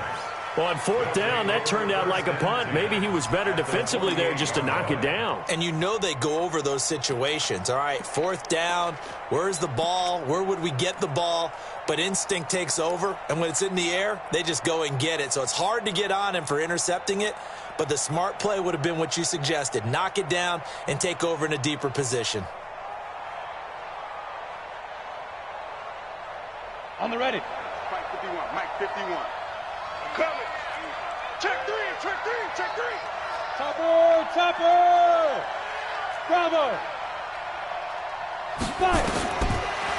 On 4th down, that turned out like a punt. Maybe he was better defensively there just to knock it down. And you know they go over those situations. All right, 4th down, where's the ball? Where would we get the ball? But instinct takes over, and when it's in the air, they just go and get it. So it's hard to get on him for intercepting it, but the smart play would have been what you suggested. Knock it down and take over in a deeper position. On the ready. Mike 51. Mike 51. Coming. Check 3. Topper. Bravo. 5.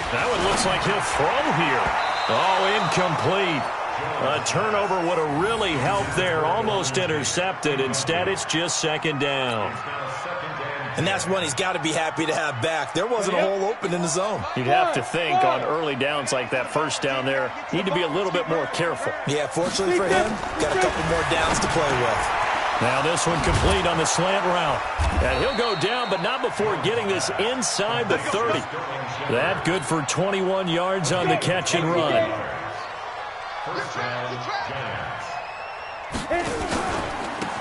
That one looks like he'll throw here. Oh, incomplete. A turnover would have really helped there. Almost intercepted. Instead, it's just 2nd down. And that's one he's got to be happy to have back. There wasn't a hole open in the zone. You'd have to think on early downs like that 1st down there, need to be a little bit more careful. Yeah, fortunately for him, got a couple more downs to play with. Now this one complete on the slant route. And he'll go down, but not before getting this inside the 30. That good for 21 yards on the catch and run.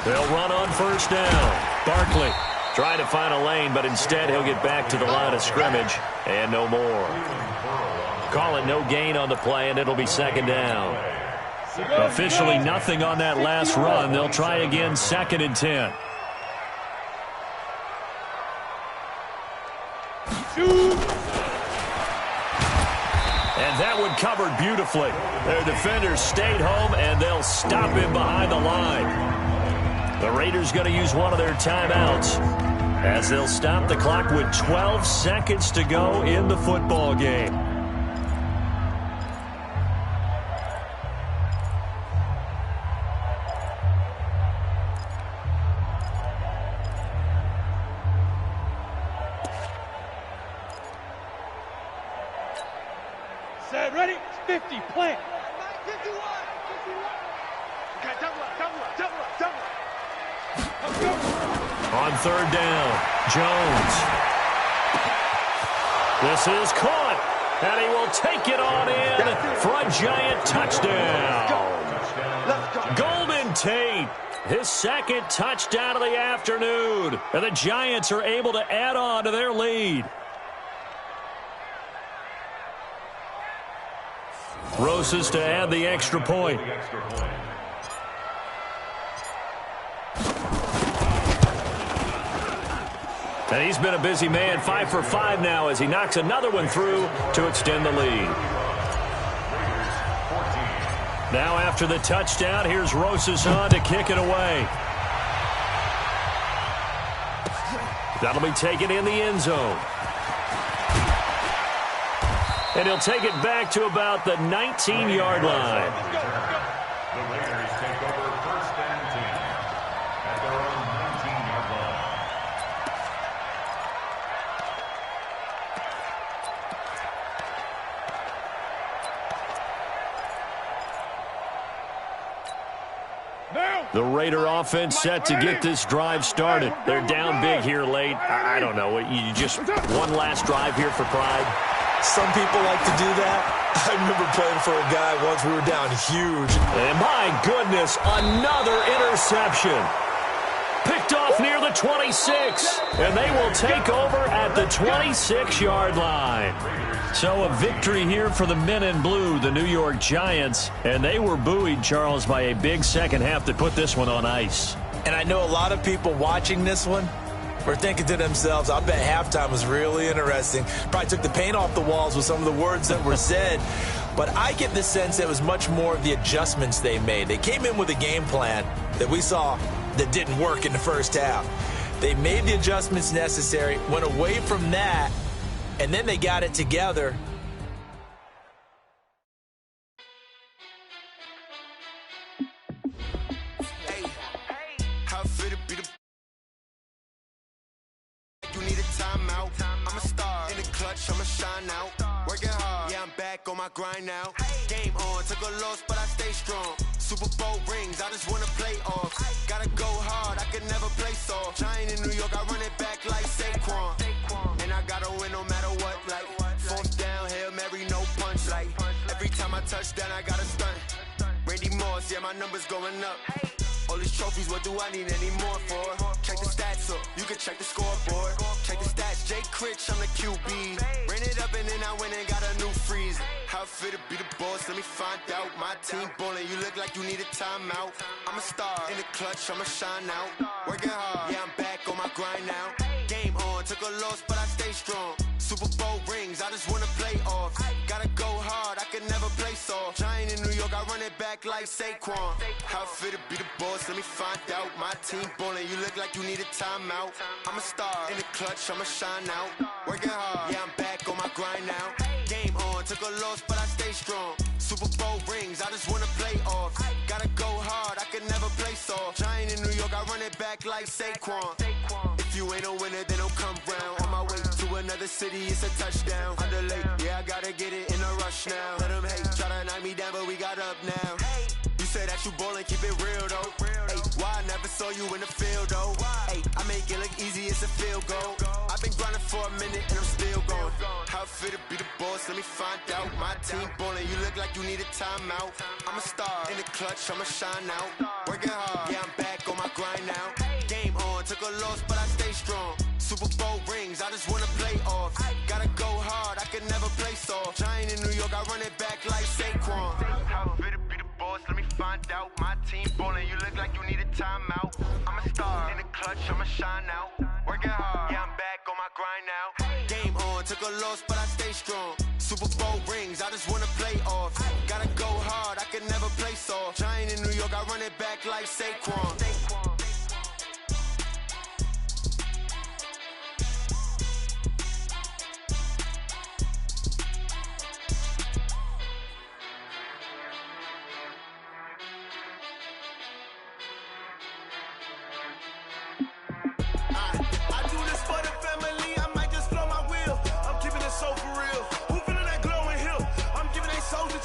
They'll run on 1st down. Barkley trying to find a lane, but instead he'll get back to the line of scrimmage and no more. Call it no gain on the play, and it'll be 2nd down. Officially nothing on that last run. They'll try again 2nd and 10. And that one covered beautifully. Their defenders stayed home, and they'll stop him behind the line. The Raiders going to use one of their timeouts as they'll stop the clock with 12 seconds to go in the football game. Set, ready, 50, plant. 51. Okay, double up. On 3rd down, Jones. This is caught, and he will take it on in for a giant touchdown. Golden Tate, his 2nd touchdown of the afternoon, and the Giants are able to add on to their lead. Rosas to add the extra point. And he's been a busy man, 5 for 5 now as he knocks another one through to extend the lead. Now after the touchdown, here's Rosas on to kick it away. That'll be taken in the end zone. And he'll take it back to about the 19-yard line. The Raiders take over 1st and 10 at their own 19-yard line. The Raider offense set to get this drive started. They're down big here late. I don't know. You just one last drive here for pride. Some people like to do that. I remember playing for a guy once. We were down huge. And my goodness, another interception. Picked off near the 26. And they will take over at the 26-yard line. So a victory here for the men in blue, the New York Giants. And they were buoyed, Charles, by a big second half that put this one on ice. And I know a lot of people watching this one were thinking to themselves, I bet halftime was really interesting. Probably took the paint off the walls with some of the words that were said. But I get the sense it was much more of the adjustments they made. They came in with a game plan that we saw that didn't work in the first half. They made the adjustments necessary, went away from that, and then they got it together. I'ma shine out, working hard, yeah, I'm back on my grind now. Game on, took a loss, but I stay strong. Super Bowl rings, I just wanna play off. Gotta go hard, I could never play soft. Giant in New York, I run it back like Saquon. And I gotta win no matter what, like 4th down, Hail Mary, no punch. Like every time I touch down, I gotta stunt. Randy Moss, yeah, my numbers going up. All these trophies, what do I need any more for? Check the stats up, you can check the scoreboard. Check the stats, Jay Critch, I'm the QB. Ran it up and then I went and got a new freeze. How it feel to be the boss, let me find out. My team ballin', you look like you need a timeout. I'm a star, in the clutch, I'ma shine out. Working hard, yeah, I'm back on my grind now. Game on, took a loss, but I stay strong. Super Bowl rings, I just wanna play off. Gotta go hard, I can never play soft. Giant in New York, I run it back like Saquon. How it feel to be the boss, let me find out. My team ballin', you look like you need a timeout. I'm a star, in the clutch, I'ma shine out. Working hard, yeah, I'm back on my grind now. Game on, took a loss, but I stay strong. Super Bowl rings, I just wanna play off. Gotta go hard, I can never play soft. Giant in New York, I run it back like Saquon. If you ain't a winner, then don't come round. On my way to another city, it's a touchdown. Underlay, yeah, I gotta get it in a rush now. Let them hate, try to knock me down, but we got up now. You say that you ballin', keep it real though. Hey, why I never saw you in the field though? Hey, I make it look easy, it's a field goal. I've been grinding for a minute and I'm still going. How it feel to be the boss, let me find out. My team ballin', you look like you need a timeout. I'm a star, in the clutch, I'ma shine out. Working hard, yeah, I'm back on my grind now. Game on, took a loss, but I stay strong. Super Bowl rings, I just wanna play off. Gotta go hard, I can never play soft. Giant in New York, I run it back like Saquon. How it feel to be the boss, let me find out. My team ballin', you look like you need a timeout. I'm a star, in the clutch, I'ma shine out. Working hard, yeah, I'm back on my grind now. Game on, took a loss, but I stay strong. Super Bowl rings, I just wanna play off. Gotta go hard, I can never play soft. Giant in New York, I run it back like Saquon.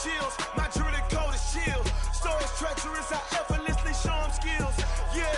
Chills. My jewelry coat is chill. Stories treacherous, I effortlessly show them skills. Yeah,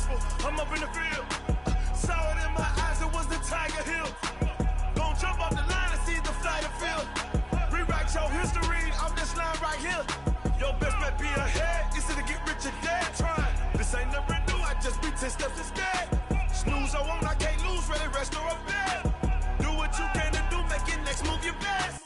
whisper, I'm up in the field. Saw it in my eyes, it was the Tiger Hill. Gon' jump off the line and see the flight of field. Rewrite your history off this line right here. Your best bet be ahead, easy to get rich or dead trying. This ain't never new, I just be 10 steps instead. Snooze, I won't, I can't lose, ready, rest or a bed. Do what you can to do, make your next move your best.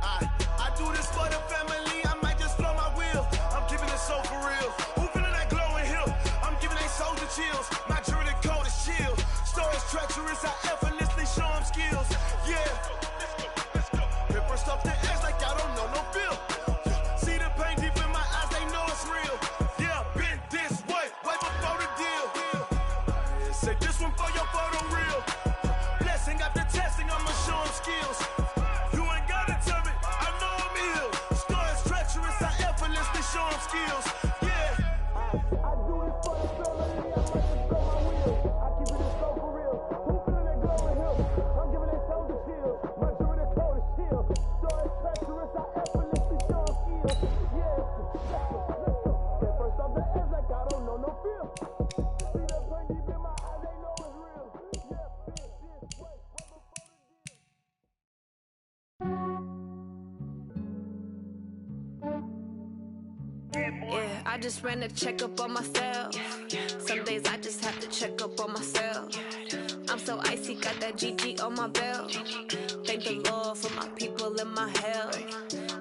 I do this for the family, I might just flow my wheel. I'm keeping it so for real. Who feeling that glowing hill? I'm giving they soldier chills. My journey code is chill. Stories treacherous, I effortlessly show them skills. Yeah. Hit first off the edge like I don't know no feel. See the pain deep in my eyes, they know it's real. Yeah, been this way before the deal. Say this one for your photo real. Blessing after testing, I'ma show them skills. You ain't gotta tell me, I know I'm ill. Stories treacherous, I effortlessly show them skills. Yeah. I do this for the family, I might just throw my wheel. I keep it so for real. Who feeling that glowing hill? I'm giving they soldier chills. My journey code is chill. Stories treacherous, I effortlessly show them skills. Yeah. Get first off the edge like I don't know no feel. See that pain deep in my eyes, they know it's real. Yeah, been this way before the deal. Yeah, I just ran a checkup on myself. Some days I just have to check up on myself. I'm so icy, got that GG on my belt. Thank the Lord for my people and my health.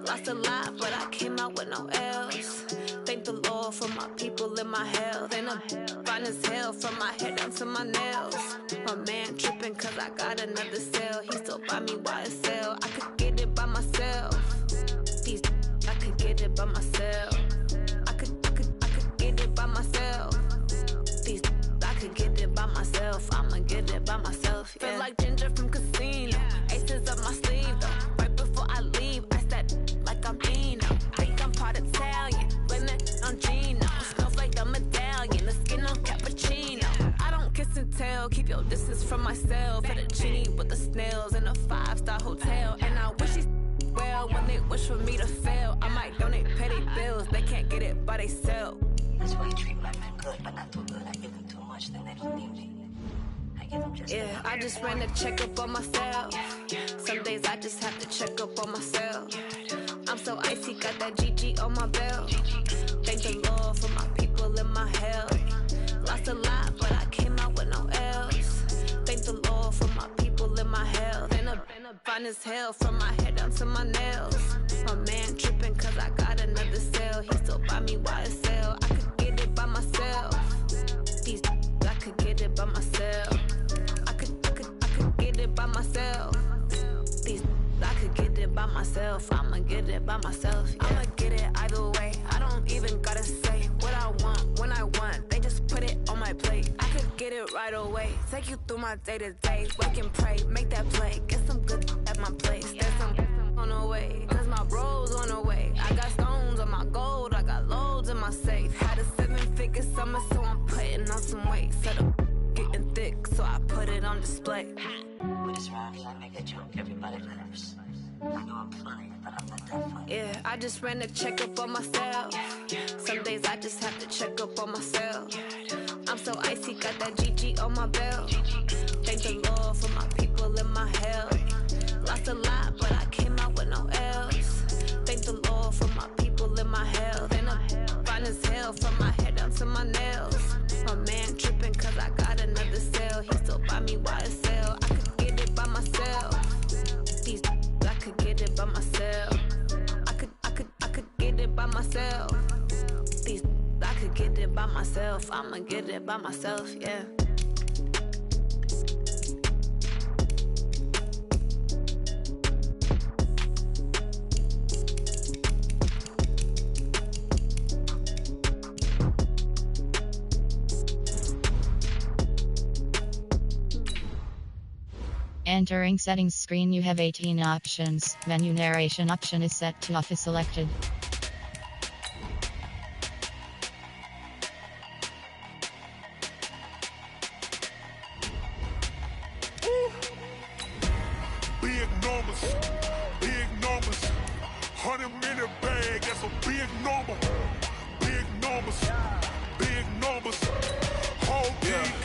Lost a lot, but I came out with no L's. Thank the Lord for my people and my health. And I'm fine as hell from my head down to my nails. My man tripping cause I got another cell. He still buy me YSL. I could get it by myself. These I could get it by myself. I could get it by myself. These I could get it by myself. I'ma get it by myself. Yeah. Feel like Ginger from Casino. Aces up my sleeve though. Right before I leave, I said like I'm Dino. Think I'm part Italian. Blame that on Gino. Smells like the medallion. The skin on cappuccino. I don't kiss and tell. Keep your distance from myself. At a genie with the snails in a 5-star hotel. And I wish he's well when they wish for me to fail. I might donate petty bills. They can't get it by they self. That's why you treat my men good, but not too good. I give them too much, then they don't need me. I give them just yeah, I just ran a checkup on myself. Some days I just have to check up on myself. I'm so icy, got that GG on my belt. Thank the Lord for my people and my health. Lost a lot, but I came out with no L's. Thank the Lord for my people and my health. And I'm fine as hell from my head down to my nails. My man tripping cause I got another cell. He still buy me YSL. I could get it by myself. These I could get it by myself. I could get it by myself. These I could get it by myself. I'ma get it by myself. Yeah. I'ma get it either way. I don't even gotta say what I want when I want. They just put it on my plate. I could get it right away. Take you through my day to day. Wake and pray, make that play. Get some good at my place. There's some on the way. Cause my bro's on the way. I got stones on my gold. I got loads in my safe. Had a 7-figure summer, so I'm putting on some weight. Set up getting thick, so I put it on display. With this round, I make a joke, everybody laughs. I know I'm funny, but I'm not that funny. Yeah, I just ran a checkup on myself. Some days I just have to check up on myself. I'm so icy, got that GG on my belt. Thank the Lord for my people and my health. Lost a lot, but I came out with no L's. Thank the Lord for my people and my health. And I'm fine as hell from my head down to my nails. My man tripping cause I got another cell. He still buy me YSL. I could get it by myself. These I could get it by myself. I could get it by myself. These I could get it by myself. I'ma get it by myself, yeah. Entering settings screen, you have 18 options. Menu narration option is set to off is selected. Big numbers, 100-minute bag, that's a big number. Big numbers, 100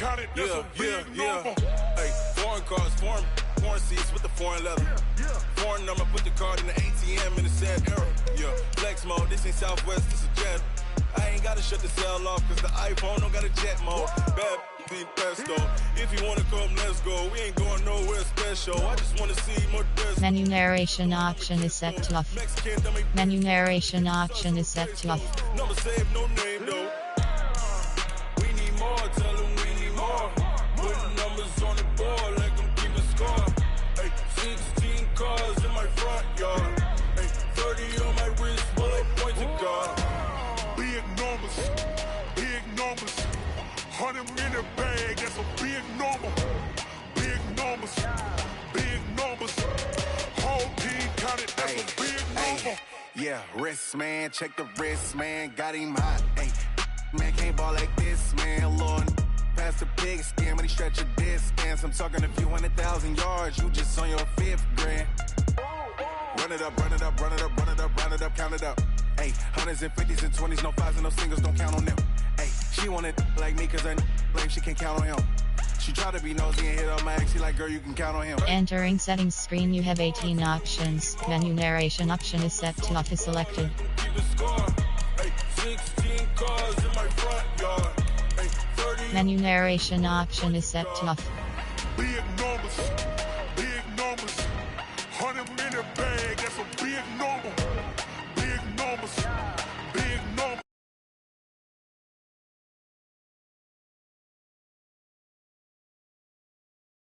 counted, that's a big number. Hey, foreign cars, foreign seats with the foreign leather. Foreign number, put the card in the ATM in the sad era. Yeah, flex mode, this ain't Southwest, this is Jet. I ain't gotta shut the cell off, cause the iPhone don't got a jet mode. Bad be pesto. If you wanna come, let's go. We ain't going nowhere special. I just wanna see more dress. Menu narration option is set to off. Menu narration option is set to off. Number save, no name though. We need more, tell them we need more. Putting numbers on the board like I'm keeping score. Hey, 16 cars in my front yard. Hey, 30 on my wrist, bullet point to God. Big numbers, big numbers. 100 in the bag, that's a big number. Big numbers, big numbers. Whole team counted, that's a big number. Yeah, wrist man, check the wrist man, got him hot. Hey, man can't ball like this, man. Lord, past the pig skin when he stretch a distance. I'm talking a few 100,000 yards, you just on your 5th grand. Run it up, run it up, run it up, run it up, round it up, count it up. Hey, hundreds and 50s and 20s, no 5s and no singles, don't count on them. Hey, she wanted like me cause her blame she can't count on him. She tried to be nosy and hit on my ex, she like, girl, you can count on him. Entering settings screen, you have 18 options. Menu narration option is set to off is selected. Menu narration option is set to off. Big numbers, big numbers. 100 in the bag, that's a big number. Big numbers.